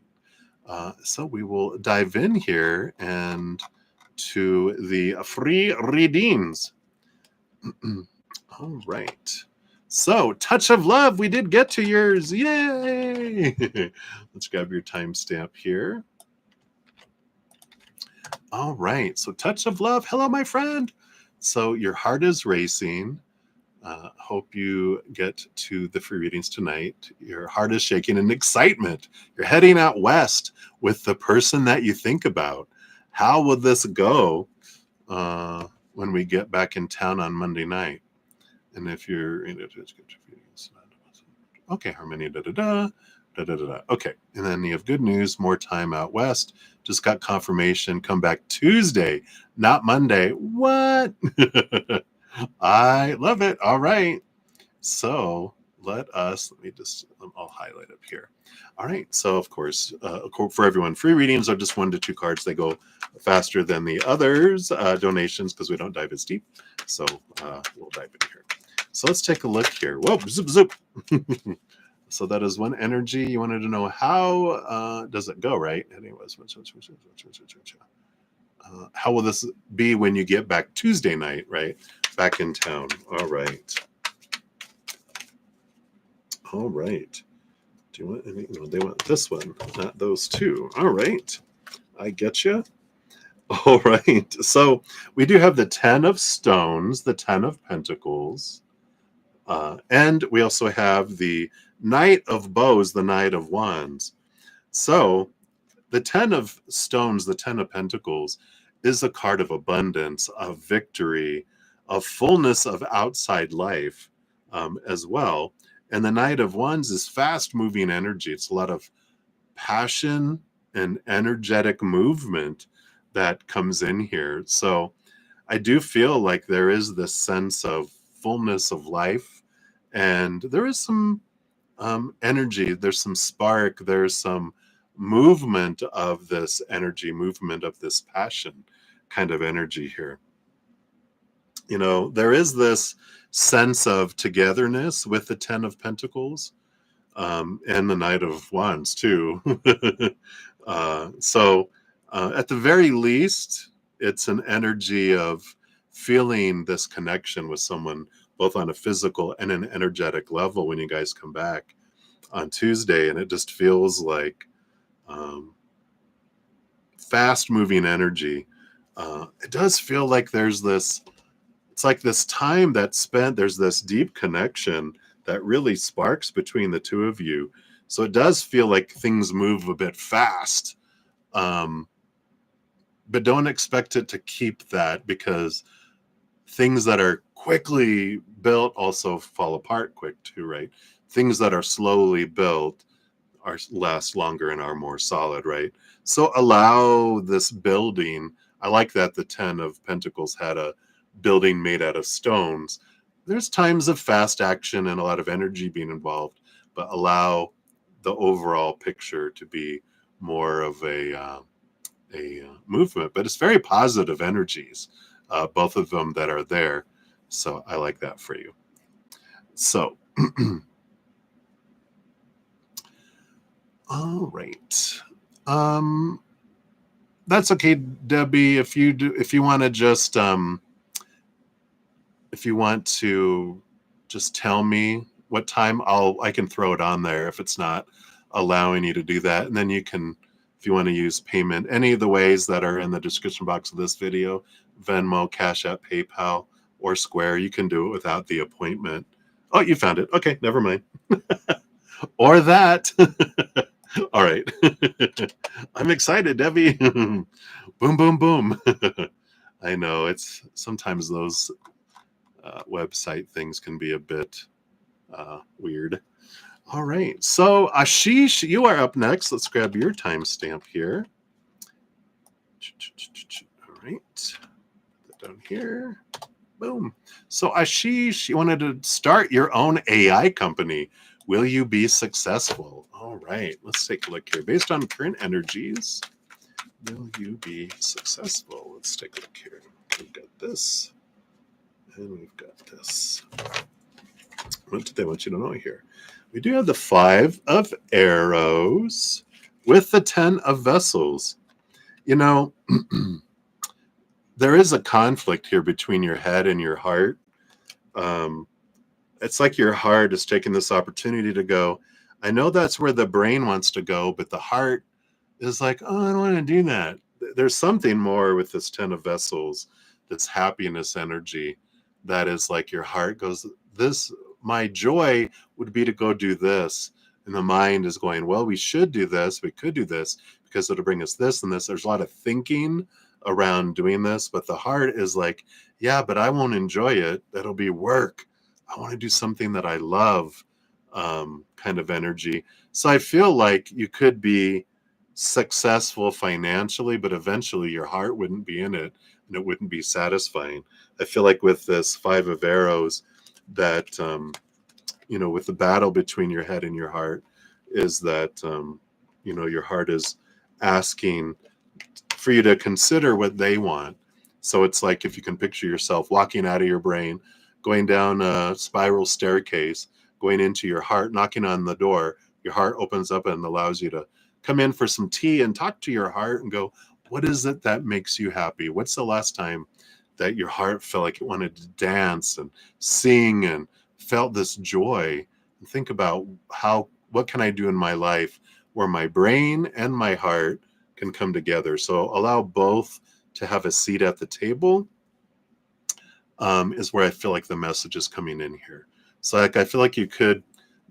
So we will dive in here and to the free readings. All right. So, Touch of Love, we did get to yours. Yay! Let's grab your timestamp here. All right. So, Touch of Love. Hello, my friend. So, your heart is racing. Hope you get to the free readings tonight. Your heart is shaking in excitement. You're heading out west with the person that you think about. How will this go when we get back in town on Monday night? And if you're in it, okay, Harmony, da da da. Da, da, da, da. Okay, and then you have good news, more time out west. Just got confirmation, come back Tuesday, not Monday. What? I love it. All right. So I'll highlight up here. All right. So, of course, for everyone, free readings are just 1 to 2 cards. They go faster than the others, donations, because we don't dive as deep. So we'll dive in here. So let's take a look here. Whoa, zoop, zoop. So that is one energy. You wanted to know how does it go, right? Anyways, how will this be when you get back Tuesday night, right? Back in town. All right. All right. Do you want any? No, they want this one, not those two. All right. I get you. All right. So we do have the 10 of stones, the 10 of pentacles, and we also have the Knight of bows, the Knight of wands. So the 10 of stones, the 10 of pentacles, is a card of abundance, of victory, of fullness of outside life as well. And the Knight of wands is fast moving energy. It's a lot of passion and energetic movement that comes in here. So I do feel like there is this sense of fullness of life, and there is some energy, there's some spark, there's some movement of this energy, movement of this passion kind of energy here. There is this sense of togetherness with the 10 of pentacles and the Knight of wands too. So at the very least, it's an energy of feeling this connection with someone, both on a physical and an energetic level when you guys come back on Tuesday. And it just feels like fast moving energy. It does feel like it's like this time that's spent, there's this deep connection that really sparks between the two of you. So it does feel like things move a bit fast. But don't expect it to keep that, because things that are quickly built also fall apart quick too, right? Things that are slowly built last longer and are more solid, right? So allow this building. I like that the 10 of pentacles had a building made out of stones. There's times of fast action and a lot of energy being involved, but allow the overall picture to be more of a movement. But it's very positive energies, both of them that are there. So I like that for you. So all right. That's okay, Debbie. If you want to just tell me what time, I can throw it on there if it's not allowing you to do that. And then you can, if you want to use payment, any of the ways that are in the description box of this video, Venmo, CashApp, PayPal, or Square, you can do it without the appointment. Oh, you found it. Okay, never mind. Or that. All right. I'm excited, Debbie. Boom, boom, boom. I know it's sometimes those website things can be a bit Weird. All right. So Ashish, you are up next. Let's grab your timestamp here. All right. Put that down here. Boom. So Ashish, you wanted to start your own AI company. Will you be successful? All right. Let's take a look here. Based on current energies, will you be successful? Let's take a look here. We've got this, and we've got this. What did they want you to know here? We do have the 5 of arrows with the 10 of vessels. You know, there is a conflict here between your head and your heart. It's like your heart is taking this opportunity to go, I know that's where the brain wants to go, but the heart is like, oh, I don't want to do that. There's something more with this 10 of vessels, this happiness energy, that is like your heart goes, this, my joy would be to go do this. And the mind is going, well, we should do this. We could do this because it'll bring us this and this. There's a lot of thinking around doing this, but the heart is like, yeah, but I won't enjoy it. That'll be work. I want to do something that I love, kind of energy. So I feel like you could be successful financially, but eventually your heart wouldn't be in it and it wouldn't be satisfying. I feel like with this 5 of arrows that, with the battle between your head and your heart is that, your heart is asking for you to consider what they want. So it's like if you can picture yourself walking out of your brain, going down a spiral staircase, going into your heart, knocking on the door, your heart opens up and allows you to come in for some tea and talk to your heart and go, what is it that makes you happy? What's the last time that your heart felt like it wanted to dance and sing and felt this joy? And think about what can I do in my life where my brain and my heart can come together. So allow both to have a seat at the table, is where I feel like the message is coming in here. So I feel like you could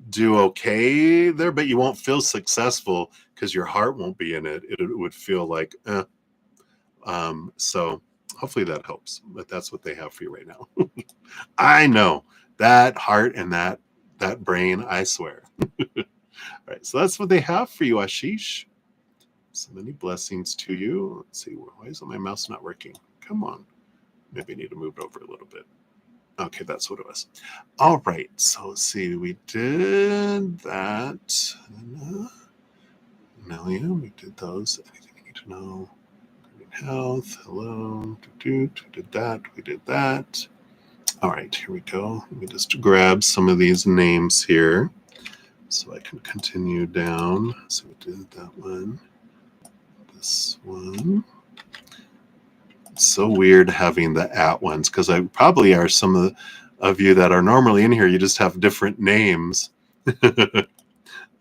do okay there, but you won't feel successful because your heart won't be in it. It would feel like, so hopefully that helps. But that's what they have for you right now. I know that heart and that brain, I swear. All right, so that's what they have for you, Ashish. So many blessings to you. Let's see, why is my mouse not working? Come on. Maybe I need to move it over a little bit. Okay, that's what it was. All right, so let's see. We did that. Million, we did those. Anything you need to know? Health, hello. We did that. We did that. All right, here we go. Let me just grab some of these names here so I can continue down. So we did that one. This one. It's so weird having the @ ones because I probably are some of you that are normally in here. You just have different names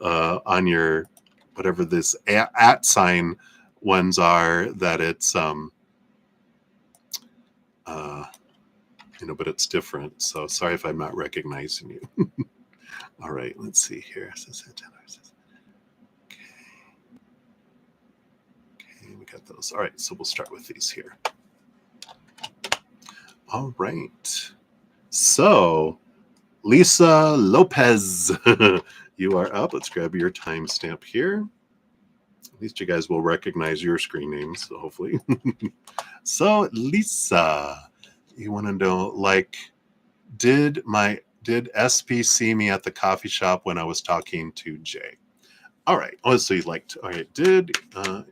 on your whatever this @ sign ones are. That it's but it's different. So sorry if I'm not recognizing you. All right, let's see here. Okay, we got those. All right, so we'll start with these here. All right. So, Lisa Lopez, you are up. Let's grab your timestamp here. At least you guys will recognize your screen names, so hopefully. So, Lisa, you want to know, did SP see me at the coffee shop when I was talking to Jay? All right. Oh, so all right. Did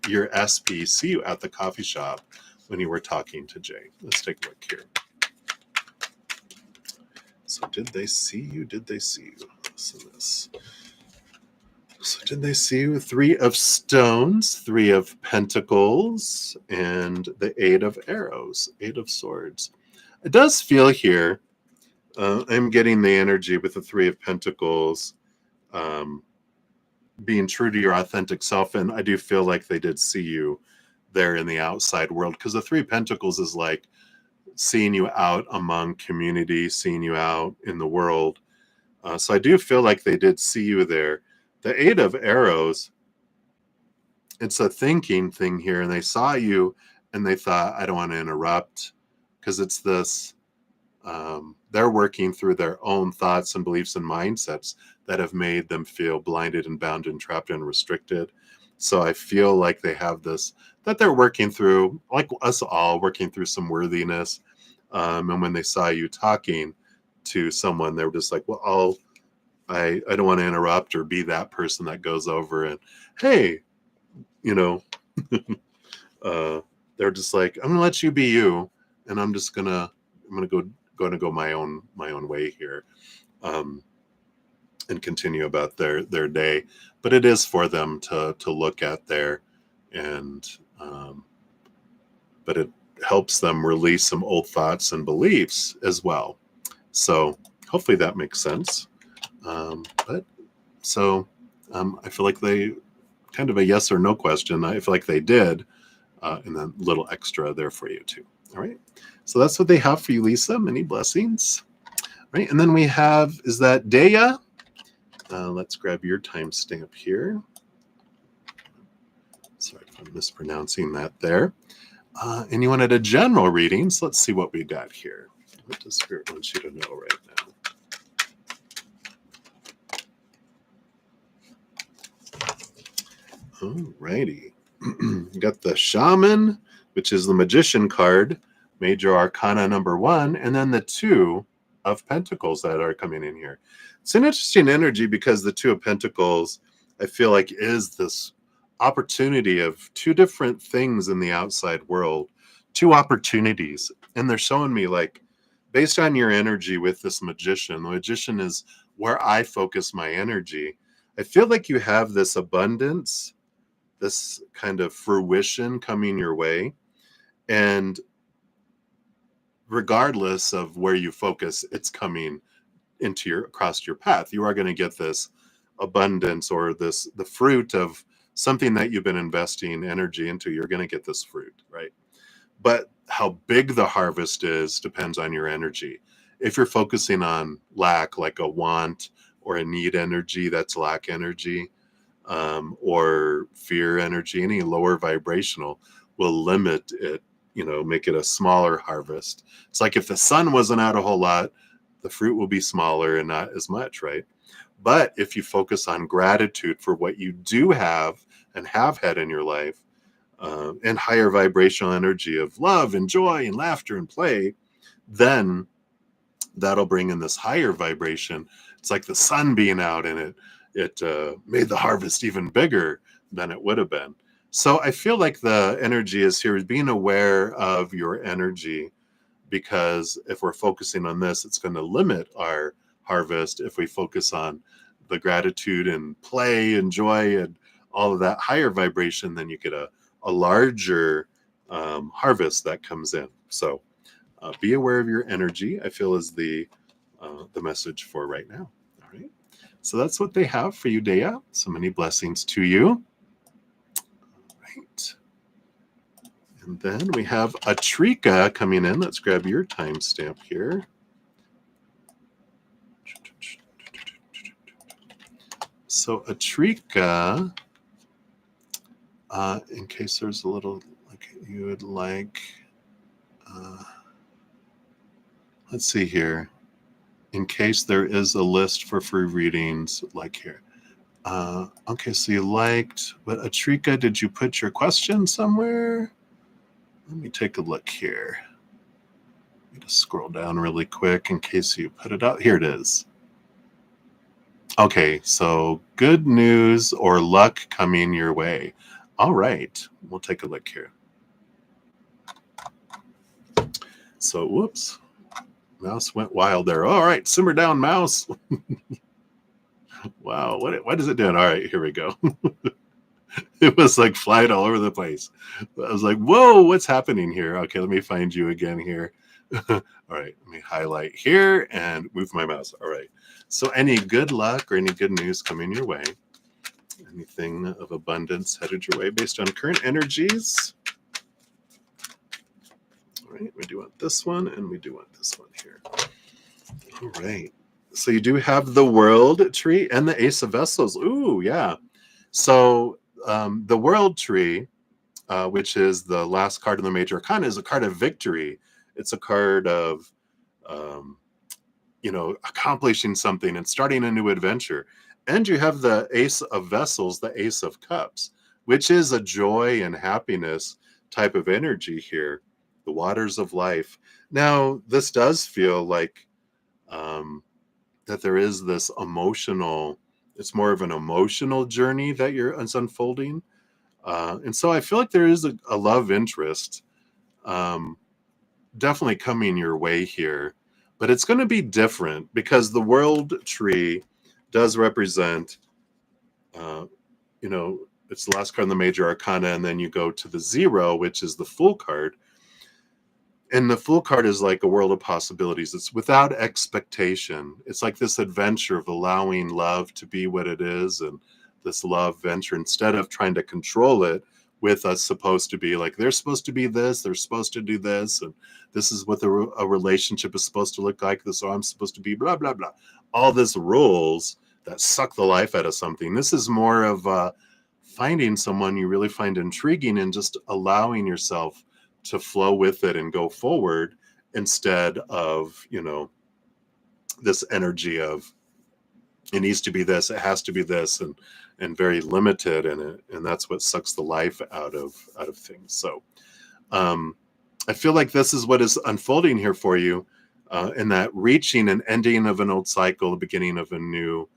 your SP see you at the coffee shop when you were talking to Jay? Let's take a look here. So did they see you? Did they see you? Listen to this. So did they see you? 3 of stones, 3 of pentacles, and the 8 of arrows, 8 of swords. It does feel here, I'm getting the energy with the 3 of pentacles, being true to your authentic self. And I do feel like they did see you there in the outside world, because the 3 of pentacles is like seeing you out among community, seeing you out in the world. So I do feel like they did see you there. The 8 of arrows, it's a thinking thing here. And they saw you and they thought, I don't want to interrupt, because it's this, they're working through their own thoughts and beliefs and mindsets that have made them feel blinded and bound and trapped and restricted. So I feel like they have this, that they're working through, like us all, working through some worthiness. And when they saw you talking to someone, they were just like, well, I don't want to interrupt or be that person that goes over and, hey, you know, they're just like, I'm gonna let you be you, and I'm gonna go my own way here, and continue about their day. But it is for them to look at there, and but it helps them release some old thoughts and beliefs as well. So hopefully that makes sense. But so I feel like they kind of a yes or no question. I feel like they did, and then a little extra there for you too. All right. So that's what they have for you, Lisa. Many blessings. All right. And then we have, is that Daya? Let's grab your timestamp here. Sorry if I'm mispronouncing that there. And you wanted a general reading. So let's see what we got here. What does Spirit want you to know right now? Alrighty. You got the Shaman, which is the Magician card, Major Arcana number 1, and then the 2 of Pentacles that are coming in here. It's an interesting energy because the 2 of Pentacles, I feel like, is this opportunity of 2 different things in the outside world, 2 opportunities. And they're showing me, like, based on your energy with this Magician, the Magician is where I focus my energy. I feel like you have this abundance, this kind of fruition coming your way, and regardless of where you focus, it's coming into across your path. You are going to get this abundance, or the fruit of something that you've been investing energy into. You're going to get this fruit, right? But how big the harvest is depends on your energy. If you're focusing on lack, like a want or a need energy, that's lack energy. Or fear energy, any lower vibrational will limit it, make it a smaller harvest. It's like if the sun wasn't out a whole lot, the fruit will be smaller and not as much, right? But if you focus on gratitude for what you do have and have had in your life, and higher vibrational energy of love and joy and laughter and play, then that'll bring in this higher vibration. It's like the sun being out, and it made the harvest even bigger than it would have been. So I feel like the energy is here is being aware of your energy, because if we're focusing on this, it's going to limit our harvest. If we focus on the gratitude and play and joy and all of that higher vibration, then you get a larger harvest that comes in. So be aware of your energy, I feel, is the message for right now. All right. So that's what they have for you, Dea. So many blessings to you. All right. And then we have Atrika coming in. Let's grab your timestamp here. So Atrika, in case there's a little, like you would like, let's see here. In case there is a list for free readings, like here. Okay, so you liked, but Atrika, did you put your question somewhere? Let me take a look here. Let me just scroll down really quick in case you put it out. Here it is. Okay, so good news or luck coming your way. All right, we'll take a look here. So, whoops, mouse went wild there. All right, simmer down, mouse. Wow, what is it doing? All right, here we go. It was like flying all over the place. I was like, whoa, what's happening here? Okay, let me find you again here. All right, let me highlight here and move my mouse. All right, so any good luck or any good news coming your way? Anything of abundance headed your way based on current energies? All right, we do want this one, and we do want this one here. All right, so you do have the World Tree and the Ace of Vessels. Ooh, yeah. So the World Tree, which is the last card in the Major Arcana, is a card of victory. It's a card of um, accomplishing something and starting a new adventure. And you have the Ace of Vessels, the Ace of Cups, which is a joy and happiness type of energy here, the waters of life. Now, this does feel like that there is this emotional, it's more of an emotional journey that is unfolding. And so I feel like there is a love interest um, definitely coming your way here, but it's going to be different because the world tree does represent, uh, it's the last card in the major arcana, and then you go to the zero, which is the Fool card. And the Fool card is like a world of possibilities. It's without expectation. It's like this adventure of allowing love to be what it is, and this love venture, instead of trying to control it with us supposed to be like, they're supposed to be this, they're supposed to do this, and this is what a relationship is supposed to look like, this, so I'm supposed to be blah, blah, blah. All these rules that suck the life out of something. This is more of finding someone you really find intriguing and just allowing yourself to flow with it and go forward, instead of this energy of it needs to be this, it has to be this, and very limited in it, and that's what sucks the life out of things. So I feel like this is what is unfolding here for you, in that reaching an ending of an old cycle, the beginning of a new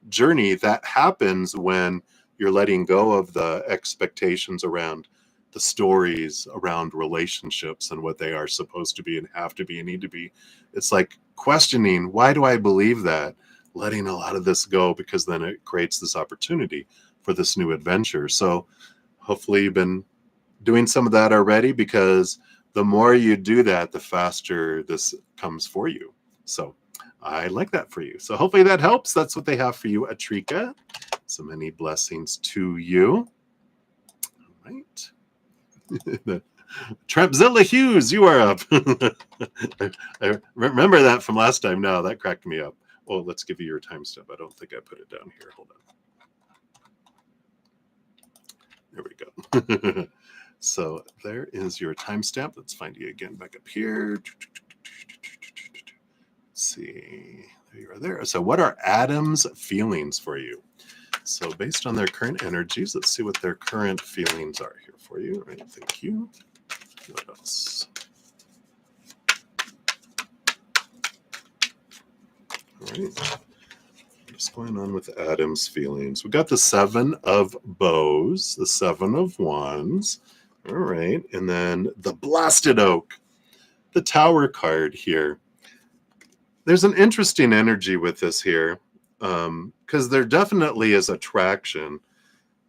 journey. That happens when you're letting go of the expectations around the stories around relationships and what they are supposed to be and have to be and need to be. It's like questioning, why do I believe that? Letting a lot of this go, because then it creates this opportunity for this new adventure. So hopefully you've been doing some of that already, because the more you do that, the faster this comes for you. So I like that for you. So hopefully that helps. That's what they have for you, Atrika. So many blessings to you. All right. Trampzilla Hughes, you are up. I remember that from last time. No, that cracked me up. Oh, let's give you your timestamp. I don't think I put it down here. Hold on. There we go. So there is your timestamp. Let's find you again back up here. Let's see. There you are there. So what are Adam's feelings for you? So based on their current energies, let's see what their current feelings are here for you. All right, thank you. What else? All right. What's going on with Adam's feelings? We got the Seven of Bows, the Seven of Wands. All right. And then the Blasted Oak, the Tower card here. There's an interesting energy with this here, because there definitely is attraction,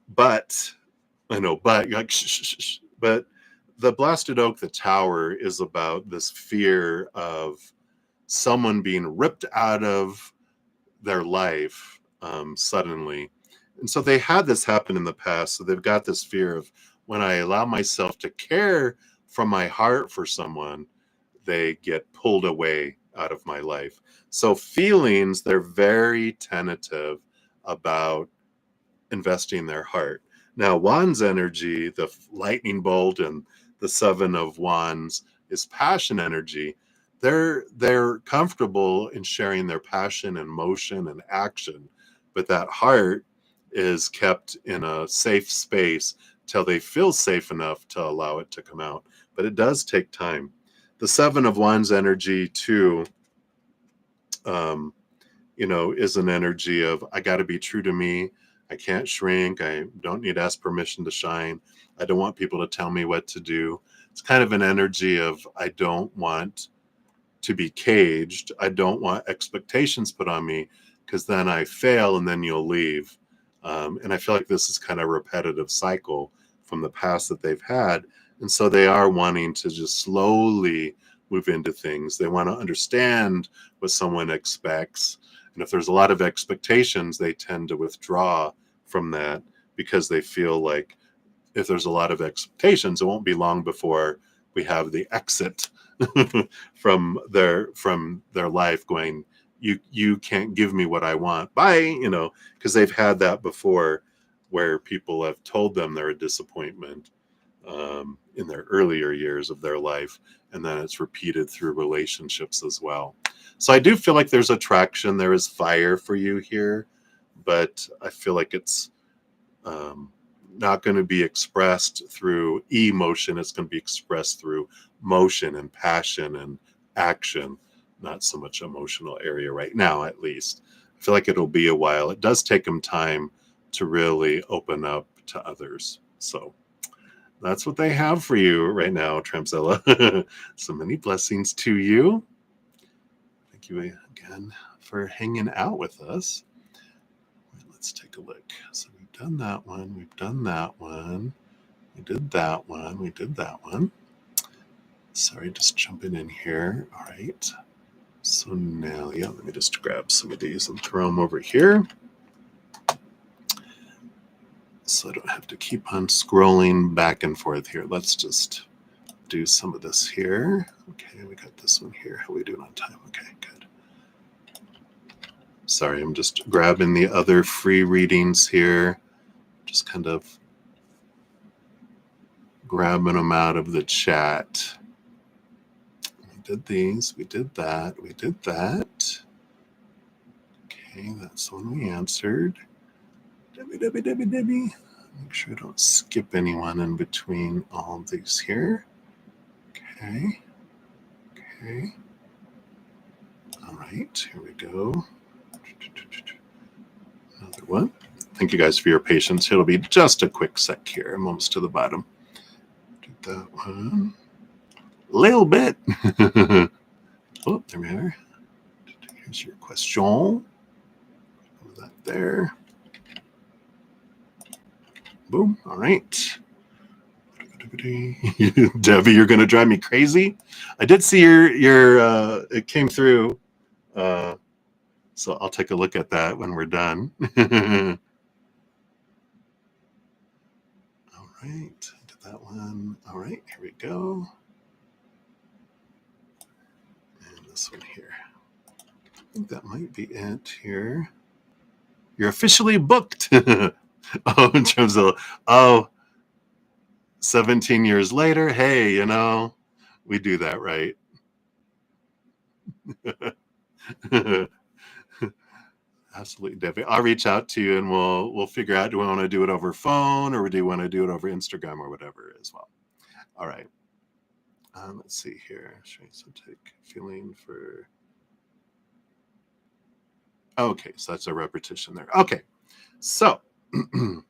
but you're like, shh. But the Blasted Oak, the Tower, is about this fear of someone being ripped out of their life suddenly. And so they had this happen in the past. So they've got this fear of, when I allow myself to care from my heart for someone, they get pulled away out of my life. So feelings, they're very tentative about investing their heart. Now, Wands energy, the lightning bolt and the Seven of Wands, is passion energy. They're comfortable in sharing their passion and motion and action, but that heart is kept in a safe space till they feel safe enough to allow it to come out. But it does take time. The Seven of Wands energy too, is an energy of, I got to be true to me. I can't shrink. I don't need to ask permission to shine. I don't want people to tell me what to do. It's kind of an energy of, I don't want to be caged. I don't want expectations put on me, because then I fail and then you'll leave. And I feel like this is kind of a repetitive cycle from the past that they've had. And so they are wanting to just slowly move into things. They want to understand what someone expects. And if there's a lot of expectations, they tend to withdraw from that, because they feel like if there's a lot of expectations, it won't be long before we have the exit from their life, going, you can't give me what I want, bye, because they've had that before, where people have told them they're a disappointment in their earlier years of their life, and then it's repeated through relationships as well. So I do feel like there's attraction, there is fire for you here, but I feel like it's not going to be expressed through emotion. It's going to be expressed through motion and passion and action, not so much emotional area right now, at least. I feel like it'll be a while. It does take them time to really open up to others. So that's what they have for you right now, Tramzilla. So many blessings to you. Thank you again for hanging out with us. Let's take a look. So we've done that one. We've done that one. We did that one. We did that one. Sorry, just jumping in here. All right. So now, yeah, let me just grab some of these and throw them over here, so I don't have to keep on scrolling back and forth here. Let's just do some of this here. Okay, we got this one here. How are we doing on time? Okay, good. Sorry, I'm just grabbing the other free readings here. Just kind of grabbing them out of the chat. We did these, we did that, we did that. Okay, that's the one we answered. Debbie. Make sure I don't skip anyone in between all of these here. Okay. All right, here we go. Another one. Thank you guys for your patience. It'll be just a quick sec here. I'm almost to the bottom. Did that one. Little bit. Oh, there we are. Here's your question. Put that there. Boom. All right. Debbie, you're going to drive me crazy. I did see your it came through. So I'll take a look at that when we're done. All right. Did that one. All right. Here we go. And this one here. I think that might be it here. You're officially booked. Oh, in terms of, 17 years later, hey, you know, we do that, right? Absolutely, Debbie. I'll reach out to you and we'll figure out, do we want to do it over phone or do you want to do it over Instagram or whatever as well? All right. Let's see here. So take feeling for. Okay, so that's a repetition there. Okay, so I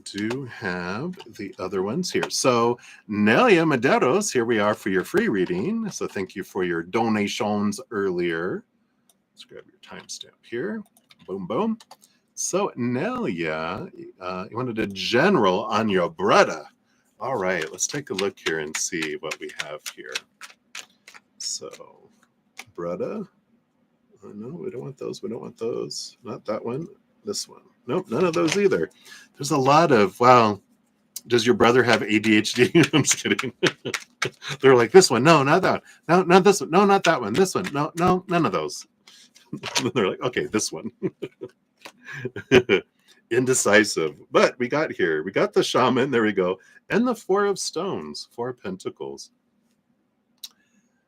do have the other ones here. So Nelia Maderos, here we are for your free reading. So thank you for your donations earlier. Let's grab your timestamp here. Boom, boom. So Nelia, you wanted a general on your brudda. All right, let's take a look here and see what we have here. So brudda. Oh, no, we don't want those. We don't want those. Not that one. This one. Nope, none of those either. There's a lot of, wow, does your brother have ADHD? I'm just kidding. They're like, this one. No, not that one. No, not this one. No, not that one. This one. No, none of those. They're like, okay, this one. Indecisive. But we got here. We got the shaman. There we go. And the Four of Stones, Four of Pentacles.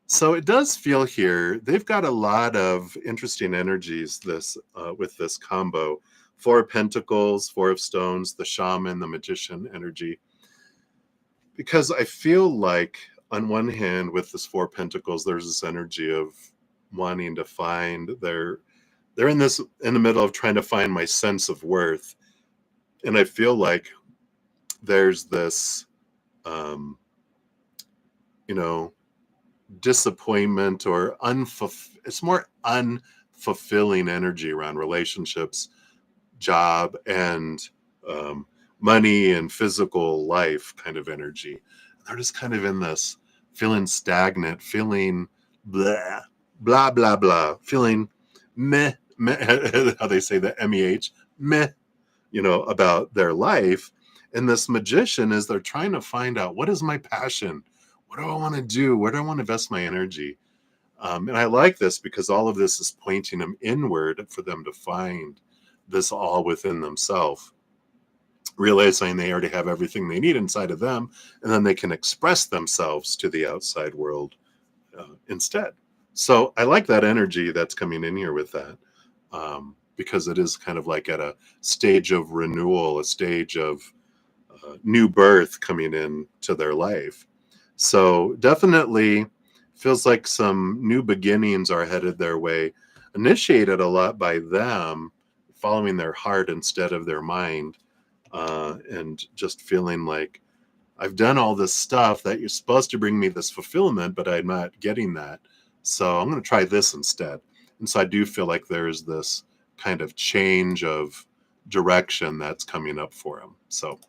So it does feel here, they've got a lot of interesting energies this with this combo. Four of Pentacles, Four of Stones, the Shaman, the Magician energy. Because I feel like on one hand with this Four of Pentacles, there's this energy of wanting to find they're in the middle of trying to find my sense of worth. And I feel like there's this disappointment or it's more unfulfilling energy around relationships, job, and money and physical life kind of energy. They're just kind of in this feeling stagnant, feeling blah, blah, blah, blah, feeling meh, how they say that, MEH, meh, about their life. And this magician is they're trying to find out, what is my passion? What do I want to do? Where do I want to invest my energy? And I like this because all of this is pointing them inward for them to find this all within themselves. realizing they already have everything they need inside of them, and then they can express themselves to the outside world instead. So I like that energy that's coming in here with that, because it is kind of like at a stage of renewal, a stage of new birth coming in to their life. So definitely feels like some new beginnings are headed their way, initiated a lot by them following their heart instead of their mind, and just feeling like I've done all this stuff that you're supposed to bring me this fulfillment, but I'm not getting that. So I'm going to try this instead. And so I do feel like there's this kind of change of direction that's coming up for him. So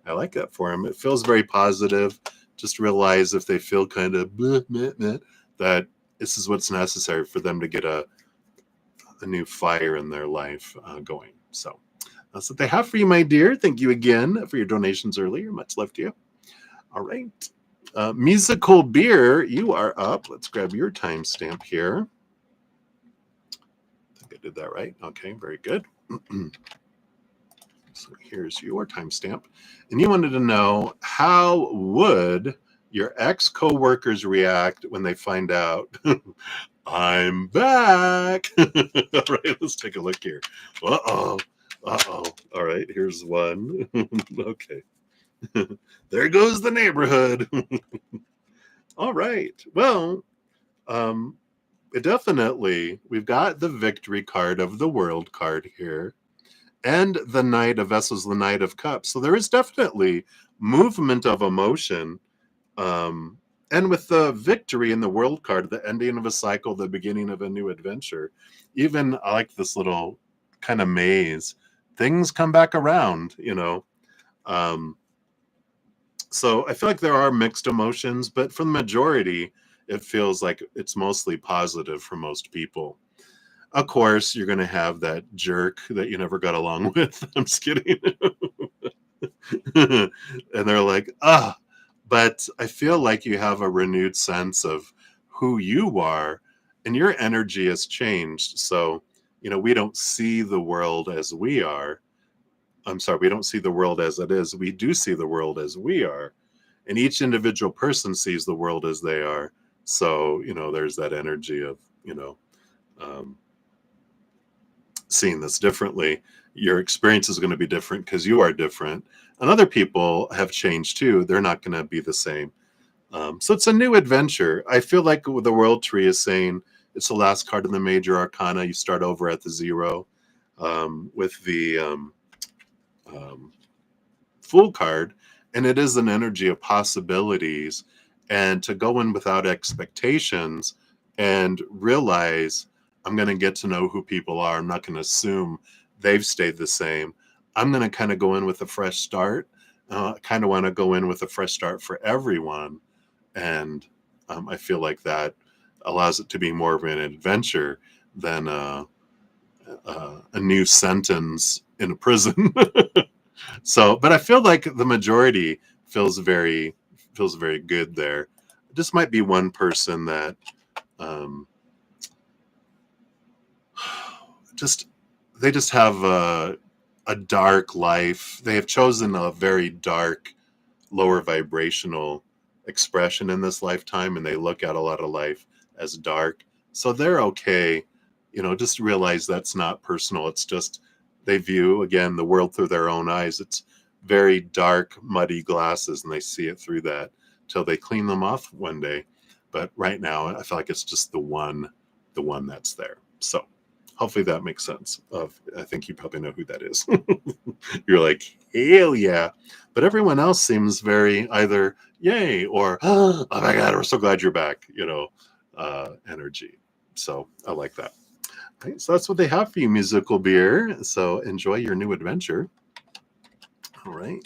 I like that for him. It feels very positive. Just realize if they feel kind of bleh, meh, meh, that this is what's necessary for them to get a new fire in their life going. So that's what they have for you, my dear. Thank you again for your donations earlier. Much love to you. All right. Musical Beer, you are up. Let's grab your timestamp here. I think I did that right. Okay, very good. So here's your timestamp. And you wanted to know, how would your ex-coworkers react when they find out I'm back? All right, let's take a look here. Uh-oh. Uh-oh. All right, here's one. Okay. There goes the neighborhood. All right. Well, it definitely, we've got the victory card of the world card here, and the Knight of Vessels, the Knight of Cups. So there is definitely movement of emotion. And with the victory in the world card, the ending of a cycle, the beginning of a new adventure, even I like this little kind of maze, things come back around, you know. So I feel like there are mixed emotions, but for the majority, it feels like it's mostly positive for most people. Of course, you're going to have that jerk that you never got along with. I'm just kidding. And they're like, ah, but I feel like you have a renewed sense of who you are, and your energy has changed. So, you know, we don't see the world as we are. I'm sorry, we don't see the world as it is. We do see the world as we are. And each individual person sees the world as they are. So, you know, there's that energy of, you know, um, seeing this differently. Your experience is going to be different because you are different. And other people have changed too. They're not going to be the same. So it's a new adventure. I feel like the World Tree is saying it's the last card in the major arcana. You start over at the 0, with the um, Fool card. And it is an energy of possibilities. And to go in without expectations and realize I'm going to get to know who people are. I'm not going to assume they've stayed the same. I'm going to kind of go in with a fresh start. I kind of want to go in with a fresh start for everyone. And I feel like that allows it to be more of an adventure than a new sentence in a prison. So, but I feel like the majority feels very good there. This might be one person that um, just they just have a dark life. They have chosen a very dark, lower vibrational expression in this lifetime, and they look at a lot of life as dark. So they're okay. You know, just realize that's not personal. It's just they view, again, the world through their own eyes. It's very dark, muddy glasses, and they see it through that till they clean them off one day. But right now, I feel like it's just the one that's there. So hopefully that makes sense. I think you probably know who that is. You're like, hell yeah. But everyone else seems very either yay or, oh my God, we're so glad you're back, you know, energy. So I like that. Okay, so that's what they have for you, Musical Beer. So enjoy your new adventure. All right.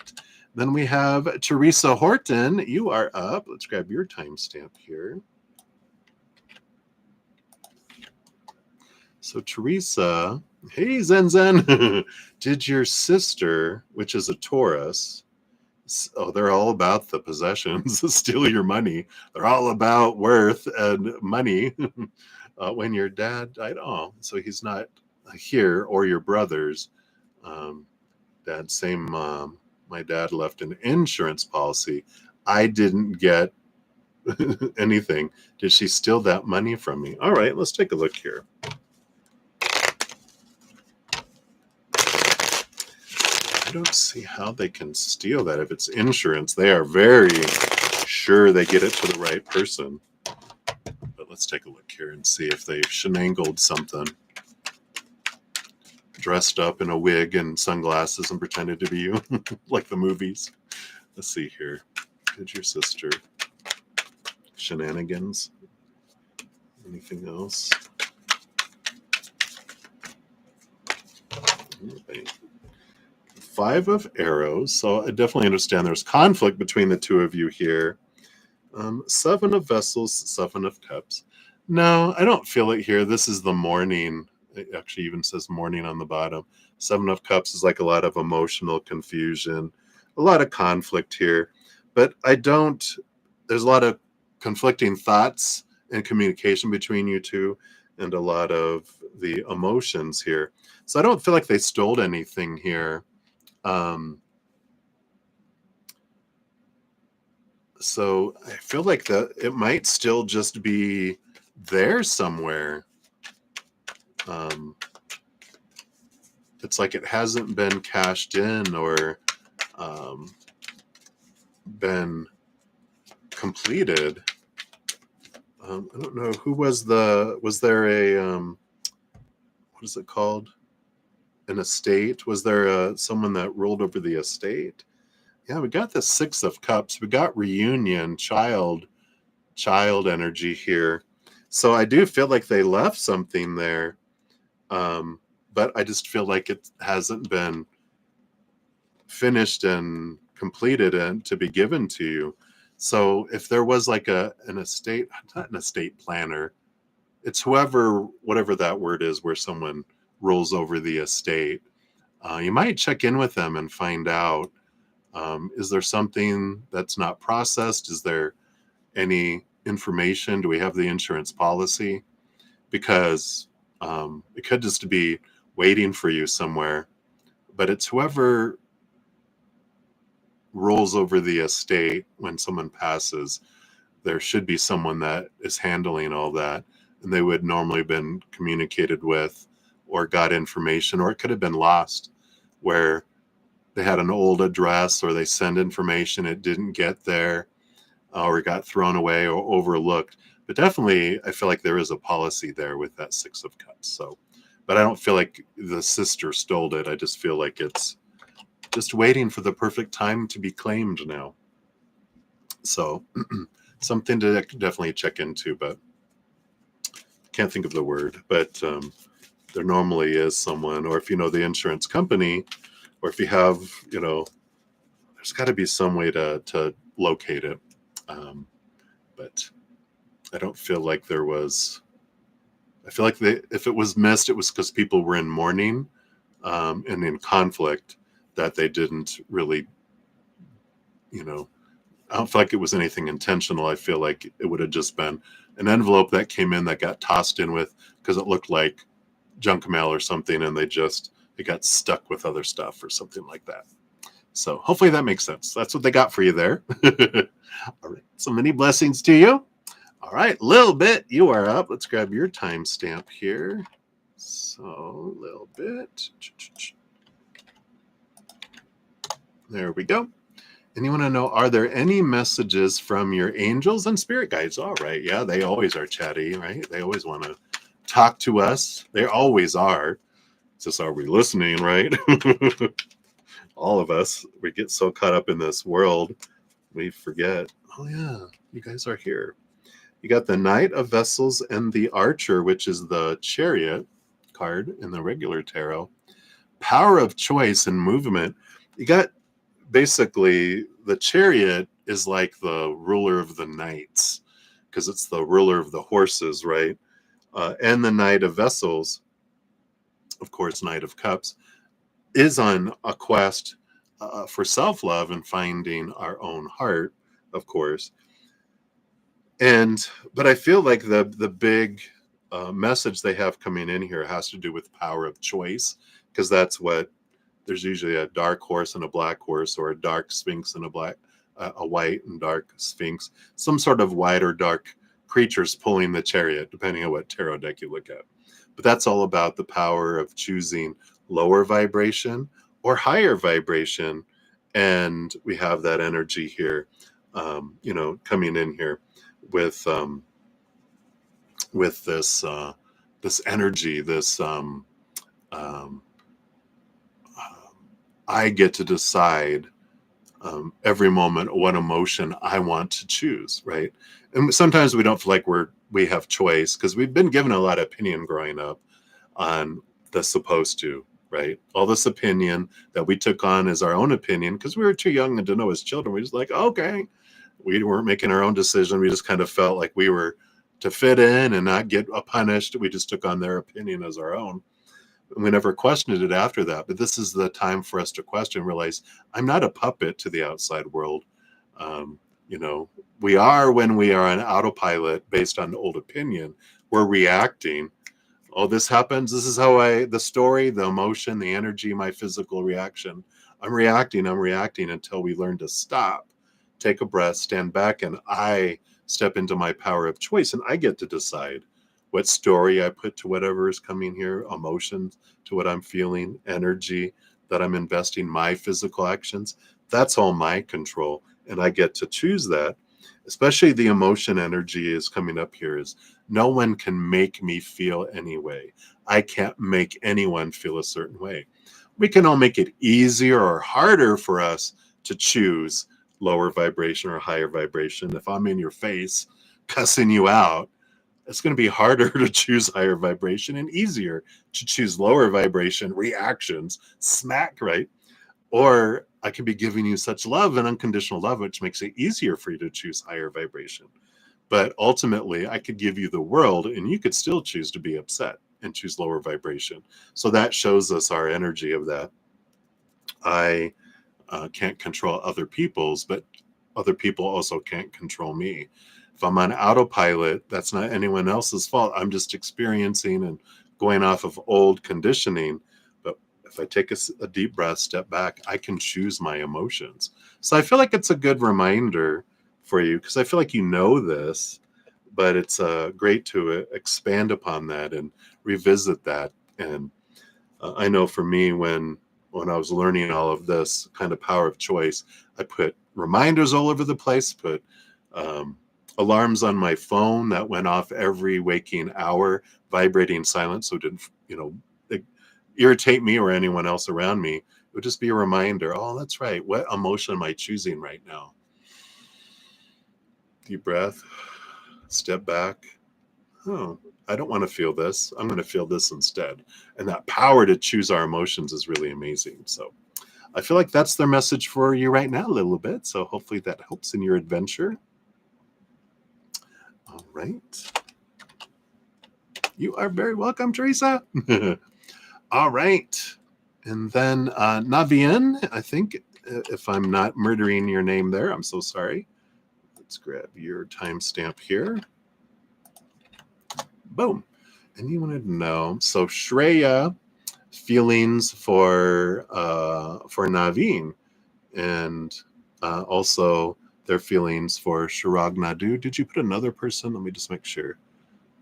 Then we have Teresa Horton. You are up. Let's grab your timestamp here. So Teresa, hey Zen Zen, did your sister, which is a Taurus, oh, they're all about the possessions, steal your money. They're all about worth and money. When your dad died, oh, so he's not here, or your brothers. Dad, same mom. my dad left an insurance policy. I didn't get anything. Did she steal that money from me? All right, let's take a look here. I don't see how they can steal that. If it's insurance, they are very sure they get it to the right person. But let's take a look here and see if they finagled something. Dressed up in a wig and sunglasses and pretended to be you, like the movies. Let's see here. Did your sister? Shenanigans? Anything else? Right. 5 of arrows. So I definitely understand there's conflict between the two of you here. 7 of vessels, 7 of cups. No, I don't feel it here. This is the morning. It actually even says morning on the bottom. 7 of cups is like a lot of emotional confusion, a lot of conflict here. But there's a lot of conflicting thoughts and communication between you two and a lot of the emotions here. So I don't feel like they stole anything here. So I feel like that it might still just be there somewhere. It's like it hasn't been cashed in or been completed. I don't know who was there a what is it called? An estate? Was there someone that ruled over the estate? Yeah, we got the 6 of cups. We got reunion, child energy here. So I do feel like they left something there. But I just feel like it hasn't been finished and completed and to be given to you. So if there was like an estate, not an estate planner, it's whatever that word is, where someone rules over the estate. You might check in with them and find out, is there something that's not processed? Is there any information? Do we have the insurance policy? Because it could just be waiting for you somewhere, but it's whoever rules over the estate when someone passes. There should be someone that is handling all that, and they would normally been communicated with or got information, or it could have been lost, where they had an old address or they send information, it didn't get there, or it got thrown away or overlooked. But definitely, I feel like there is a policy there with that 6 of cups. So, but I don't feel like the sister stole it. I just feel like it's just waiting for the perfect time to be claimed now. So, something to definitely check into, but can't think of the word. But there normally is someone, or if you know the insurance company, or if you have, there's got to be some way to locate it. But I don't feel like there was. I feel like if it was missed, it was because people were in mourning and in conflict, that they didn't really, I don't feel like it was anything intentional. I feel like it would have just been an envelope that came in that got tossed in with, because it looked like junk mail or something, and it got stuck with other stuff or something like that. So hopefully that makes sense. That's what they got for you there. All right. So many blessings to you. All right, little bit, you are up. Let's grab your timestamp here. So, little bit. There we go. And you want to know, are there any messages from your angels and spirit guides? All right, yeah, they always are chatty, right? They always want to talk to us. They always are. It's just, are we listening, right? All of us, we get so caught up in this world, we forget, oh yeah, you guys are here. You got the Knight of Vessels and the Archer, which is the Chariot card in the regular tarot. Power of choice and movement. You got basically the Chariot is like the ruler of the knights, because it's the ruler of the horses, right? And the Knight of Vessels, of course, Knight of Cups, is on a quest for self-love and finding our own heart, of course. But I feel like the big message they have coming in here has to do with power of choice, because that's what there's usually a dark horse and a black horse, or a dark sphinx and a white and dark sphinx, some sort of white or dark creatures pulling the chariot, depending on what tarot deck you look at. But that's all about the power of choosing lower vibration or higher vibration. And we have that energy here, coming in here with this energy, I get to decide every moment what emotion I want to choose, right? And sometimes we don't feel like we have choice, because we've been given a lot of opinion growing up on the supposed to, right? All this opinion that we took on as our own opinion because we were too young to know as children. We just like, okay, we weren't making our own decision. We just kind of felt like we were to fit in and not get punished. We just took on their opinion as our own. We never questioned it after that. But this is the time for us to question, realize I'm not a puppet to the outside world. We are, when we are on autopilot based on old opinion, we're reacting. Oh, this happens. This is how the story, the emotion, the energy, my physical reaction. I'm reacting until we learn to stop, take a breath, stand back, and I step into my power of choice. And I get to decide what story I put to whatever is coming here, emotions to what I'm feeling, energy that I'm investing, my physical actions. That's all my control. And I get to choose that. Especially the emotion energy is coming up here, is no one can make me feel any way. I can't make anyone feel a certain way. We can all make it easier or harder for us to choose lower vibration or higher vibration. If I'm in your face cussing you out, it's going to be harder to choose higher vibration and easier to choose lower vibration reactions, smack, right? Or I could be giving you such love and unconditional love, which makes it easier for you to choose higher vibration. But ultimately, I could give you the world and you could still choose to be upset and choose lower vibration. So that shows us our energy of that. I can't control other people's, but other people also can't control me. If I'm on autopilot, that's not anyone else's fault. I'm just experiencing and going off of old conditioning. But if I take a deep breath, step back, I can choose my emotions. So I feel like it's a good reminder for you, because I feel like you know this, but it's great to expand upon that and revisit that. And I know for me, when I was learning all of this kind of power of choice, I put reminders all over the place, put alarms on my phone that went off every waking hour, vibrating silent, so it didn't, irritate me or anyone else around me. It would just be a reminder. Oh, that's right. What emotion am I choosing right now? Deep breath, step back. Oh, I don't want to feel this. I'm going to feel this instead. And that power to choose our emotions is really amazing. So I feel like that's their message for you right now a little bit. So hopefully that helps in your adventure. All right. You are very welcome, Teresa. All right. And then Navien, I think, if I'm not murdering your name there, I'm so sorry. Let's grab your timestamp here. Boom. And you wanted to know, so Shreya, feelings for Naveen, and also their feelings for Shirag Nadu. Did you put another person? Let me just make sure.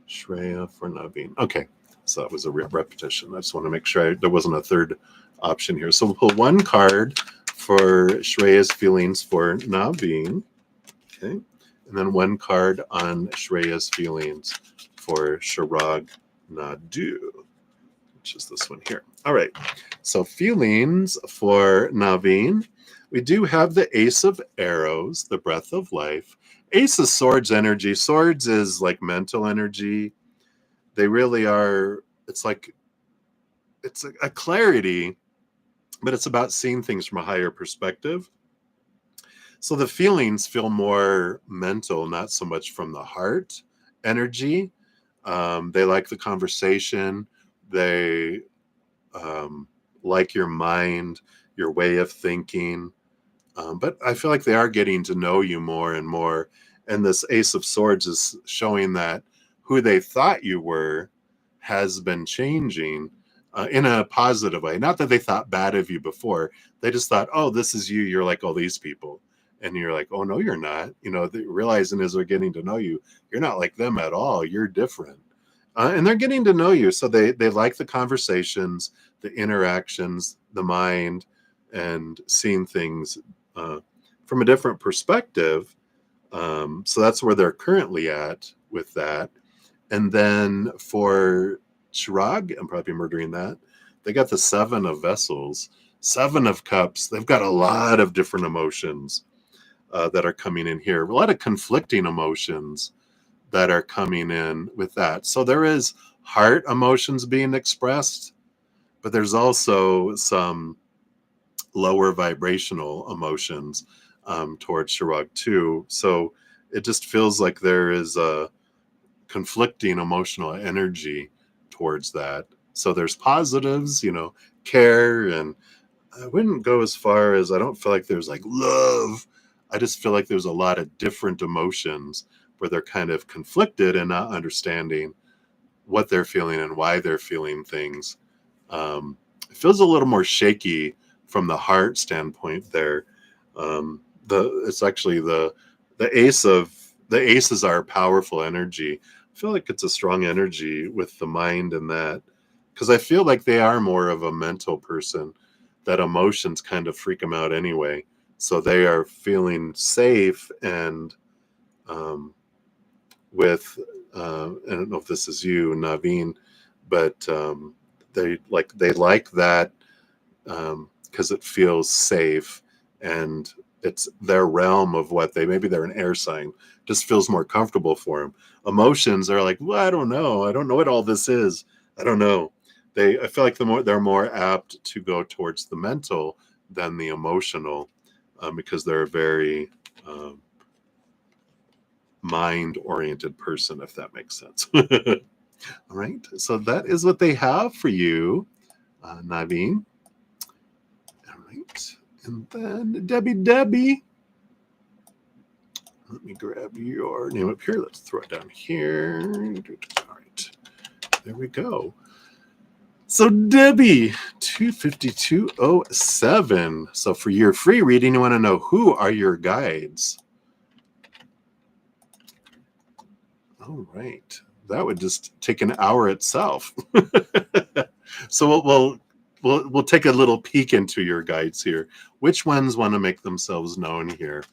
Shreya for Naveen. Okay, so that was a repetition. I just want to make sure there wasn't a third option here. So we'll pull one card for Shreya's feelings for Naveen. Okay, and then one card on Shreya's feelings for Shirag Nadu, which is this one here. All right, so feelings for Naveen. We do have the Ace of Arrows, the Breath of Life. Ace of Swords energy. Swords is like mental energy. They really are, it's a clarity, but it's about seeing things from a higher perspective. So the feelings feel more mental, not so much from the heart energy. They like the conversation. They like your mind, your way of thinking. But I feel like they are getting to know you more and more. And this Ace of Swords is showing that who they thought you were has been changing. in a positive way. Not that they thought bad of you before. They just thought, oh, this is you. You're like all these people. And you're like, oh, no, you're not. Realizing as they're getting to know you, you're not like them at all. You're different. And they're getting to know you. So they like the conversations, the interactions, the mind, and seeing things from a different perspective. So that's where they're currently at with that. And then for Chirag, I'm probably murdering that. They got the 7 of vessels, 7 of cups. They've got a lot of different emotions that are coming in here. A lot of conflicting emotions that are coming in with that. So there is heart emotions being expressed, but there's also some lower vibrational emotions towards Chirag too. So it just feels like there is a conflicting emotional energy towards that. So there's positives, care, and I wouldn't go as far as, I don't feel like there's like love. I just feel like there's a lot of different emotions where they're kind of conflicted and not understanding what they're feeling and why they're feeling things. It feels a little more shaky from the heart standpoint there. It's actually the aces are powerful energy. I feel like it's a strong energy with the mind and that, because I feel like they are more of a mental person, that emotions kind of freak them out anyway. So they are feeling safe and I don't know if this is you, Naveen, but they like that because it feels safe, and it's their realm of what maybe they're an air sign, just feels more comfortable for them. Emotions are like, well, I don't know what all this is. I don't know. I feel like they're more apt to go towards the mental than the emotional, because they're a very mind-oriented person, if that makes sense. All right, so that is what they have for you, Naveen. All right, and then Debbie. Let me grab your name up here. Let's throw it down here. All right, there we go. So Debbie, 25207. So for your free reading, you want to know, who are your guides? All right. That would just take an hour itself. So we'll take a little peek into your guides here. Which ones want to make themselves known here?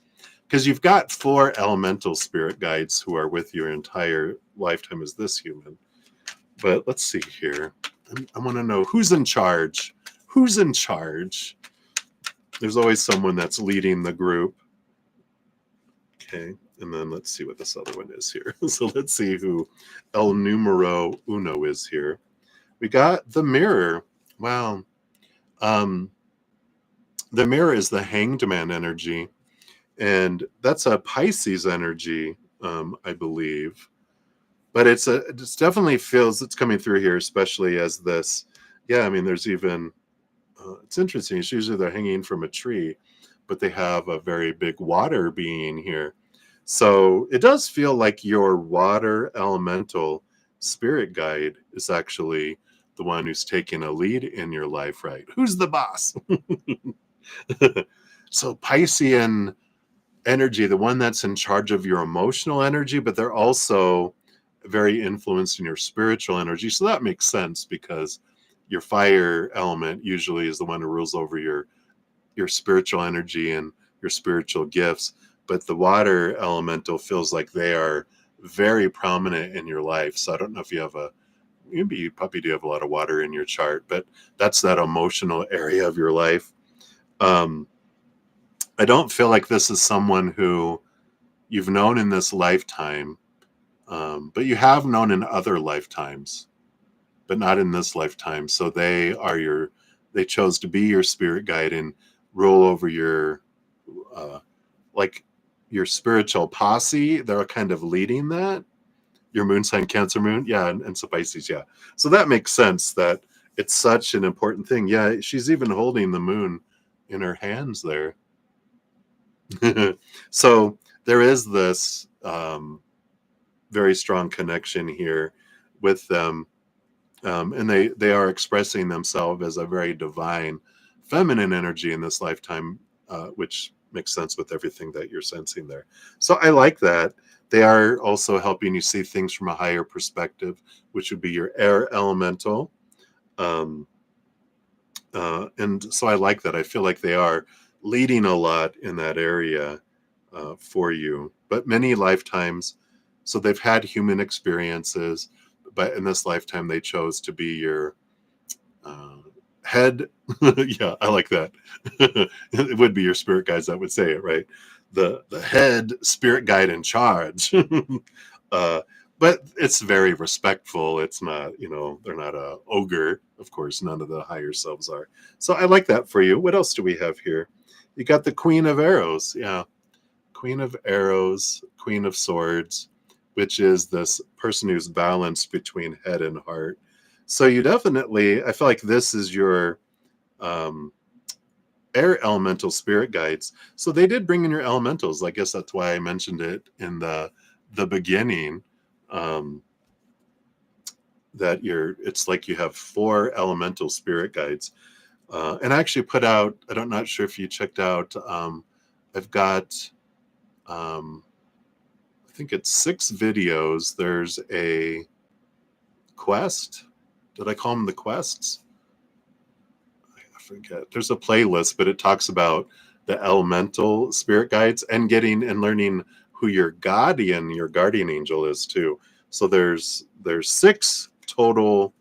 Because you've got 4 elemental spirit guides who are with your entire lifetime as this human. But let's see here. I want to know who's in charge. Who's in charge? There's always someone that's leading the group. Okay. And then let's see what this other one is here. So let's see who El Numero Uno is here. We got the mirror. Wow. The mirror is the Hanged Man energy. And that's a Pisces energy, I believe. But it definitely feels it's coming through here, especially as this. Yeah, I mean, there's even, it's interesting. It's usually they're hanging from a tree, but they have a very big water being here. So it does feel like your water elemental spirit guide is actually the one who's taking a lead in your life, right? Who's the boss? So Piscean energy, the one that's in charge of your emotional energy, but they're also very influenced in your spiritual energy. So that makes sense, because your fire element usually is the one who rules over your spiritual energy and your spiritual gifts. But the water elemental feels like they are very prominent in your life. So I don't know if you have maybe you probably do have a lot of water in your chart, but that's that emotional area of your life. I don't feel like this is someone who you've known in this lifetime, but you have known in other lifetimes, but not in this lifetime. So they chose to be your spirit guide and rule over your, like your spiritual posse. They're kind of leading that. Your moon sign, Cancer moon. Yeah. And so Pisces. Yeah. So that makes sense that it's such an important thing. Yeah. She's even holding the moon in her hands there. So there is this very strong connection here with them. And they are expressing themselves as a very divine feminine energy in this lifetime, which makes sense with everything that you're sensing there. So I like that. They are also helping you see things from a higher perspective, which would be your air elemental. Um, and so I like that. I feel like they are leading a lot in that area for you. But many lifetimes, so they've had human experiences, but in this lifetime, they chose to be your uh, head. Yeah, I like that. It would be your spirit guides that would say it, right? The head spirit guide in charge. uh, but it's very respectful. It's not, they're not a ogre. Of course, none of the higher selves are. So I like that for you. What else do we have here? You got the Queen of Arrows. Yeah, Queen of Arrows, Queen of Swords, which is this person who's balanced between head and heart. So you definitely, I feel like this is your um, air elemental spirit guides. So they did bring in your elementals. I guess that's why I mentioned it in the beginning. Um, that it's like you have 4 elemental spirit guides. And I actually put out, I'm not sure if you checked out, I've got, um, I think it's 6 videos. There's a quest. Did I call them the quests? I forget. There's a playlist, but it talks about the elemental spirit guides and getting and learning who your guardian angel is too. So there's 6 total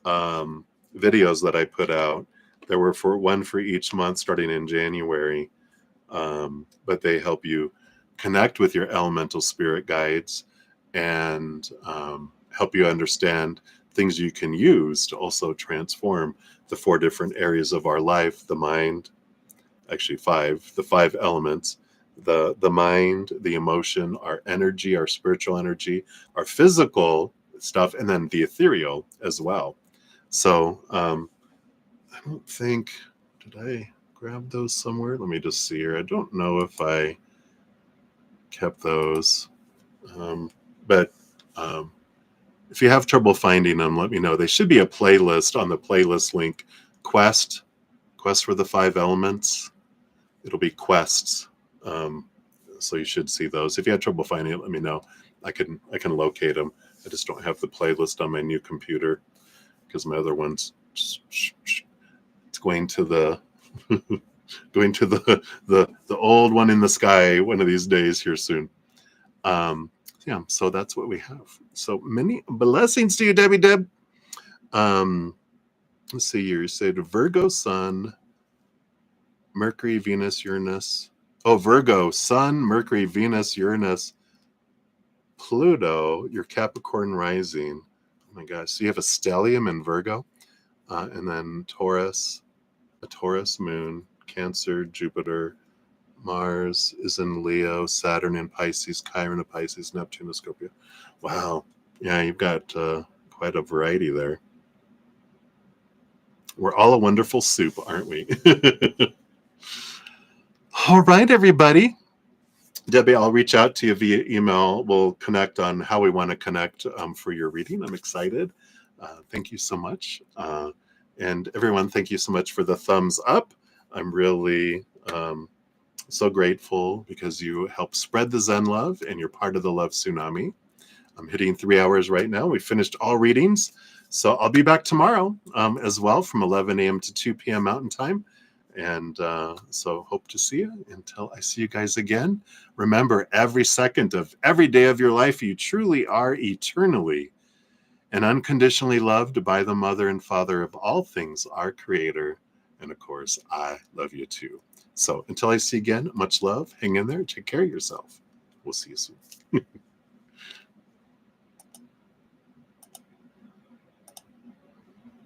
videos that I put out. There were one for each month starting in January. But they help you connect with your elemental spirit guides and help you understand things you can use to also transform the 4 different areas of our life: the mind, actually 5, the 5 elements, the mind, the emotion, our energy, our spiritual energy, our physical stuff, and then the ethereal as well. So I don't think, did I grab those somewhere? Let me just see here. I don't know if I kept those. But if you have trouble finding them, let me know. They should be a playlist on the playlist link. Quest for the 5 elements. It'll be quests. So you should see those. If you have trouble finding it, let me know. I can locate them. I just don't have the playlist on my new computer because my other one's it's going to the going to the old one in the sky one of these days here soon. Yeah, so that's what we have. So many blessings to you, Debbie Deb. Let's see here. You said Virgo Sun, Mercury, Venus, Uranus. Oh, Virgo Sun, Mercury, Venus, Uranus, Pluto, your Capricorn rising. Oh my gosh. So you have a stellium in Virgo, and then Taurus, a Taurus moon, Cancer, Jupiter, Mars is in Leo, Saturn in Pisces, Chiron in Pisces, Neptune in Scorpio. Wow. Yeah, you've got quite a variety there. We're all a wonderful soup, aren't we? All right, everybody. Debbie, I'll reach out to you via email. We'll connect on how we want to connect for your reading. I'm excited. Thank you so much. And everyone, thank you so much for the thumbs up. I'm really so grateful because you help spread the Zen love and you're part of the love tsunami. I'm hitting 3 hours right now. We finished all readings. So I'll be back tomorrow as well from 11 a.m. to 2 p.m. Mountain Time. And so hope to see you until I see you guys again. Remember, every second of every day of your life, you truly are eternally and unconditionally loved by the mother and father of all things, our creator. And of course, I love you too. So until I see you again, much love. Hang in there. Take care of yourself. We'll see you soon.